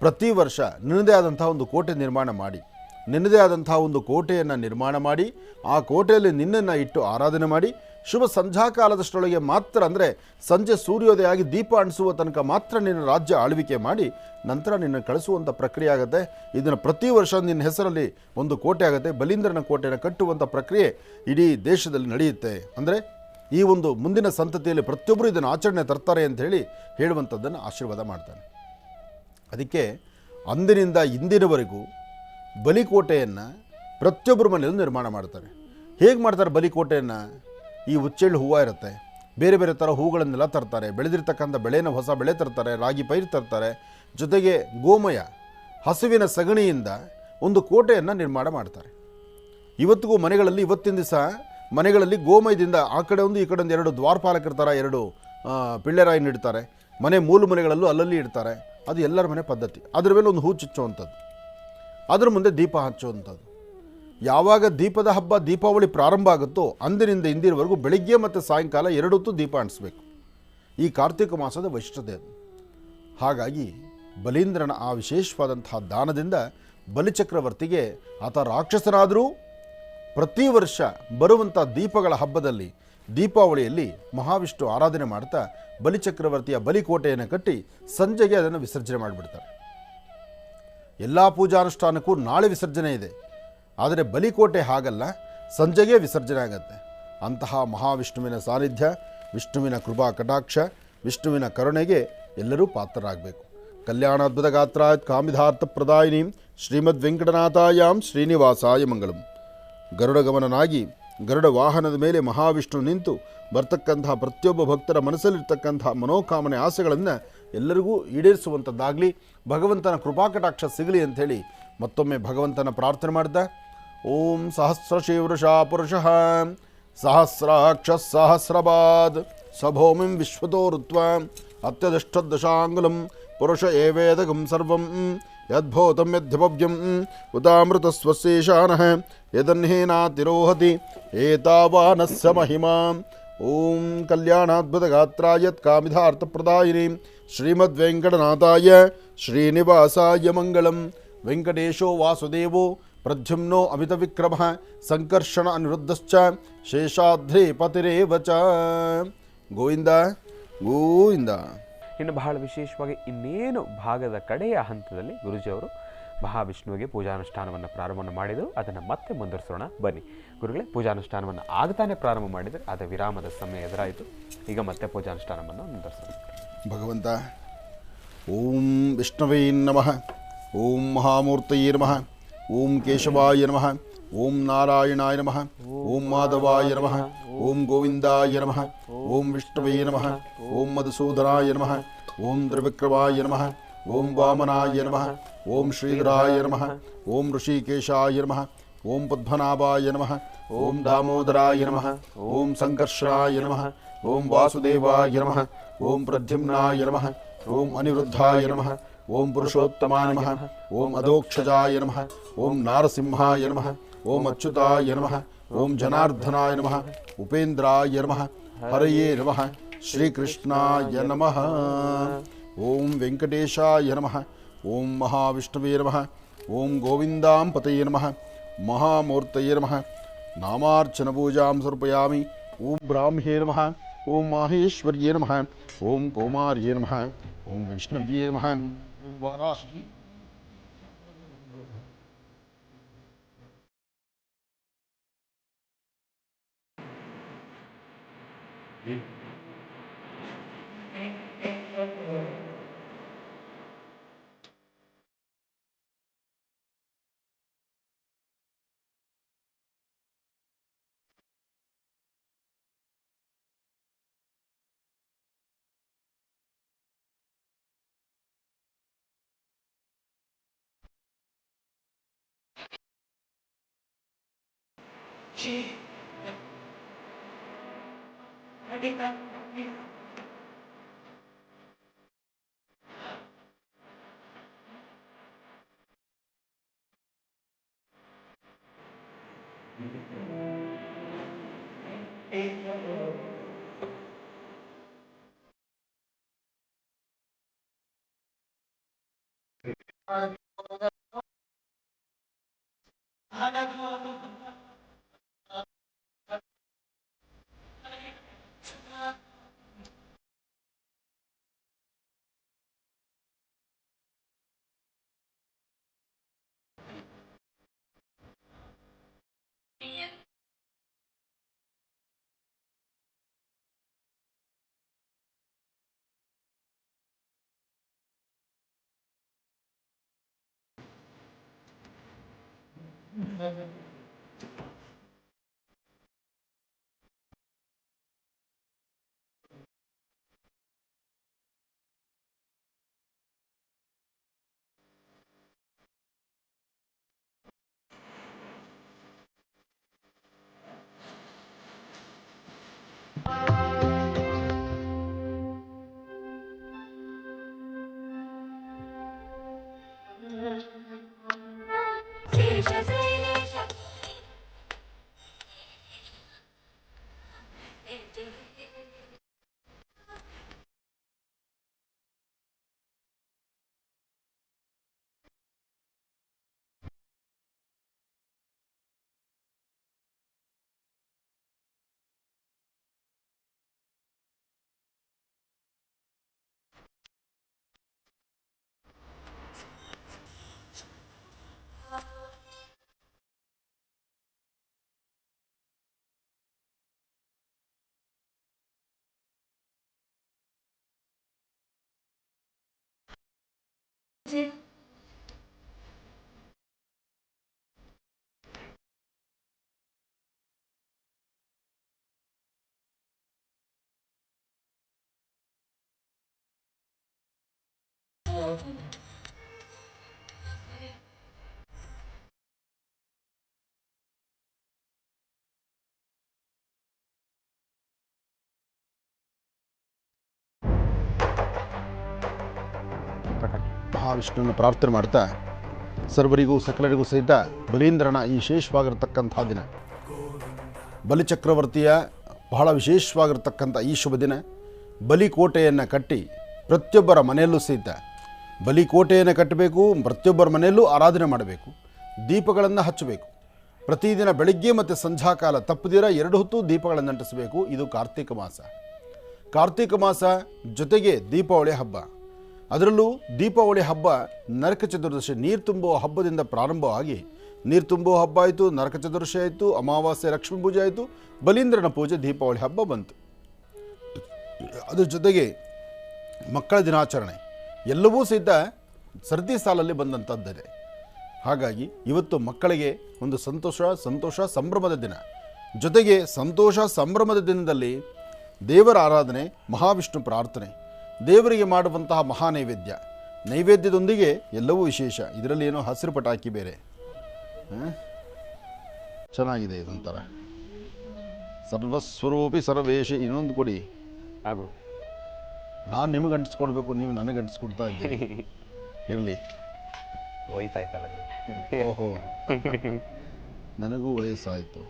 ಪ್ರತಿ ವರ್ಷ ನಿನ್ನದೇ ಆದಂಥ ಒಂದು ಕೋಟೆ ನಿರ್ಮಾಣ ಮಾಡಿ, ನಿನ್ನದೇ ಆದಂಥ ಒಂದು ಕೋಟೆಯನ್ನು ನಿರ್ಮಾಣ ಮಾಡಿ, ಆ ಕೋಟೆಯಲ್ಲಿ ನಿನ್ನನ್ನು ಇಟ್ಟು ಆರಾಧನೆ ಮಾಡಿ, ಶುಭ ಸಂಧ್ಯಾಕಾಲದಷ್ಟರೊಳಗೆ ಮಾತ್ರ, ಅಂದರೆ ಸಂಜೆ ಸೂರ್ಯೋದಯ ಆಗಿ ದೀಪ ಅಂಟಿಸುವ ತನಕ ಮಾತ್ರ ನಿನ್ನ ರಾಜ್ಯ ಆಳ್ವಿಕೆ ಮಾಡಿ ನಂತರ ನಿನ್ನ ಕಳಿಸುವಂಥ ಪ್ರಕ್ರಿಯೆ ಆಗುತ್ತೆ. ಇದನ್ನು ಪ್ರತಿ ವರ್ಷ ನಿನ್ನ ಹೆಸರಲ್ಲಿ ಒಂದು ಕೋಟೆ ಆಗುತ್ತೆ, ಬಲೀಂದ್ರನ ಕೋಟೆಯನ್ನು ಕಟ್ಟುವಂಥ ಪ್ರಕ್ರಿಯೆ ಇಡೀ ದೇಶದಲ್ಲಿ ನಡೆಯುತ್ತೆ. ಅಂದರೆ ಈ ಒಂದು ಮುಂದಿನ ಸಂತತಿಯಲ್ಲಿ ಪ್ರತಿಯೊಬ್ಬರು ಇದನ್ನು ಆಚರಣೆ ತರ್ತಾರೆ ಅಂತ ಹೇಳುವಂಥದ್ದನ್ನು ಆಶೀರ್ವಾದ ಮಾಡ್ತಾನೆ. ಅದಕ್ಕೆ ಅಂದಿನಿಂದ ಇಂದಿನವರೆಗೂ ಬಲಿಕೋಟೆಯನ್ನು ಪ್ರತಿಯೊಬ್ಬರ ಮನೆಯಲ್ಲೂ ನಿರ್ಮಾಣ ಮಾಡ್ತಾರೆ. ಹೇಗೆ ಮಾಡ್ತಾರೆ ಬಲಿಕೋಟೆಯನ್ನು? ಈ ಉಚ್ಚೆಳ್ಳು ಹೂವು ಇರುತ್ತೆ, ಬೇರೆ ಬೇರೆ ಥರ ಹೂಗಳನ್ನೆಲ್ಲ ತರ್ತಾರೆ, ಬೆಳೆದಿರ್ತಕ್ಕಂಥ ಬೆಳೆನ ಹೊಸ ಬೆಳೆ ತರ್ತಾರೆ, ರಾಗಿ ಪೈರು ತರ್ತಾರೆ, ಜೊತೆಗೆ ಗೋಮಯ ಹಸುವಿನ ಸಗಣಿಯಿಂದ ಒಂದು ಕೋಟೆಯನ್ನು ನಿರ್ಮಾಣ ಮಾಡ್ತಾರೆ. ಇವತ್ತಿಗೂ ಮನೆಗಳಲ್ಲಿ, ಇವತ್ತಿನ ದಿವಸ ಮನೆಗಳಲ್ಲಿ ಗೋಮಯದಿಂದ ಆ ಕಡೆ ಒಂದು ಈ ಕಡೆ ಒಂದು 2 ದ್ವಾರಪಾಲಕರ ಥರ 2 ಪಿಳ್ಳೆರಾಯಿನ ಇಡ್ತಾರೆ. ಮನೆ ಮೂಲ ಮನೆಗಳಲ್ಲೂ ಅಲ್ಲಲ್ಲಿ ಇಡ್ತಾರೆ. ಅದು ಎಲ್ಲರ ಮನೆ ಪದ್ಧತಿ. ಅದರ ಮೇಲೆ ಒಂದು ಹೂ ಚುಚ್ಚುವಂಥದ್ದು, ಅದರ ಮುಂದೆ ದೀಪ ಹಚ್ಚುವಂಥದ್ದು. ಯಾವಾಗ ದೀಪದ ಹಬ್ಬ ದೀಪಾವಳಿ ಪ್ರಾರಂಭ ಆಗುತ್ತೋ ಅಂದಿನಿಂದ ಇಂದಿನವರೆಗೂ ಬೆಳಿಗ್ಗೆ ಮತ್ತು ಸಾಯಂಕಾಲ 2 ಹೊತ್ತು ದೀಪ ಅಂಟಿಸ್ಬೇಕು. ಈ ಕಾರ್ತಿಕ ಮಾಸದ ವೈಶಿಷ್ಟ್ಯತೆ ಅದು. ಹಾಗಾಗಿ ಬಲೀಂದ್ರನ ಆ ವಿಶೇಷವಾದಂತಹ ದಾನದಿಂದ ಬಲಿಚಕ್ರವರ್ತಿಗೆ, ಆತ ರಾಕ್ಷಸನಾದರೂ ಪ್ರತಿ ವರ್ಷ ಬರುವಂಥ ದೀಪಗಳ ಹಬ್ಬದಲ್ಲಿ, ದೀಪಾವಳಿಯಲ್ಲಿ ಮಹಾವಿಷ್ಣು ಆರಾಧನೆ ಮಾಡ್ತಾ ಬಲಿಚಕ್ರವರ್ತಿಯ ಬಲಿಕೋಟೆಯನ್ನು ಕಟ್ಟಿ ಸಂಜೆಗೆ ಅದನ್ನು ವಿಸರ್ಜನೆ ಮಾಡಿಬಿಡ್ತಾರೆ. ಎಲ್ಲ ಪೂಜಾನುಷ್ಠಾನಕ್ಕೂ ನಾಳೆ ವಿಸರ್ಜನೆ ಇದೆ, ಆದರೆ ಬಲಿಕೋಟೆ ಹಾಗಲ್ಲ, ಸಂಜೆಗೆ ವಿಸರ್ಜನೆ ಆಗುತ್ತೆ. ಅಂತಹ ಮಹಾವಿಷ್ಣುವಿನ ಸಾನ್ನಿಧ್ಯ, ವಿಷ್ಣುವಿನ ಕೃಪಾ ಕಟಾಕ್ಷ, ವಿಷ್ಣುವಿನ ಕರುಣೆಗೆ ಎಲ್ಲರೂ ಪಾತ್ರರಾಗಬೇಕು. ಕಲ್ಯಾಣಾದ್ಭುತ ಗಾತ್ರಾತ್ ಕಾಮಿಧಾರ್ಥ ಪ್ರದಾಯಿನಿ ಶ್ರೀಮದ್ ವೆಂಕಟನಾಥಾಯಾಂ ಶ್ರೀನಿವಾಸಾಯ ಮಂಗಳಂ. ಗರುಡಗಮನನಾಗಿ ಗರುಡ ವಾಹನದ ಮೇಲೆ ಮಹಾವಿಷ್ಣು ನಿಂತು ಬರ್ತಕ್ಕಂತಹ ಪ್ರತಿಯೊಬ್ಬ ಭಕ್ತರ ಮನಸ್ಸಲ್ಲಿರ್ತಕ್ಕಂತಹ ಮನೋಕಾಮನೆ ಆಸೆಗಳನ್ನು ಎಲ್ಲರಿಗೂ ಈಡೇರಿಸುವಂಥದ್ದಾಗಲಿ, ಭಗವಂತನ ಕೃಪಾಕಟಾಕ್ಷ ಸಿಗಲಿ ಅಂಥೇಳಿ ಮತ್ತೊಮ್ಮೆ ಭಗವಂತನ ಪ್ರಾರ್ಥನೆ ಮಾಡಿದ. ಓಂ ಸಹಸ್ರಶೀವೃಷ ಪುರುಷಃ ಸಹಸ್ರಾಕ್ಷ ಸಹಸ್ರಪಾದ್ ಸಭೌಮಿಂ ವಿಶ್ವತೋ ಋತ್ವ ಅತ್ಯದಿಷ್ಠದಶಾಂಗುಲಂ ಪುರುಷ ಏವೇದಗಂ ಸರ್ವಂ ಯದ್ಭೂತಂ ಯದ್ಭವ್ಯಂ ಉದಾಮೃತಸ್ವಶೇಷಾನಃ ಯದನ್ಹೇನಾತಿರೋಹತಿ ಏತಾವಾನಸ್ಯ ಮಹಿಮಾ. ಓಂ ಕಲ್ಯಾಣಾದ್ಭುತ ಗಾತ್ರಾಯತ್ ಕಾಮಿಧಾರ್ಥಪ್ರದಾಯಿನಿ ಶ್ರೀಮದ್ ವೆಂಕಟನಾಥಾಯ ಶ್ರೀನಿವಾಸಾಯ ಮಂಗಳಂ. ವೆಂಕಟೇಶೋ ವಾಸುದೇವೋ ಪ್ರದ್ಯುಮ್ನೋ ಅಮಿತ ವಿಕ್ರಮ ಸಂಕರ್ಷಣ ಅನಿರುದ್ಧಶ್ಚ ಶೇಷಾದ್ರಿ ಪತಿರೇವ ಚ. ಗೋವಿಂದ ಗೋವಿಂದ. ಇನ್ನು ಬಹಳ ವಿಶೇಷವಾಗಿ ಇನ್ನೇನು ಭಾಗದ ಕಡೆಯ ಹಂತದಲ್ಲಿ ಗುರುಜಿಯವರು ಮಹಾವಿಷ್ಣುವಿಗೆ ಪೂಜಾನುಷ್ಠಾನವನ್ನು ಪ್ರಾರಂಭ ಮಾಡಿದರು. ಅದನ್ನು ಮತ್ತೆ ಮುಂದುವರಿಸೋಣ ಬನ್ನಿ ಗುರುಗಳೇ. ಪೂಜಾನುಷ್ಠಾನವನ್ನು ಆಗ್ತಾನೆ ಪ್ರಾರಂಭ ಮಾಡಿದರೆ ಅದ ವಿರಾಮದ ಸಮಯ ಎದುರಾಯಿತು. ಈಗ ಮತ್ತೆ ಪೂಜಾನುಷ್ಠಾನವನ್ನು ಮುಂದುವರಿಸೋಣ. ಭಗವಂತ ಓಂ ವಿಷ್ಣವೇ ನಮಃ, ಓಂ ಮಹಾಮೂರ್ತಯೇ ನಮಃ, ಓಂ ಕೇಶವಾಯ ನಮಃ, ಓಂ ನಾರಾಯಣಾಯ ನಮಃ, ಓಂ ಮಾಧವಾಯ ನಮಃ, ಓಂ ಗೋವಿಂದಾಯ ನಮಃ, ಓಂ ವಿಷ್ಣವೇ ನಮಃ, ಓಂ ಮಧುಸೂದನಾಯ ನಮಃ, ಓಂ ತ್ರಿವಿಕ್ರಮಾಯ ನಮಃ, ಓಂ ವಾಮನಾಯ ನಮಃ, ಓಂ ಶ್ರೀಧರಾಯ ನಮಃ, ಓಂ ಋಷಿಕೇಶಾಯ ನಮಃ, ಓಂ ಪದ್ಮನಾಭಾಯ ನಮಃ, ಓಂ ದಾಮೋದರಾಯ ನಮಃ, ಓಂ ಸಂಕರ್ಷಣಾಯ ನಮಃ, ಓಂ ವಾಸುದೇವಾಯ ನಮಃ, ಓಂ ಪ್ರದ್ಯುಮ್ನಾಯ ನಮಃ, ಓಂ ಅನಿರುದ್ಧಾಯ ನಮಃ, ಓಂ ಪುರುಷೋತ್ತಮಾಯ ನಮಃ, ಓಂ ಅಧೋಕ್ಷಜಾಯ ನಮಃ, ಓಂ ನಾರಸಿಂಹಾಯ ನಮಃ, ಓಂ ಅಚ್ಯುತಾಯ ನಮಃ, ಓಂ ಜನಾರ್ದನಾಯ ನಮಃ, ಉಪೇಂದ್ರಾಯ ನಮಃ, ಹರಯೇ ನಮಃ, ಶ್ರೀಕೃಷ್ಣಾಯ ನಮಃ, ಓಂ ವೆಂಕಟೇಶಾಯ ನಮಃ, ಓಂ ಮಹಾವಿಷ್ಣುವೇ ನಮಃ, ಓಂ ಗೋವಿಂದಾಂ ಪತಯೇ ನಮಃ, ಮಹಾಮೂರ್ತಯೇ ನಮಃ. ನಾಮಾರ್ಚನ ಪೂಜಾಂ ಸಮರ್ಪಯಾಮಿ. ಓಂ ಬ್ರಾಹ್ಮೇ ನಮಃ, ಓಂ ಮಾಹೇಶ್ವರ್ಯೇ ನಮಃ, ಓಂ ಕೌಮಾರ್ಯೇ ನಮಃ, ಓಂ ವಿಷ್ಣುವ್ಯೇ ನಮಃ. ವಾರಾಹಿ ಮಹಾವಿಷ್ಣುವನ್ನು ಪ್ರಾರ್ಥನೆ ಮಾಡ್ತಾ ಸರ್ವರಿಗೂ ಸಕಲರಿಗೂ ಸಹಿತ ಬಲೀಂದ್ರನ ಈ ವಿಶೇಷವಾಗಿರತಕ್ಕಂಥ ದಿನ, ಬಲಿಚಕ್ರವರ್ತಿಯ ಬಹಳ ವಿಶೇಷವಾಗಿರತಕ್ಕಂಥ ಈ ಶುಭ ದಿನ, ಬಲಿಕೋಟೆಯನ್ನು ಕಟ್ಟಿ ಪ್ರತಿಯೊಬ್ಬರ ಮನೆಯಲ್ಲೂ ಸಹಿತ ಬಲಿಕೋಟೆಯನ್ನು ಕಟ್ಟಬೇಕು, ಪ್ರತಿಯೊಬ್ಬರ ಮನೆಯಲ್ಲೂ ಆರಾಧನೆ ಮಾಡಬೇಕು. ದೀಪಗಳನ್ನು ಹಚ್ಚಬೇಕು. ಪ್ರತಿದಿನ ಬೆಳಗ್ಗೆ ಮತ್ತು ಸಂಧ್ಯಾಕಾಲ ತಪ್ಪದಿರ 2 ಹೊತ್ತು ದೀಪಗಳನ್ನು ಅಂಟಿಸಬೇಕು. ಇದು ಕಾರ್ತಿಕ ಮಾಸ. ಕಾರ್ತಿಕ ಮಾಸ ಜೊತೆಗೆ ದೀಪಾವಳಿ ಹಬ್ಬ. ಅದರಲ್ಲೂ ದೀಪಾವಳಿ ಹಬ್ಬ ನರಕ ಚತುರ್ದಶಿ ನೀರು ತುಂಬುವ ಹಬ್ಬದಿಂದ ಪ್ರಾರಂಭವಾಗಿ, ನೀರು ತುಂಬುವ ಹಬ್ಬ ಆಯಿತು, ನರಕ ಚತುರ್ದಶಿ ಆಯಿತು, ಅಮಾವಾಸ್ಯೆ ಲಕ್ಷ್ಮೀ ಪೂಜೆ ಆಯಿತು, ಬಲೀಂದ್ರನ ಪೂಜೆ, ದೀಪಾವಳಿ ಹಬ್ಬ ಬಂತು. ಅದ್ರ ಜೊತೆಗೆ ಮಕ್ಕಳ ದಿನಾಚರಣೆ ಎಲ್ಲವೂ ಸಹಿತ ಸರದಿ ಸಾಲಲ್ಲಿ ಬಂದಂಥದ್ದಿದೆ. ಹಾಗಾಗಿ ಇವತ್ತು ಮಕ್ಕಳಿಗೆ ಒಂದು ಸಂತೋಷ ಸಂಭ್ರಮದ ದಿನ. ಜೊತೆಗೆ ಸಂತೋಷ ಸಂಭ್ರಮದ ದಿನದಲ್ಲಿ ದೇವರ ಆರಾಧನೆ, ಮಹಾವಿಷ್ಣು ಪ್ರಾರ್ಥನೆ, ದೇವರಿಗೆ ಮಾಡುವಂತಹ ಮಹಾ ನೈವೇದ್ಯದೊಂದಿಗೆ ಎಲ್ಲವೂ ವಿಶೇಷ. ಇದರಲ್ಲಿ ಏನೋ ಹಸಿರು ಪಟಾಕಿ ಬೇರೆ ಚೆನ್ನಾಗಿದೆ. ಇದೊಂಥರ ಸರ್ವಸ್ವರೂಪಿ ಸರ್ವೇಶಿ. ಇನ್ನೊಂದು ಕೊಡಿ. ಹಾಗೂ ನಾನು ನಿಮಗೆ ಅಂಟಿಸ್ಕೊಡ್ಬೇಕು, ನೀವು ನನಗೆ ಅಂಟಿಸ್ಕೊಡ್ತಾ ಇದ್ದೀರಿ. ಇರಲಿ. ವಯಸ್ಸಾಯ್ತಲ್ಲ. ಓಹೋ, ನನಗೂ ವಯಸ್ಸಾಯಿತು.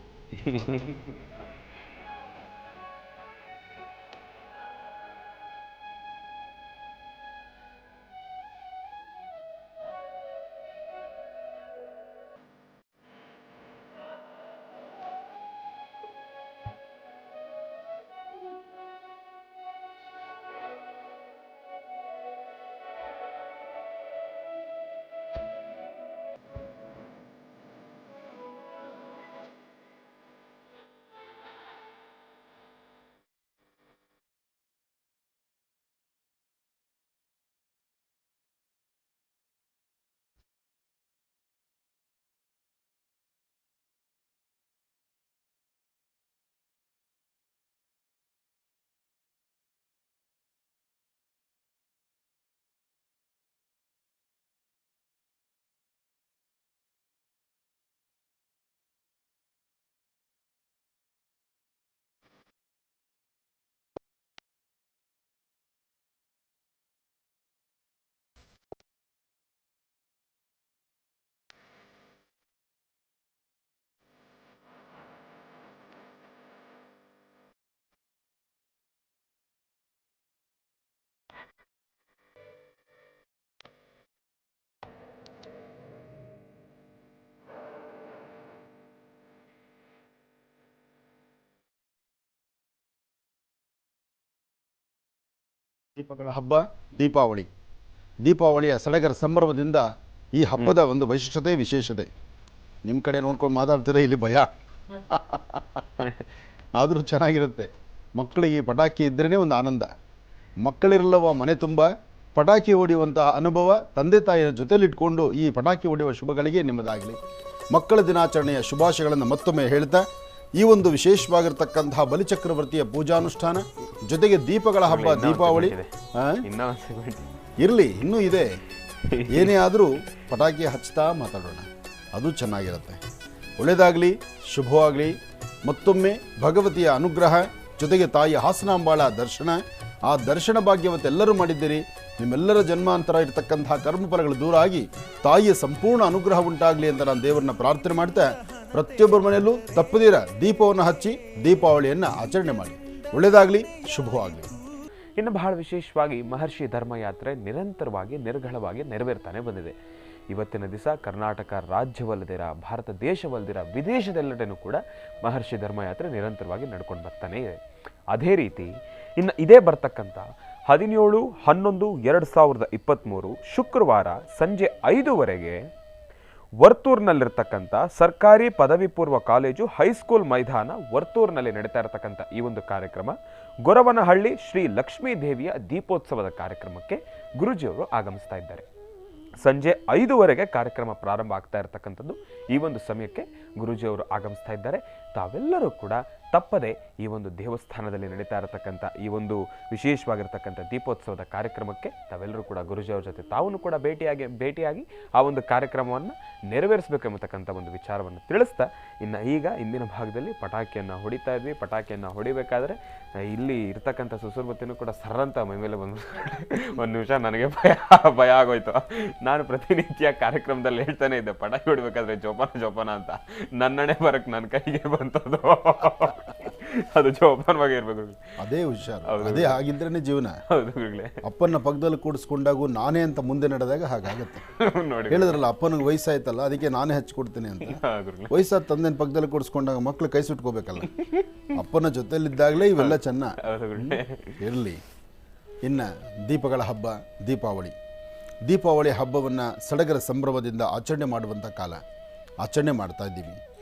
ದೀಪಗಳ ಹಬ್ಬ ದೀಪಾವಳಿಯ ಸಡಗರ ಸಂಭ್ರಮದಿಂದ ಈ ಹಬ್ಬದ ಒಂದು ವೈಶಿಷ್ಟ್ಯತೆ, ವಿಶೇಷತೆ. ನಿಮ್ಮ ಕಡೆ ನೋಡ್ಕೊಂಡು ಮಾತಾಡ್ತೀರಾ, ಇಲ್ಲಿ ಭಯ. ಆದರೂ ಚೆನ್ನಾಗಿರುತ್ತೆ. ಮಕ್ಕಳಿಗೆ ಪಟಾಕಿ ಇದ್ರೇ ಒಂದು ಆನಂದ. ಮಕ್ಕಳಿರಲ್ಲವ ಮನೆ ತುಂಬ ಪಟಾಕಿ ಹೊಡೆಯುವಂಥ ಅನುಭವ ತಂದೆ ತಾಯಿಯ ಜೊತೆಲಿಟ್ಕೊಂಡು ಈ ಪಟಾಕಿ ಹೊಡೆಯುವ ಶುಭಗಳಿಗೆ ನಿಮ್ಮದಾಗಲಿ. ಮಕ್ಕಳ ದಿನಾಚರಣೆಯ ಶುಭಾಶಯಗಳನ್ನು ಮತ್ತೊಮ್ಮೆ ಹೇಳ್ತಾ, ಈ ಒಂದು ವಿಶೇಷವಾಗಿರ್ತಕ್ಕಂತಹ ಬಲಿಚಕ್ರವರ್ತಿಯ ಪೂಜಾನುಷ್ಠಾನ ಜೊತೆಗೆ ದೀಪಗಳ ಹಬ್ಬ ದೀಪಾವಳಿ ಇರಲಿ, ಇನ್ನೂ ಇದೆ. ಏನೇ ಆದರೂ ಪಟಾಕಿ ಹಚ್ತಾ ಮಾತಾಡೋಣ, ಅದು ಚೆನ್ನಾಗಿರುತ್ತೆ. ಒಳ್ಳೆಯದಾಗಲಿ, ಶುಭವಾಗಲಿ. ಮತ್ತೊಮ್ಮೆ ಭಗವತಿಯ ಅನುಗ್ರಹ ಜೊತೆಗೆ ತಾಯಿ ಹಾಸನಾಂಬಾಳ ದರ್ಶನ, ಆ ದರ್ಶನ ಭಾಗ್ಯವತ್ತೆಲ್ಲರೂ ಮಾಡಿದ್ದೀರಿ. ನಿಮ್ಮೆಲ್ಲರ ಜನ್ಮಾಂತರ ಇರತಕ್ಕಂತಹ ಕರ್ಮಫಲಗಳು ದೂರ ಆಗಿ ತಾಯಿಯ ಸಂಪೂರ್ಣ ಅನುಗ್ರಹ ಉಂಟಾಗಲಿ ಅಂತ ನಾನು ದೇವರನ್ನ ಪ್ರಾರ್ಥನೆ ಮಾಡ್ತಾ, ಪ್ರತಿಯೊಬ್ಬರ ಮನೆಯಲ್ಲೂ ತಪ್ಪದಿರ ದೀಪವನ್ನು ಹಚ್ಚಿ ದೀಪಾವಳಿಯನ್ನು ಆಚರಣೆ ಮಾಡಿ. ಒಳ್ಳೆಯದಾಗಲಿ, ಶುಭವಾಗಲಿ. ಇನ್ನು ಬಹಳ ವಿಶೇಷವಾಗಿ ಮಹರ್ಷಿ ಧರ್ಮಯಾತ್ರೆ ನಿರಂತರವಾಗಿ ನಿರ್ಘಳವಾಗಿ ನೆರವೇರ್ತಾನೆ ಬಂದಿದೆ. ಇವತ್ತಿನ ದಿವಸ ಕರ್ನಾಟಕ ರಾಜ್ಯವಲ್ಲದಿರ, ಭಾರತ ದೇಶವಲ್ಲದಿರ, ವಿದೇಶದೆಲ್ಲೆಡೆನೂ ಕೂಡ ಮಹರ್ಷಿ ಧರ್ಮಯಾತ್ರೆ ನಿರಂತರವಾಗಿ ನಡ್ಕೊಂಡು ಬರ್ತಾನೆ ಇದೆ. ಅದೇ ರೀತಿ ಇನ್ನು ಇದೇ ಬರ್ತಕ್ಕಂಥ 17/11/2023 ಶುಕ್ರವಾರ ಸಂಜೆ 5 ವರ್ತೂರಿನಲ್ಲಿರ್ತಕ್ಕಂಥ ಸರ್ಕಾರಿ ಪದವಿ ಪೂರ್ವ ಕಾಲೇಜು ಹೈಸ್ಕೂಲ್ ಮೈದಾನ ವರ್ತೂರಿನಲ್ಲಿ ನಡೀತಾ ಇರತಕ್ಕಂಥ ಈ ಒಂದು ಕಾರ್ಯಕ್ರಮ ಗೊರವನಹಳ್ಳಿ ಶ್ರೀ ಲಕ್ಷ್ಮೀ ದೇವಿಯ ದೀಪೋತ್ಸವದ ಕಾರ್ಯಕ್ರಮಕ್ಕೆ ಗುರೂಜಿಯವರು ಆಗಮಿಸ್ತಾ ಇದ್ದಾರೆ. ಸಂಜೆ 5 ಕಾರ್ಯಕ್ರಮ ಪ್ರಾರಂಭ ಆಗ್ತಾ ಇರತಕ್ಕಂಥದ್ದು. ಈ ಒಂದು ಸಮಯಕ್ಕೆ ಗುರೂಜಿಯವರು ಆಗಮಿಸ್ತಾ ಇದ್ದಾರೆ. ತಾವೆಲ್ಲರೂ ಕೂಡ ತಪ್ಪದೆ ಈ ಒಂದು ದೇವಸ್ಥಾನದಲ್ಲಿ ನಡೀತಾ ಇರತಕ್ಕಂಥ ಈ ಒಂದು ವಿಶೇಷವಾಗಿರ್ತಕ್ಕಂಥ ದೀಪೋತ್ಸವದ ಕಾರ್ಯಕ್ರಮಕ್ಕೆ ತಾವೆಲ್ಲರೂ ಕೂಡ ಗುರೂಜಿಯವರ ಜೊತೆ ತಾವು ಕೂಡ ಭೇಟಿಯಾಗಿ ಆ ಒಂದು ಕಾರ್ಯಕ್ರಮವನ್ನು ನೆರವೇರಿಸಬೇಕೆಂಬತಕ್ಕಂಥ ಒಂದು ವಿಚಾರವನ್ನು ತಿಳಿಸ್ತಾ, ಇನ್ನು ಈಗ ಇಂದಿನ ಭಾಗದಲ್ಲಿ ಪಟಾಕಿಯನ್ನು ಹೊಡಿತಾ ಇದ್ವಿ. ಪಟಾಕಿಯನ್ನು ಹೊಡಿಬೇಕಾದ್ರೆ ಇಲ್ಲಿ ಇರ್ತಕ್ಕಂಥ ಸುಸುರ್ಬತ್ತಿನೂ ಕೂಡ ಸರ್ರಂತ ಮೈ ಮೇಲೆ ಬಂದು ಒಂದು ನಿಮಿಷ ನನಗೆ ಭಯ ಆಗೋಯ್ತು. ನಾನು ಪ್ರತಿನಿತ್ಯ ಕಾರ್ಯಕ್ರಮದಲ್ಲಿ ಹೇಳ್ತಾನೆ ಇದ್ದೆ, ಪಟಾಕಿ ಹೊಡಿಬೇಕಾದ್ರೆ ಜೋಪಾನ ಅಂತ. ನನ್ನಣೆ ಬರಕ್ಕೆ ನನ್ನ ಕೈಗೆ ಬಂದು ಇರುವಂತದ್ದು. ಅದು ಜೋಪಾನವಾಗಿ ಇರ್ಬೇಕು. ಅದೇ ಹುಷಾರು, ಅದೇ ಆಗಿದ್ರೇನೆ ಜೀವನ. ಹೌದು ಗುರುಗಳೇ. ಅಪ್ಪನ ಪಕ್ಕದಲ್ಲಿ ಕೂಡಿಸ್ಕೊಂಡಾಗೂ ನಾನೇ ಅಂತ ಮುಂದೆ ನಡೆದಾಗ ಹಾಗಾಗತ್ತೆ. ನೋಡಿ ಹೇಳಿದ್ರಲ್ಲ ಅಪ್ಪನಿಗೆ ವಯಸ್ಸಾಯ್ತಲ್ಲ ಅದಕ್ಕೆ ನಾನೇ ಹಚ್ಕೊಡ್ತೀನಿ ಅಂತ. ಗುರುಗಳೇ. ವಯಸ್ಸಾದ ತಂದೆನ ಪಕ್ಕದಲ್ಲಿ ಕೂಡಿಸ್ಕೊಂಡಾಗ ಮಕ್ಳು ಕೈ ಸುಟ್ಕೋಬೇಕಲ್ಲ. ಅಪ್ಪನ ಜೊತೆಲಿದ್ದಾಗಲೇ ಇವೆಲ್ಲ ಚೆನ್ನ. ಹೌದು ಗುರುಗಳೇ. ಇರಲಿ. ಇನ್ನು ದೀಪಗಳ ಹಬ್ಬ ದೀಪಾವಳಿ. ದೀಪಾವಳಿ ಹಬ್ಬವನ್ನು ಸಡಗರ ಸಂಭ್ರಮದಿಂದ ಆಚರಣೆ ಮಾಡುವಂಥ ಕಾಲ, ಆಚರಣೆ ಮಾಡ್ತಾ ಇದ್ದೀವಿ.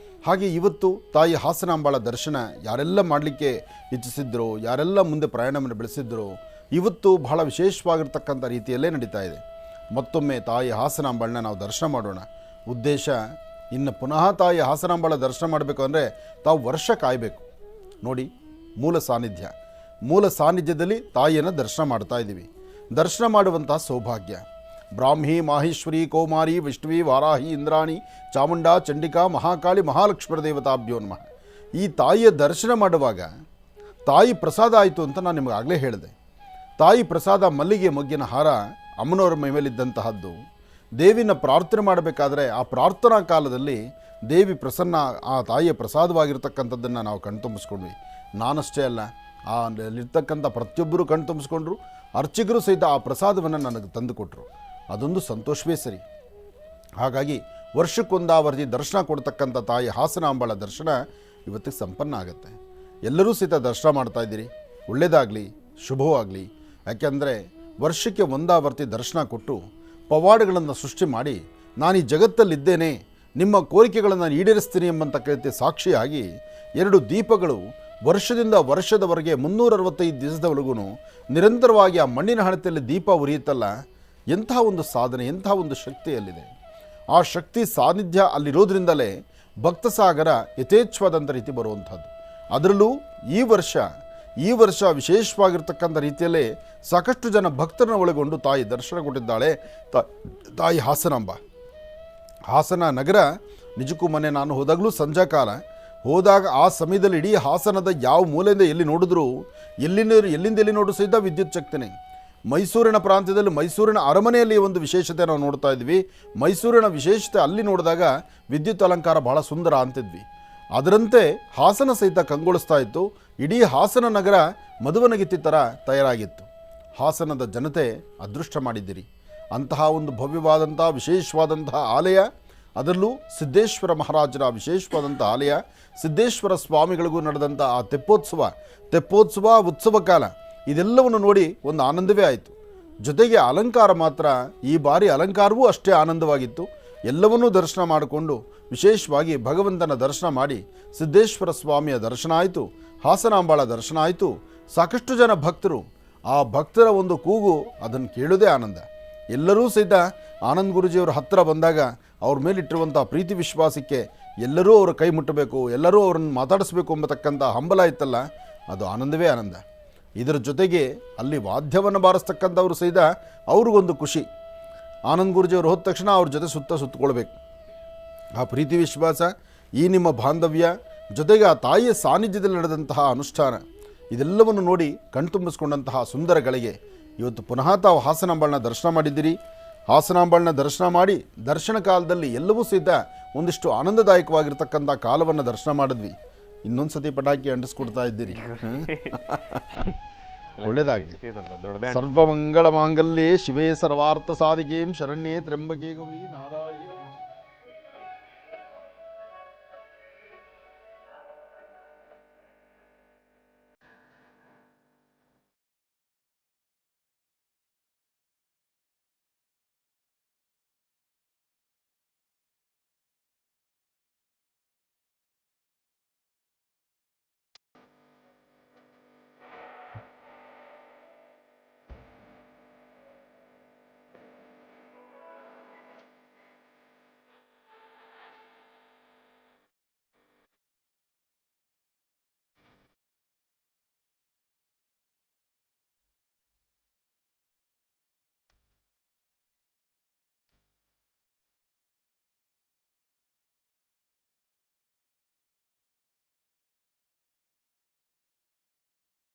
ಹಾಗೆ ಇವತ್ತು ತಾಯಿ ಹಾಸನಾಂಬಾಳ ದರ್ಶನ ಯಾರೆಲ್ಲ ಮಾಡಲಿಕ್ಕೆ ಇಚ್ಛಿಸಿದ್ರೋ, ಯಾರೆಲ್ಲ ಮುಂದೆ ಪ್ರಯಾಣವನ್ನು ಬೆಳೆಸಿದ್ರೋ, ಇವತ್ತು ಬಹಳ ವಿಶೇಷವಾಗಿರ್ತಕ್ಕಂಥ ರೀತಿಯಲ್ಲೇ ನಡೀತಾ ಇದೆ. ಮತ್ತೊಮ್ಮೆ ತಾಯಿ ಹಾಸನಾಂಬಾಳನ್ನ ನಾವು ದರ್ಶನ ಮಾಡೋಣ. ಉದ್ದೇಶ, ಇನ್ನು ಪುನಃ ತಾಯಿ ಹಾಸನಾಂಬಾಳ ದರ್ಶನ ಮಾಡಬೇಕು ಅಂದರೆ ತಾವು ವರ್ಷ ಕಾಯಬೇಕು. ನೋಡಿ, ಮೂಲ ಸಾನ್ನಿಧ್ಯದಲ್ಲಿ ತಾಯಿಯನ್ನು ದರ್ಶನ ಮಾಡ್ತಾ ಇದ್ದೀವಿ. ದರ್ಶನ ಮಾಡುವಂಥ ಸೌಭಾಗ್ಯ. ಬ್ರಾಹ್ಮಿ ಮಾಹೇಶ್ವರಿ ಕೌಮಾರಿ ವಿಷ್ಣುವಿ ವಾರಾಹಿ ಇಂದ್ರಾಣಿ ಚಾಮುಂಡಾ ಚಂಡಿಕಾ ಮಹಾಕಾಳಿ ಮಹಾಲಕ್ಷ್ಮೀ ದೇವತಾಭ್ಯೋ ನಮಃ. ಈ ತಾಯಿಯ ದರ್ಶನ ಮಾಡುವಾಗ ತಾಯಿ ಪ್ರಸಾದ ಆಯಿತು ಅಂತ ನಾನು ನಿಮಗೆ ಆಗಲೇ ಹೇಳಿದೆ. ತಾಯಿ ಪ್ರಸಾದ ಮಲ್ಲಿಗೆ ಮೊಗ್ಗಿನ ಹಾರ ಅಮ್ಮನವರ ಮೇಲಿದ್ದಂತಹದ್ದು. ದೇವಿನ ಪ್ರಾರ್ಥನೆ ಮಾಡಬೇಕಾದ್ರೆ ಆ ಪ್ರಾರ್ಥನಾ ಕಾಲದಲ್ಲಿ ದೇವಿ ಪ್ರಸನ್ನ, ಆ ತಾಯಿಯ ಪ್ರಸಾದವಾಗಿರ್ತಕ್ಕಂಥದ್ದನ್ನು ನಾವು ಕಣ್ತುಂಬಿಸ್ಕೊಂಡ್ವಿ. ನಾನಷ್ಟೇ ಅಲ್ಲ, ಅಲ್ಲಿರ್ತಕ್ಕಂಥ ಪ್ರತಿಯೊಬ್ಬರು ಕಣ್ತುಂಬಿಸ್ಕೊಂಡ್ರು. ಅರ್ಚಕರು ಸಹಿತ ಆ ಪ್ರಸಾದವನ್ನು ನನಗೆ ತಂದುಕೊಟ್ರು. ಅದೊಂದು ಸಂತೋಷವೇ ಸರಿ. ಹಾಗಾಗಿ ವರ್ಷಕ್ಕೊಂದಾವರ್ತಿ ದರ್ಶನ ಕೊಡ್ತಕ್ಕಂಥ ತಾಯಿ ಹಾಸನಾಂಬಾಳ ದರ್ಶನ ಇವತ್ತಿಗೆ ಸಂಪನ್ನ ಆಗುತ್ತೆ. ಎಲ್ಲರೂ ಸಹಿತ ದರ್ಶನ ಮಾಡ್ತಾ ಇದ್ದೀರಿ, ಒಳ್ಳೆಯದಾಗಲಿ, ಶುಭವಾಗಲಿ. ಯಾಕೆಂದರೆ ವರ್ಷಕ್ಕೆ ಒಂದಾವರ್ತಿ ದರ್ಶನ ಕೊಟ್ಟು ಪವಾಡಗಳನ್ನು ಸೃಷ್ಟಿ ಮಾಡಿ ನಾನು ಈ ಜಗತ್ತಲ್ಲಿದ್ದೇನೆ, ನಿಮ್ಮ ಕೋರಿಕೆಗಳನ್ನು ಈಡೇರಿಸ್ತೀನಿ ಎಂಬಂತ ಕರಿತೆ ಸಾಕ್ಷಿಯಾಗಿ 2 ದೀಪಗಳು ವರ್ಷದಿಂದ ವರ್ಷದವರೆಗೆ 365 ದಿವಸದವರೆಗೂ ನಿರಂತರವಾಗಿ ಆ ಮಣ್ಣಿನ ಹಣತೆಯಲ್ಲಿ ದೀಪ ಉರಿಯುತ್ತಲ್ಲ, ಎಂಥ ಒಂದು ಸಾಧನೆ, ಎಂಥ ಒಂದು ಶಕ್ತಿಯಲ್ಲಿದೆ. ಆ ಶಕ್ತಿ ಸಾನ್ನಿಧ್ಯ ಅಲ್ಲಿರೋದ್ರಿಂದಲೇ ಭಕ್ತ ಸಾಗರ ಯಥೇಚ್ಛವಾದಂಥ ರೀತಿ ಬರುವಂಥದ್ದು. ಅದರಲ್ಲೂ ಈ ವರ್ಷ ವಿಶೇಷವಾಗಿರ್ತಕ್ಕಂಥ ರೀತಿಯಲ್ಲೇ ಸಾಕಷ್ಟು ಜನ ಭಕ್ತರನ್ನು ಒಳಗೊಂಡು ತಾಯಿ ದರ್ಶನ ಕೊಟ್ಟಿದ್ದಾಳೆ. ತಾಯಿ ಹಾಸನಾಂಬ. ಹಾಸನ ನಗರ ನಿಜಕ್ಕೂ ಮೊನ್ನೆ ನಾನು ಹೋದಾಗಲೂ ಸಂಜಾಕಾಲ ಹೋದಾಗ ಆ ಸಮಯದಲ್ಲಿ ಇಡೀ ಹಾಸನದ ಯಾವ ಮೂಲೆಯಿಂದ ಎಲ್ಲಿ ನೋಡಿದ್ರು, ಎಲ್ಲಿಂದ ಎಲ್ಲಿ ನೋಡು ಸಹಿತ ವಿದ್ಯುತ್ ಶಕ್ತಿನೇ. ಮೈಸೂರಿನ ಪ್ರಾಂತ್ಯದಲ್ಲಿ ಮೈಸೂರಿನ ಅರಮನೆಯಲ್ಲಿ ಒಂದು ವಿಶೇಷತೆ ನಾವು ನೋಡ್ತಾ ಇದ್ವಿ. ಮೈಸೂರಿನ ವಿಶೇಷತೆ ಅಲ್ಲಿ ನೋಡಿದಾಗ ವಿದ್ಯುತ್ ಅಲಂಕಾರ ಬಹಳ ಸುಂದರ ಅಂತಿದ್ವಿ. ಅದರಂತೆ ಹಾಸನ ಸಹಿತ ಕಂಗೊಳಿಸ್ತಾ ಇತ್ತು. ಇಡೀ ಹಾಸನ ನಗರ ಮದುವನಗಿತ್ತಿ ಥರ ತಯಾರಾಗಿತ್ತು. ಹಾಸನದ ಜನತೆ ಅದೃಷ್ಟ ಮಾಡಿದ್ದೀರಿ. ಅಂತಹ ಒಂದು ಭವ್ಯವಾದಂಥ ವಿಶೇಷವಾದಂತಹ ಆಲಯ, ಅದರಲ್ಲೂ ಸಿದ್ದೇಶ್ವರ ಮಹಾರಾಜರ ವಿಶೇಷವಾದಂಥ ಆಲಯ, ಸಿದ್ದೇಶ್ವರ ಸ್ವಾಮಿಗಳಿಗೂ ನಡೆದಂಥ ಆ ತೆಪ್ಪೋತ್ಸವ ಉತ್ಸವ ಕಾಲ, ಇದೆಲ್ಲವನ್ನು ನೋಡಿ ಒಂದು ಆನಂದವೇ ಆಯಿತು. ಜೊತೆಗೆ ಅಲಂಕಾರ ಮಾತ್ರ, ಈ ಬಾರಿ ಅಲಂಕಾರವೂ ಅಷ್ಟೇ ಆನಂದವಾಗಿತ್ತು. ಎಲ್ಲವನ್ನೂ ದರ್ಶನ ಮಾಡಿಕೊಂಡು ವಿಶೇಷವಾಗಿ ಭಗವಂತನ ದರ್ಶನ ಮಾಡಿ ಸಿದ್ದೇಶ್ವರ ಸ್ವಾಮಿಯ ದರ್ಶನ ಆಯಿತು, ಹಾಸನಾಂಬಾಳ ದರ್ಶನ ಆಯಿತು. ಸಾಕಷ್ಟು ಜನ ಭಕ್ತರು, ಆ ಭಕ್ತರ ಒಂದು ಕೂಗು ಅದನ್ನು ಕೇಳೋದೇ ಆನಂದ. ಎಲ್ಲರೂ ಸಹಿತ ಆನಂದ್ ಗುರೂಜಿಯವರ ಹತ್ತಿರ ಬಂದಾಗ ಅವ್ರ ಮೇಲಿಟ್ಟಿರುವಂಥ ಪ್ರೀತಿ ವಿಶ್ವಾಸಕ್ಕೆ ಎಲ್ಲರೂ ಅವರ ಕೈ ಮುಟ್ಟಬೇಕು, ಎಲ್ಲರೂ ಅವರನ್ನು ಮಾತಾಡಿಸ್ಬೇಕು ಎಂಬತಕ್ಕಂಥ ಹಂಬಲ ಇತ್ತಲ್ಲ, ಅದು ಆನಂದವೇ ಆನಂದ. ಇದರ ಜೊತೆಗೆ ಅಲ್ಲಿ ವಾದ್ಯವನ್ನು ಬಾರಿಸ್ತಕ್ಕಂಥವ್ರು ಸಹಿತ ಅವ್ರಿಗೊಂದು ಖುಷಿ. ಆನಂದ್ ಗುರೂಜಿಯವರು ಹೋದ ತಕ್ಷಣ ಅವ್ರ ಜೊತೆ ಸುತ್ತಕೊಳ್ಬೇಕು. ಆ ಪ್ರೀತಿ ವಿಶ್ವಾಸ, ಈ ನಿಮ್ಮ ಬಾಂಧವ್ಯ, ಜೊತೆಗೆ ಆ ತಾಯಿಯ ಸಾನ್ನಿಧ್ಯದಲ್ಲಿ ನಡೆದಂತಹ ಅನುಷ್ಠಾನ, ಇದೆಲ್ಲವನ್ನು ನೋಡಿ ಕಣ್ತುಂಬಿಸ್ಕೊಂಡಂತಹ ಸುಂದರ ಗಳಿಗೆ ಇವತ್ತು ಪುನಃ ತಾವು ಹಾಸನಾಂಬಾಳನ್ನ ದರ್ಶನ ಮಾಡಿದ್ದೀರಿ. ಹಾಸನಾಂಬಾಳನ್ನ ದರ್ಶನ ಮಾಡಿ ದರ್ಶನ ಕಾಲದಲ್ಲಿ ಎಲ್ಲವೂ ಸಹಿತ ಒಂದಿಷ್ಟು ಆನಂದದಾಯಕವಾಗಿರ್ತಕ್ಕಂಥ ಕಾಲವನ್ನು ದರ್ಶನ ಮಾಡಿದ್ವಿ. ಇನ್ನೊಂದು ಸತಿ ಪಟಾಕಿ ಅಂಟಿಸ್ಕೊಡ್ತಾ ಇದ್ದೀರಿ. ಒಳ್ಳೆಯದಾಗಿ. ಸರ್ವಮಂಗಳ ಮಾಂಗಲ್ಯೆ ಶಿವೇ ಸರ್ವಾರ್ಥ ಸಾಧಿಕೆಂ ಶರಣ್ಯೇ ತ್ರ್ಯಂಬಕೆ ಗೌರಿ ನಾರಾಯಣ